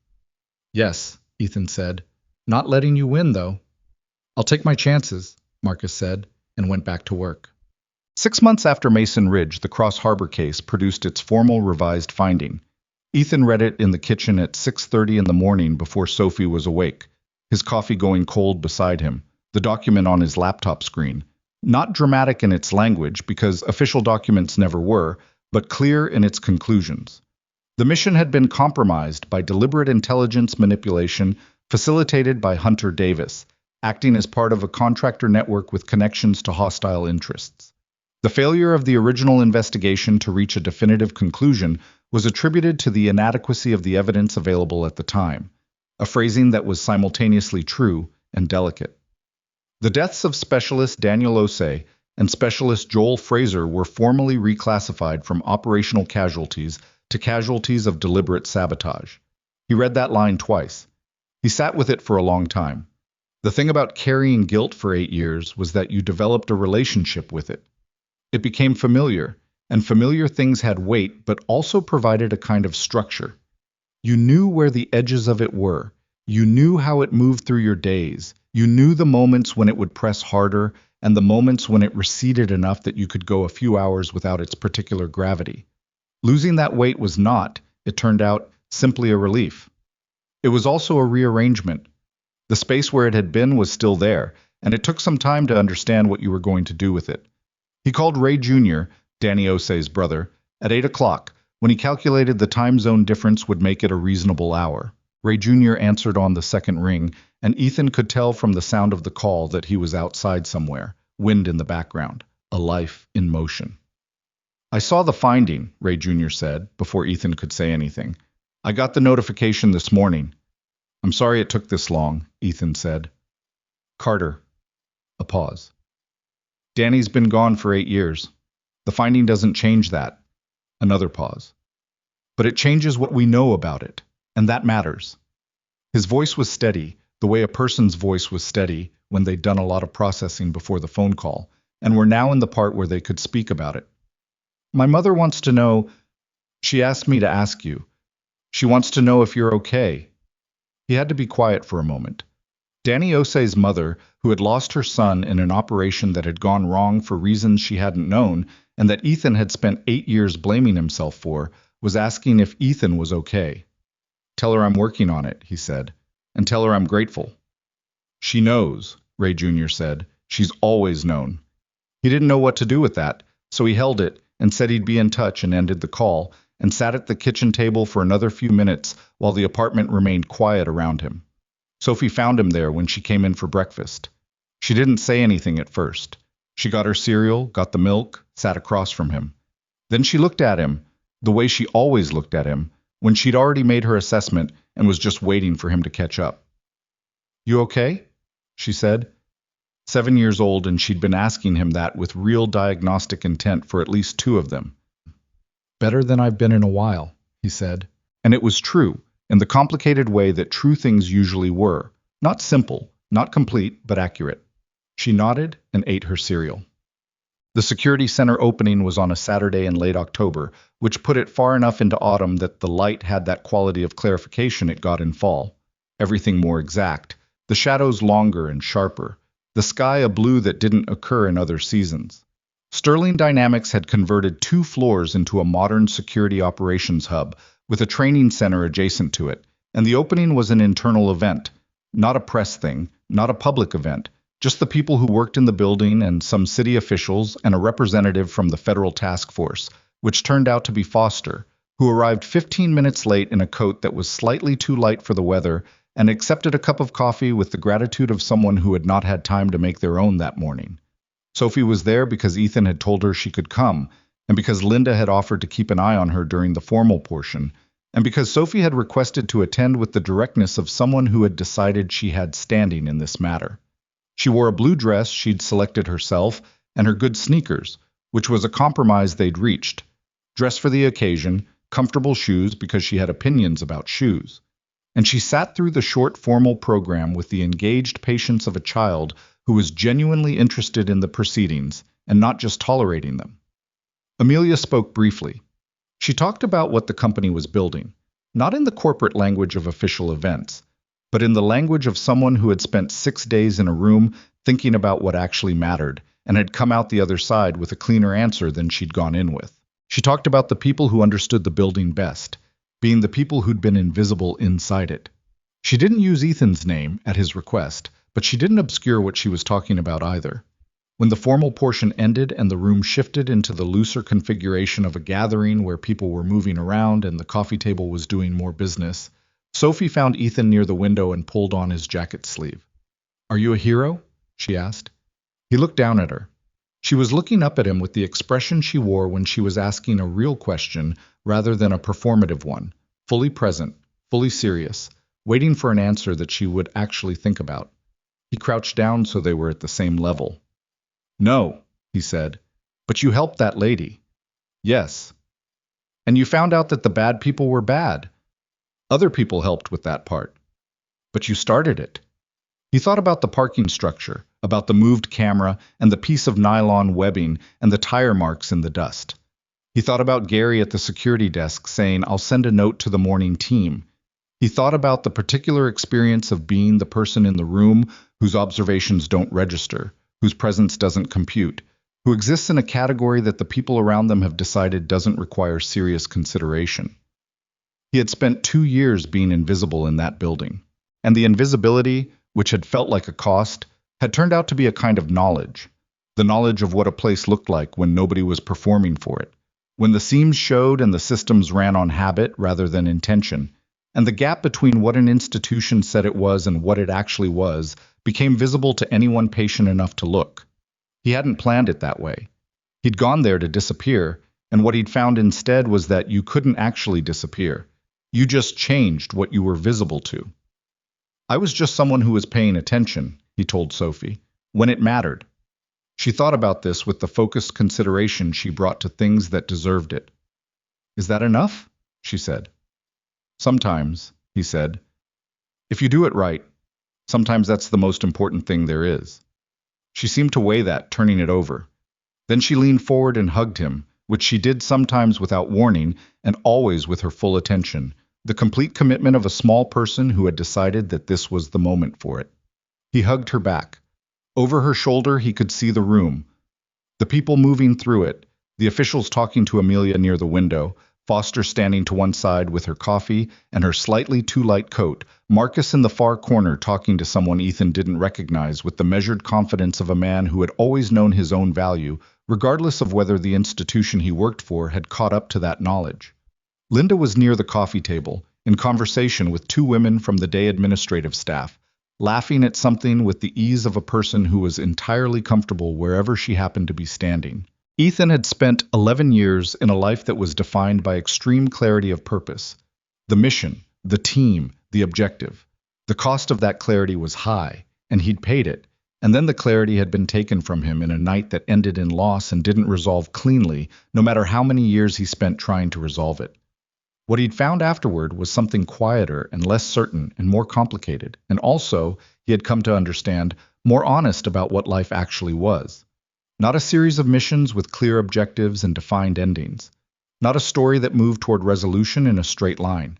S1: "Yes," Ethan said. "Not letting you win, though." "I'll take my chances," Marcus said, and went back to work. 6 months after Mason Ridge, the Cross Harbor case produced its formal revised finding. Ethan read it in the kitchen at 6:30 in the morning before Sophie was awake, his coffee going cold beside him, the document on his laptop screen. Not dramatic in its language, because official documents never were, but clear in its conclusions. The mission had been compromised by deliberate intelligence manipulation facilitated by Hunter Davis, acting as part of a contractor network with connections to hostile interests. The failure of the original investigation to reach a definitive conclusion was attributed to the inadequacy of the evidence available at the time, a phrasing that was simultaneously true and delicate. The deaths of Specialist Daniel Osei and Specialist Joel Fraser were formally reclassified from operational casualties to casualties of deliberate sabotage. He read that line twice. He sat with it for a long time. The thing about carrying guilt for 8 years was that you developed a relationship with it. It became familiar, and familiar things had weight but also provided a kind of structure. You knew where the edges of it were. You knew how it moved through your days. You knew the moments when it would press harder and the moments when it receded enough that you could go a few hours without its particular gravity. Losing that weight was not, it turned out, simply a relief. It was also a rearrangement. The space where it had been was still there, and it took some time to understand what you were going to do with it. He called Ray Jr., Danny Osei's brother, at 8 o'clock, when he calculated the time zone difference would make it a reasonable hour. Ray Jr. answered on the second ring, and Ethan could tell from the sound of the call that he was outside somewhere, wind in the background, a life in motion. "I saw the finding," Ray Jr. said, before Ethan could say anything. "I got the notification this morning." "I'm sorry it took this long," Ethan said. "Carter." A pause. "Danny's been gone for 8 years. The finding doesn't change that." Another pause. "But it changes what we know about it, and that matters." His voice was steady, the way a person's voice was steady when they'd done a lot of processing before the phone call, and were now in the part where they could speak about it. "My mother wants to know. She asked me to ask you. She wants to know if you're okay." He had to be quiet for a moment. Danny Osei's mother, who had lost her son in an operation that had gone wrong for reasons she hadn't known, and that Ethan had spent 8 years blaming himself for, was asking if Ethan was okay. "Tell her I'm working on it," he said, "and tell her I'm grateful." "She knows," Ray Jr. said. "She's always known." He didn't know what to do with that, so he held it and said he'd be in touch and ended the call, and sat at the kitchen table for another few minutes while the apartment remained quiet around him. Sophie found him there when she came in for breakfast. She didn't say anything at first. She got her cereal, got the milk, sat across from him. Then she looked at him, the way she always looked at him, when she'd already made her assessment and was just waiting for him to catch up. "You okay?" she said. 7 years old, and she'd been asking him that with real diagnostic intent for at least 2 of them. "Better than I've been in a while," he said. And it was true. in the complicated way that true things usually were, not simple, not complete, but accurate. She nodded and ate her cereal. The security center opening was on a Saturday in late October, which put it far enough into autumn that the light had that quality of clarification it got in fall. Everything more exact, the shadows longer and sharper, the sky a blue that didn't occur in other seasons. Sterling Dynamics had converted 2 floors into a modern security operations hub, with a training center adjacent to it, and the opening was an internal event, not a press thing, not a public event, just the people who worked in the building and some city officials and a representative from the federal task force, which turned out to be Foster, who arrived 15 minutes late in a coat that was slightly too light for the weather and accepted a cup of coffee with the gratitude of someone who had not had time to make their own that morning. Sophie was there because Ethan had told her she could come, and because Linda had offered to keep an eye on her during the formal portion, and because Sophie had requested to attend with the directness of someone who had decided she had standing in this matter. She wore a blue dress she'd selected herself and her good sneakers, which was a compromise they'd reached. Dress for the occasion, comfortable shoes because she had opinions about shoes. And she sat through the short formal program with the engaged patience of a child who was genuinely interested in the proceedings and not just tolerating them. Amelia spoke briefly. She talked about what the company was building, not in the corporate language of official events, but in the language of someone who had spent 6 days in a room thinking about what actually mattered and had come out the other side with a cleaner answer than she'd gone in with. She talked about the people who understood the building best, being the people who'd been invisible inside it. She didn't use Ethan's name at his request, but she didn't obscure what she was talking about either. When the formal portion ended and the room shifted into the looser configuration of a gathering where people were moving around and the coffee table was doing more business, Sophie found Ethan near the window and pulled on his jacket sleeve. "Are you a hero?" she asked. He looked down at her. She was looking up at him with the expression she wore when she was asking a real question rather than a performative one, fully present, fully serious, waiting for an answer that she would actually think about. He crouched down so they were at the same level. "No," he said, "but you helped that lady." "Yes." "And you found out that the bad people were bad." "Other people helped with that part." "But you started it." He thought about the parking structure, about the moved camera and the piece of nylon webbing and the tire marks in the dust. He thought about Gary at the security desk saying, "I'll send a note to the morning team." He thought about the particular experience of being the person in the room whose observations don't register, whose presence doesn't compute, who exists in a category that the people around them have decided doesn't require serious consideration. He had spent 2 years being invisible in that building, and the invisibility, which had felt like a cost, had turned out to be a kind of knowledge, the knowledge of what a place looked like when nobody was performing for it, when the seams showed and the systems ran on habit rather than intention, and the gap between what an institution said it was and what it actually was became visible to anyone patient enough to look. He hadn't planned it that way. He'd gone there to disappear, and what he'd found instead was that you couldn't actually disappear. You just changed what you were visible to. "I was just someone who was paying attention," he told Sophie, "when it mattered." She thought about this with the focused consideration she brought to things that deserved it. "Is that enough?" she said. "Sometimes," he said. "If you do it right, sometimes that's the most important thing there is." She seemed to weigh that, turning it over. Then she leaned forward and hugged him, which she did sometimes without warning and always with her full attention, the complete commitment of a small person who had decided that this was the moment for it. He hugged her back. Over her shoulder he could see the room, the people moving through it, the officials talking to Amelia near the window, Foster standing to one side with her coffee and her slightly too light coat, Marcus in the far corner talking to someone Ethan didn't recognize with the measured confidence of a man who had always known his own value, regardless of whether the institution he worked for had caught up to that knowledge. Linda was near the coffee table, in conversation with 2 women from the day administrative staff, laughing at something with the ease of a person who was entirely comfortable wherever she happened to be standing. Ethan had spent 11 years in a life that was defined by extreme clarity of purpose. The mission, the team, the objective. The cost of that clarity was high, and he'd paid it, and then the clarity had been taken from him in a night that ended in loss and didn't resolve cleanly, no matter how many years he spent trying to resolve it. What he'd found afterward was something quieter and less certain and more complicated, and also, he had come to understand, more honest about what life actually was. Not a series of missions with clear objectives and defined endings. Not a story that moved toward resolution in a straight line.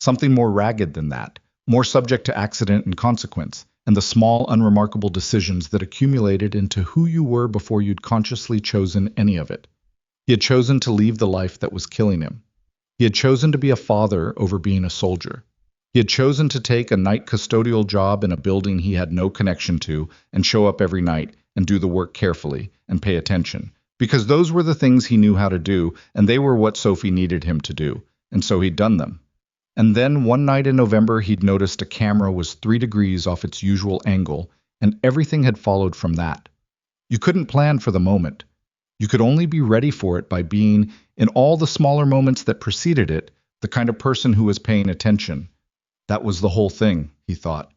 S1: Something more ragged than that, more subject to accident and consequence, and the small, unremarkable decisions that accumulated into who you were before you'd consciously chosen any of it. He had chosen to leave the life that was killing him. He had chosen to be a father over being a soldier. He had chosen to take a night custodial job in a building he had no connection to and show up every night and do the work carefully and pay attention, because those were the things he knew how to do, and they were what Sophie needed him to do, and so he'd done them. And then one night in November, he'd noticed a camera was 3 degrees off its usual angle, and everything had followed from that. You couldn't plan for the moment. You could only be ready for it by being, in all the smaller moments that preceded it, the kind of person who was paying attention. That was the whole thing, he thought.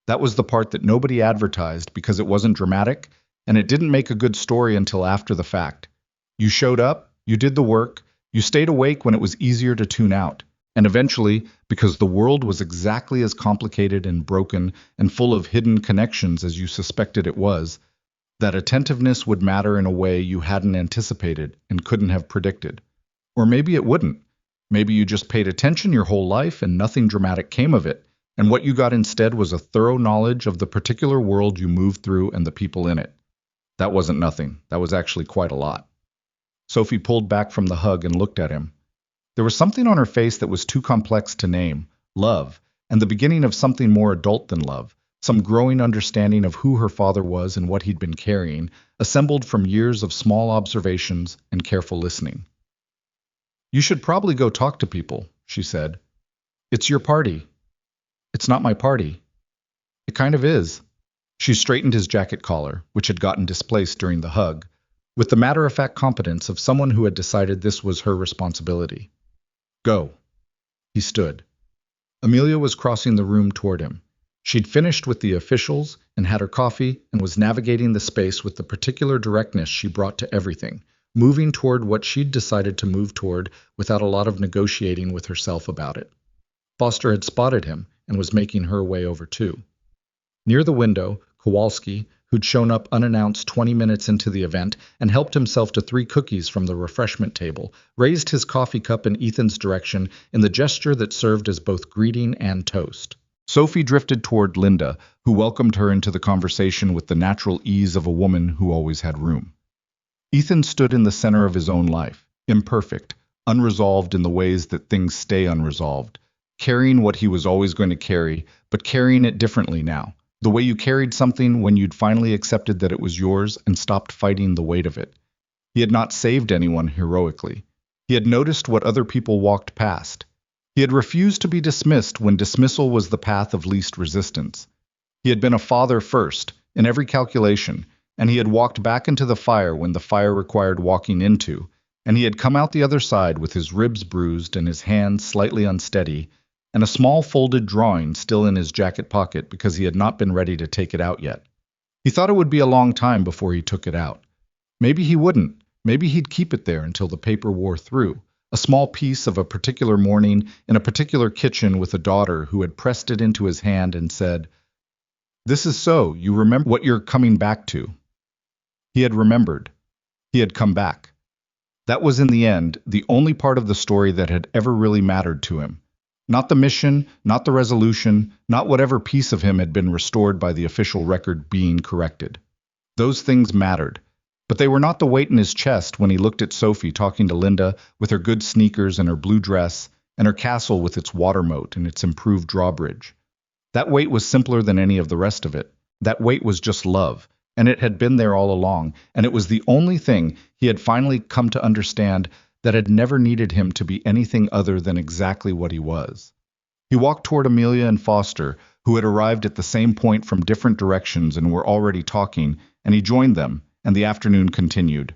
S1: That was the part that nobody advertised because it wasn't dramatic, and it didn't make a good story until after the fact. You showed up, you did the work, you stayed awake when it was easier to tune out. And eventually, because the world was exactly as complicated and broken and full of hidden connections as you suspected it was, that attentiveness would matter in a way you hadn't anticipated and couldn't have predicted. Or maybe it wouldn't. Maybe you just paid attention your whole life and nothing dramatic came of it, and what you got instead was a thorough knowledge of the particular world you moved through and the people in it. That wasn't nothing. That was actually quite a lot. Sophie pulled back from the hug and looked at him. There was something on her face that was too complex to name, love, and the beginning of something more adult than love, some growing understanding of who her father was and what he'd been carrying, assembled from years of small observations and careful listening. "You should probably go talk to people," she said. "It's your party." "It's not my party." "It kind of is." She straightened his jacket collar, which had gotten displaced during the hug, with the matter-of-fact competence of someone who had decided this was her responsibility. "Go." He stood. Amelia was crossing the room toward him. She'd finished with the officials and had her coffee and was navigating the space with the particular directness she brought to everything, moving toward what she'd decided to move toward without a lot of negotiating with herself about it. Foster had spotted him and was making her way over too. Near the window, Kowalski, who'd shown up unannounced 20 minutes into the event and helped himself to 3 cookies from the refreshment table, raised his coffee cup in Ethan's direction in the gesture that served as both greeting and toast. Sophie drifted toward Linda, who welcomed her into the conversation with the natural ease of a woman who always had room. Ethan stood in the center of his own life, imperfect, unresolved in the ways that things stay unresolved, carrying what he was always going to carry, but carrying it differently now. The way you carried something when you'd finally accepted that it was yours and stopped fighting the weight of it. He had not saved anyone heroically. He had noticed what other people walked past. He had refused to be dismissed when dismissal was the path of least resistance. He had been a father first, in every calculation, and he had walked back into the fire when the fire required walking into, and he had come out the other side with his ribs bruised and his hands slightly unsteady, and a small folded drawing still in his jacket pocket because he had not been ready to take it out yet. He thought it would be a long time before he took it out. Maybe he wouldn't. Maybe he'd keep it there until the paper wore through. A small piece of a particular morning in a particular kitchen with a daughter who had pressed it into his hand and said, "This is so, you remember what you're coming back to." He had remembered. He had come back. That was in the end the only part of the story that had ever really mattered to him. Not the mission, not the resolution, not whatever piece of him had been restored by the official record being corrected. Those things mattered. But they were not the weight in his chest when he looked at Sophie talking to Linda with her good sneakers and her blue dress, and her castle with its water moat and its improved drawbridge. That weight was simpler than any of the rest of it. That weight was just love, and it had been there all along, and it was the only thing he had finally come to understand that had never needed him to be anything other than exactly what he was. He walked toward Amelia and Foster, who had arrived at the same point from different directions and were already talking, and he joined them, and the afternoon continued.